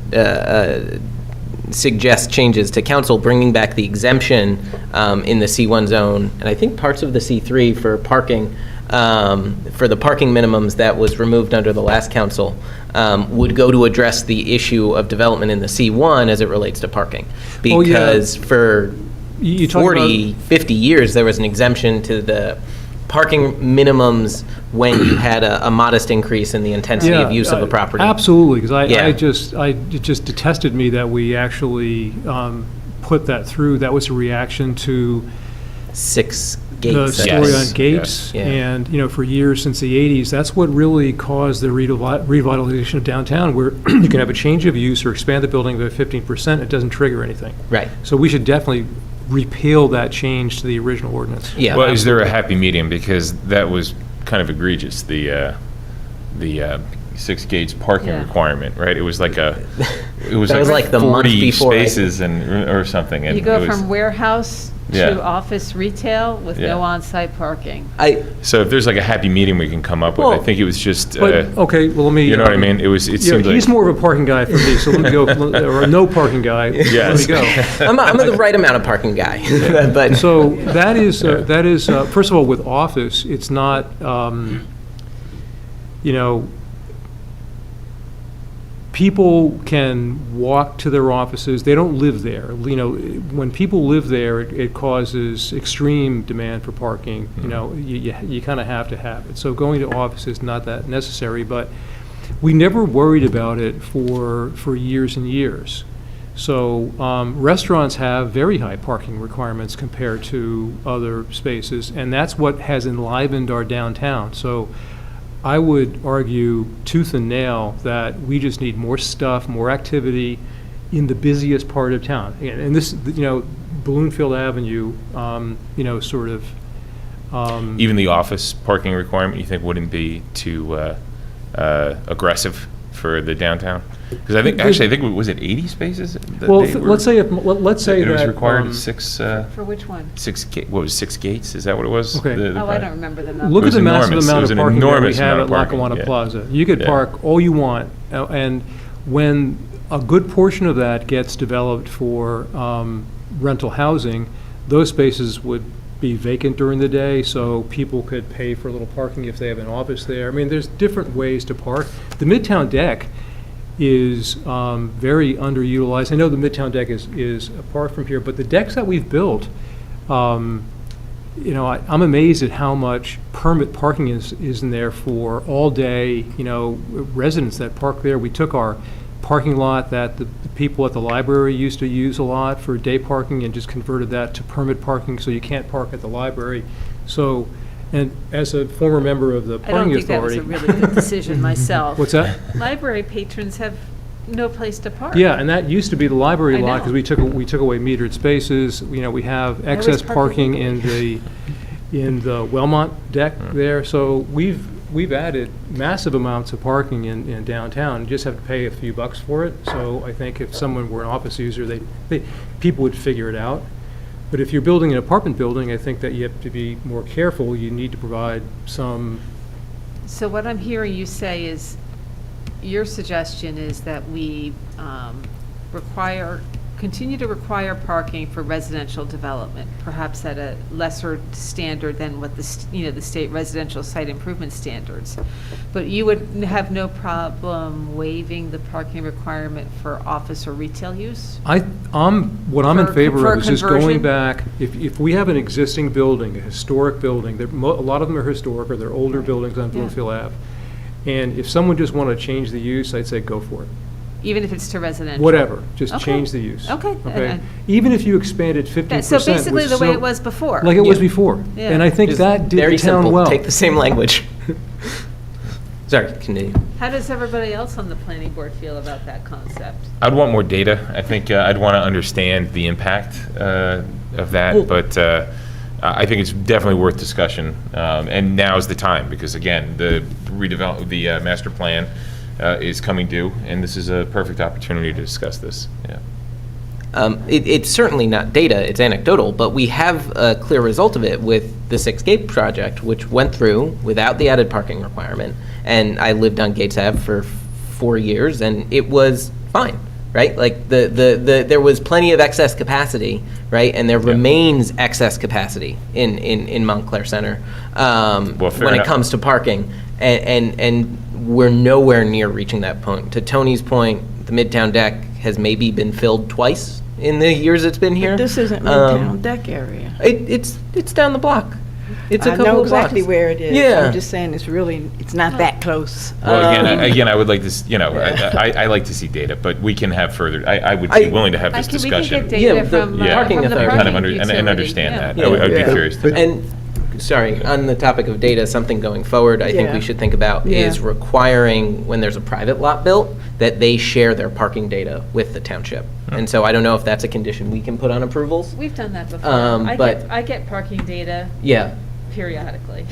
suggest changes to council, bringing back the exemption in the C1 zone, and I think parts of the C3 for parking, for the parking minimums that was removed under the last council, would go to address the issue of development in the C1 as it relates to parking. Oh, yeah. Because for You talk 40, 50 years, there was an exemption to the parking minimums when you had a modest increase in the intensity of use of a property. Absolutely, because Yeah. it just detested me that we actually put that through. That was a reaction to 6 the gates. story Yes, on gates. yes. Yeah. And, for years since the 80s, that's what really caused the revitalization of downtown, where you can have a change of use or expand the building by 15%, it doesn't trigger anything. Right. So we should definitely repeal that change to the original ordinance. Yeah. Well, is there a happy medium? Because that was kind of egregious, the 6 gates parking Yeah. requirement, right? It was like That was like the month 40 before, I spaces or something. And You go it was- from warehouse Yeah. to office retail with Yeah. no on-site parking. So if there's like a happy medium we can come up with, I Well, think it was just, But, okay, well, let me. you know what I mean? It seemed like. He's more of a parking guy for me, so let me go, or a no parking guy. Let me Yes. go. I'm the right amount of parking guy, but. So that is, first of all, with office, it's not, people can walk to their offices, they don't live there. When people live there, it causes extreme demand for parking, you kind of have to have it. So going to office is not that necessary, but we never worried about it for years and years. So restaurants have very high parking requirements compared to other spaces, and that's what has enlivened our downtown. So I would argue tooth and nail that we just need more stuff, more activity in the busiest part of town. And this, Balloonfield Avenue, sort of. Even the office parking requirement, you think wouldn't be too aggressive for the downtown? Because I think, was it 80 spaces? that Well, they were- let's say It was that, required 6, For which one? 6 gates? Is that what it was? Okay. Oh, I don't remember the number. Look It at was the massive enormous. It amount was of an parking that we enormous have amount at of parking, Lackawanna yeah. Plaza. You could Yeah. park all you want, and when a good portion of that gets developed for rental housing, those spaces would be vacant during the day, so people could pay for a little parking if they have an office there. I mean, there's different ways to park. The Midtown deck is very underutilized. I know the Midtown deck is apart from here, but the decks that we've built, I'm amazed at how much permit parking is in there for all-day, residents that park there. We took our parking lot that the people at the library used to use a lot for day parking and just converted that to permit parking, so you can't park at the library. So, and as a former member of the I don't parking think that was authority. a really good decision myself. What's that? Library patrons have no place to park. Yeah, and that used to be the library I lot, know. because we took away metered spaces. We have always excess park parking illegally. in the Wellmont deck there. So we've added massive amounts of parking in downtown. You just have to pay a few bucks for it. So I think if someone were an office user, people would figure it out. But if you're building an apartment building, I think that you have to be more careful. You need to provide some. So what I'm hearing you say is, your suggestion is that we continue to require parking for residential development, perhaps at a lesser standard than what the state residential site improvement standards. But you would have no problem waiving the parking requirement for office or retail use? What I'm in For- favor for of is just going conversion? back, if we have an existing building, a historic building, a lot of them are historic, or they're older buildings on Yeah. Bloomfield Ave, and if someone just wanted to change the use, I'd say go for it. Even if it's to residential? Whatever, just Okay. change the use. Okay. Even if you expanded 50%. So basically with the way so- it was before? Like it was Yeah. before. Yeah. And I think Just that did very the town simple. well. Take the same language. Sorry, continue. How does everybody else on the planning board feel about that concept? I'd want more data. I think I'd want to understand the impact of that, Well- but I think it's definitely worth discussion. And now's the time, because again, the master plan is coming due, and this is a perfect opportunity to discuss this. Yeah. It's certainly not data, it's anecdotal, but we have a clear result of it with the 6 Gate project, which went through without the added parking requirement. And I lived on Gates Ave for 4 years, and it was fine, right? Like, there was plenty of excess capacity, right? And there remains excess capacity in Montclair Center when it enough. comes to parking. And we're nowhere near reaching that point. To Tony's point, the Midtown deck has maybe been filled twice in the years it's been here. But this isn't Midtown deck area. It's down the block. It's a couple I know of blocks. exactly where it is. Yeah. I'm just saying it's not that close. Well, again, I would like to, I like to see data, but we can have further, I would be willing to have this We can discussion. get data from the parking from the authority. Kind of parking and utility, understand yeah. that. I'd be curious to know. And, sorry, on the topic of data, something going forward I think Yeah. we should think about Yeah. is requiring, when there's a private lot built, that they share their parking data with the township. And so I don't know if that's a condition we can put on approvals. We've done that before. But- I get parking data Yeah. periodically.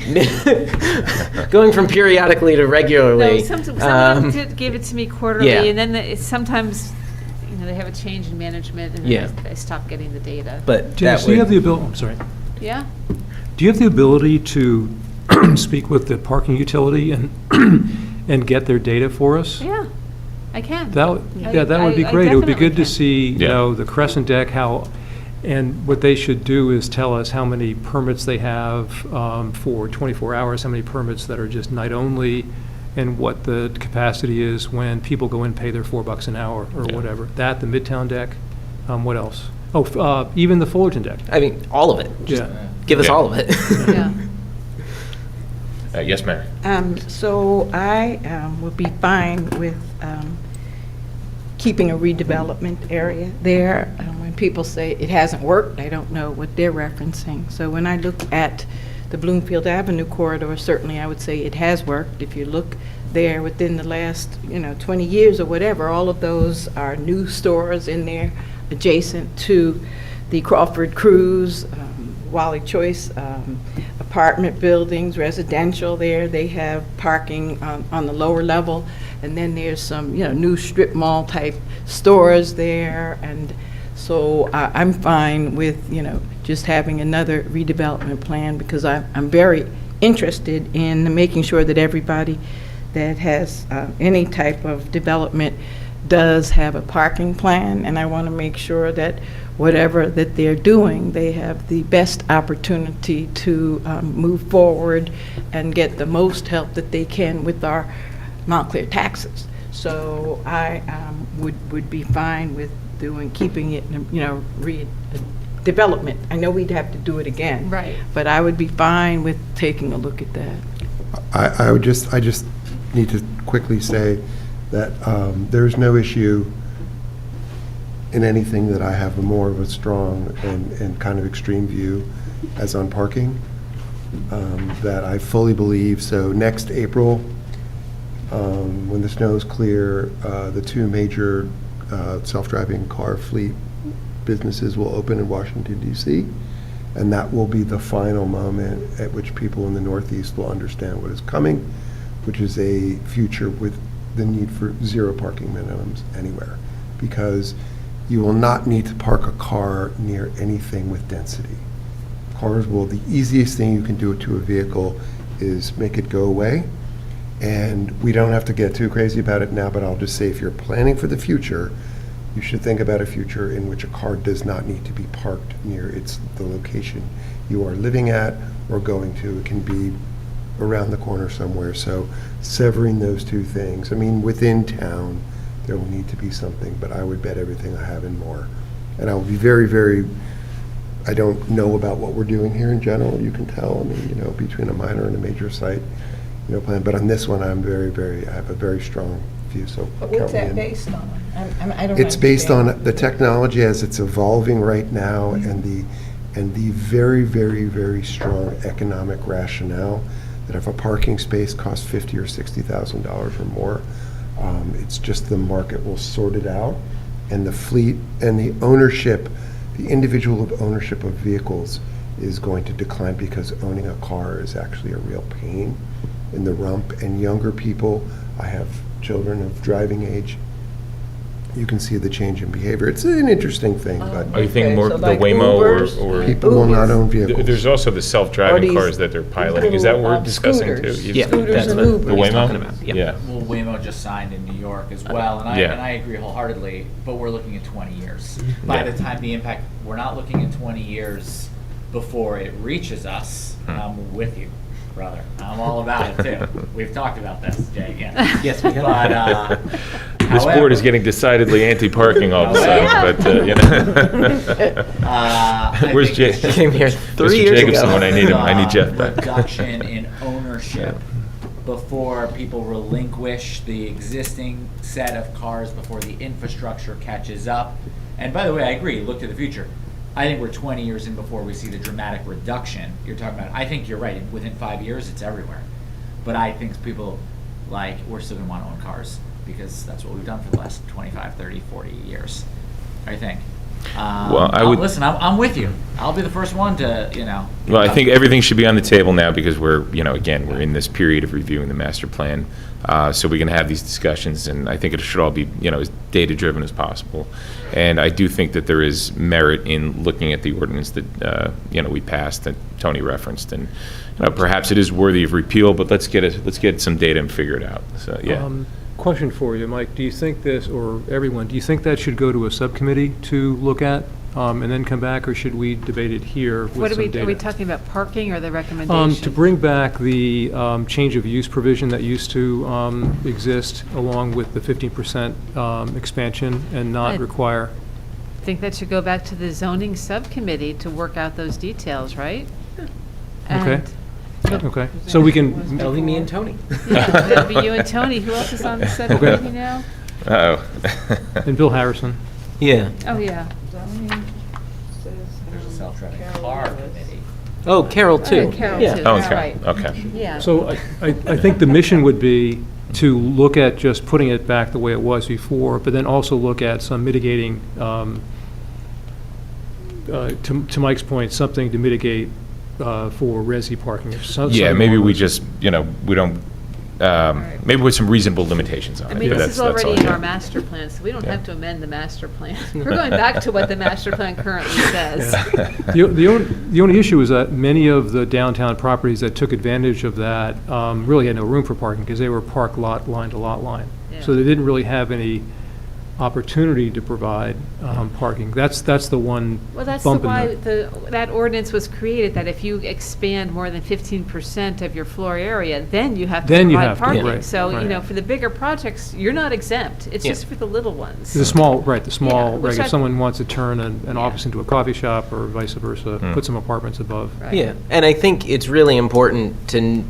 Going from periodically to regularly. No, someone gave it to me quarterly, yeah. and then sometimes, they have a change in management, and Yeah. then I stop getting the data. But Janice, that do you have would, the ability, I'm sorry. Yeah? Do you have the ability to speak with the parking utility and, and get their data for us? Yeah, I can. That would be I great. It would be definitely good to can. see, Yeah. the Crescent Deck, and what they should do is tell us how many permits they have for 24 hours, how many permits that are just night only, and what the capacity is when people go in, pay their $4 an hour or Yeah. whatever. That, the Midtown Deck, what else? Oh, even the Fullerton Deck. I mean, all of it. Just Yeah. give us Yeah. all of it. Yeah. Yes, Mary? So I would be fine with keeping a redevelopment area there. When people say it hasn't worked, I don't know what they're referencing. So when I look at the Bloomfield Avenue corridor, certainly I would say it has worked. If you look there within the last, 20 years or whatever, all of those are new stores in there adjacent to the Crawford Cruise, Wally Choice apartment buildings, residential there. They have parking on the lower level. And then there's some, new strip mall type stores there. And so I'm fine with, just having another redevelopment plan, because I'm very interested in making sure that everybody that has any type of development does have a parking plan. And I want to make sure that whatever that they're doing, they have the best opportunity to move forward and get the most help that they can with our Montclair taxes. So I would be fine with keeping it, development. I know we'd have to do it again. Right. But I would be fine with taking a look at that. I just need to quickly say that there's no issue in anything that I have more of a strong and kind of extreme view as on parking, that I fully believe. So next April, when the snow is clear, the two major self-driving car fleet businesses will open in Washington, D.C., and that will be the final moment at which people in the Northeast will understand what is coming, which is a future with the need for zero parking minimums anywhere, because you will not need to park a car near anything with density. The easiest thing you can do to a vehicle is make it go away. And we don't have to get too crazy about it now, but I'll just say, if you're planning for the future, you should think about a future in which a car does not need to be parked near the location you are living at or going to. It can be around the corner somewhere. So severing those two things. I mean, within town, there will need to be something, but I would bet everything I have and more. And I will be very, very, I don't know about what we're doing here in general. You can tell, I mean, between a minor and a major site, plan. But on this one, I have a very strong view, so But count what's me that in. based on? I don't It's based understand. on the technology as it's evolving right now, and the very, very, very strong economic rationale that if a parking space costs $50,000 or $60,000 or more, it's just the market will sort it out, and the fleet and the ownership, the individual ownership of vehicles is going to decline, because owning a car is actually a real pain in the rump. And younger people, I have children of driving age, you can see the change in behavior. It's an interesting thing, but Are you thinking more so the like Waymo Ubers? or? people will not own vehicles. There's also the Or self-driving these cars that they're piloting. Is that what we're little, discussing too? scooters. You- Yeah, Scooters that's and what Ubers. The he's Waymo? talking about. Yep. Yeah. Well, Waymo just signed in New York as well, and Yeah. I agree wholeheartedly, but we're looking at 20 years. By Yeah. the time the impact, we're not looking at 20 years before it reaches us. I'm with you, brother. I'm all about it too. We've talked about this, Jay, again. Yes, we have. But, This board is getting decidedly anti-parking all of a sudden, but, Where's I think Jay? it's just Came here 3 years Jacobson ago. when I need him. I need Jeff back. Reduction in ownership before people relinquish the existing set of cars, before the infrastructure catches up. And by the way, I agree, look to the future. I think we're 20 years in before we see the dramatic reduction you're talking about. I think you're right, within 5 years, it's everywhere. But I think people, we're still gonna wanna own cars, because that's what we've done for the last 25, 30, 40 years, I think. Well, I would- Listen, I'm with you. I'll be the first one to, you know. Well, I think everything should be on the table now because we're, again, we're in this period of reviewing the master plan. So we can have these discussions, and I think it should all be, as data-driven as possible. And I do think that there is merit in looking at the ordinance that, we passed, that Tony referenced. And perhaps it is worthy of repeal, but let's get some data and figure it out. So, yeah. Question for you, Mike. Do you think this, or everyone, do you think that should go to a subcommittee to look at and then come back, or should we debate it here with some data? Are we talking about parking or the recommendation? To bring back the change of use provision that used to exist along with the 15% expansion and not require. I think that should go back to the zoning subcommittee to work out those details, right? Okay. Okay. So we can. That'll be me and Tony. Yeah, that'll be you and Tony. Who else is on the subcommittee now? Uh-oh. And Bill Harrison. Yeah. Oh, yeah. There's a self-driving car committee. Oh, Carol too. Carol, Yeah. too. Oh, That's okay. right. Okay. Yeah. So I think the mission would be to look at just putting it back the way it was before, but then also look at some mitigating, to Mike's point, something to mitigate for resi parking. Yeah, maybe we just, we don't, maybe with some reasonable limitations on I it. mean, but this is that's already all, in yeah. our master plan, so we don't Yeah. have to amend the master plan. We're going back to what the master plan currently says. The only issue is that many of the downtown properties that took advantage of that really had no room for parking because they were park lot line to lot line. So they didn't really have any opportunity to provide parking. That's the one Well, that's bump in why the. that ordinance was created, that if you expand more than 15% of your floor area, then you have to Then you provide have to, parking. right, So, right. for the bigger projects, you're not exempt. It's Yeah. just for the little ones. The small, right, the small, which if I- someone wants to turn an Yeah. office into a coffee shop or vice versa, put some apartments above. Right. Yeah, and I think it's really important to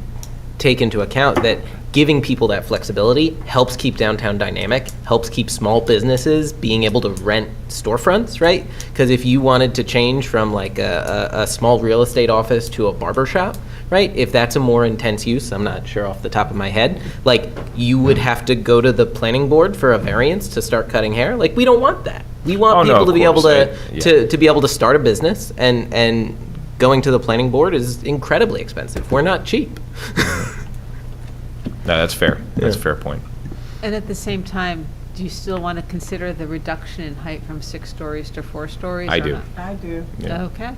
take into account that giving people that flexibility helps keep downtown dynamic, helps keep small businesses being able to rent storefronts, right? Because if you wanted to change from like a small real estate office to a barber shop, right? If that's a more intense use, I'm not sure off the top of my head, like you would have to go to the planning board for a variance to start cutting hair. Like we don't want that. We want Oh, no, people of to be able course. to be able to start a business, and going to the planning board is incredibly expensive. We're not cheap. No, that's fair. That's a fair point. And at the same time, do you still want to consider the reduction in height from 6 stories to 4 stories? I or do. not? I do. Yeah. Okay.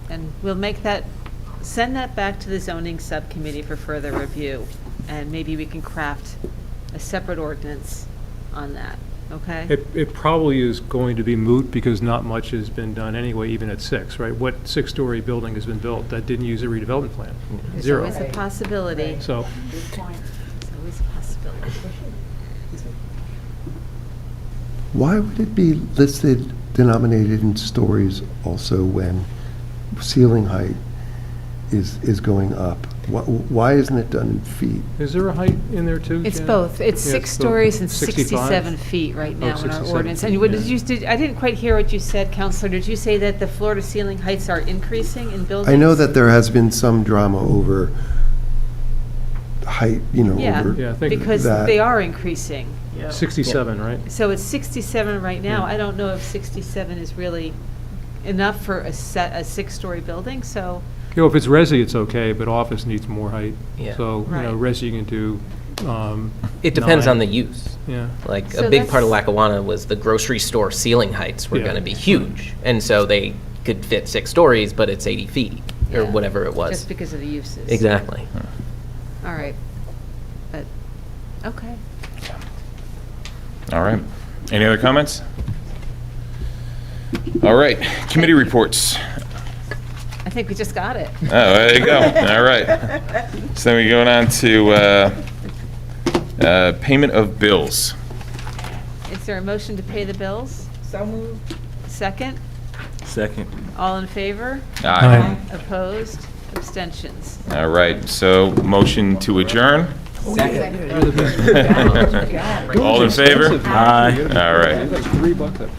And we'll send that back to the zoning subcommittee for further review. And maybe we can craft a separate ordinance on that, okay? It probably is going to be moot because not much has been done anyway, even at 6, right? What 6-story building has been built that didn't use a redevelopment plan? There's Zero. always a possibility. So, There's always a possibility. Why would it be listed, denominated in stories also when ceiling height is going up? Why isn't it done in feet? is there a height in there too? It's Jan? both. It's Yeah, 6 both. stories and 65? 67 feet right Oh, now in our 67 ordinance. feet, And what yeah. I didn't quite hear what you said, Counselor. Did you say that the floor-to-ceiling heights are increasing in buildings? I know that there has been some drama over height, Yeah, over Yeah, I think because that. they are increasing. 67, right? So it's 67 right now. Yeah. I don't know if 67 is really enough for a 6-story building, so, If it's resi, it's okay, but office needs more height. Yeah. So, Right. resi you can do. It depends 9. on the use. Yeah. Like So a big part of that's- Lackawanna was the grocery store ceiling heights were Yeah. going to be huge, and so they could fit 6 stories, but it's 80 feet or Yeah. whatever it was. just because of the uses. Exactly. All right. But, okay. All right. Any other comments? All right. Committee reports. I think we just got it. Oh, there you go. All right. So then we're going on to payment of bills. Is there a motion to pay the bills? So moved. Second? Second. All in favor? Aye. Opposed? Abstentions? All right. So motion to adjourn. All in favor? Aye. All right. $3 up.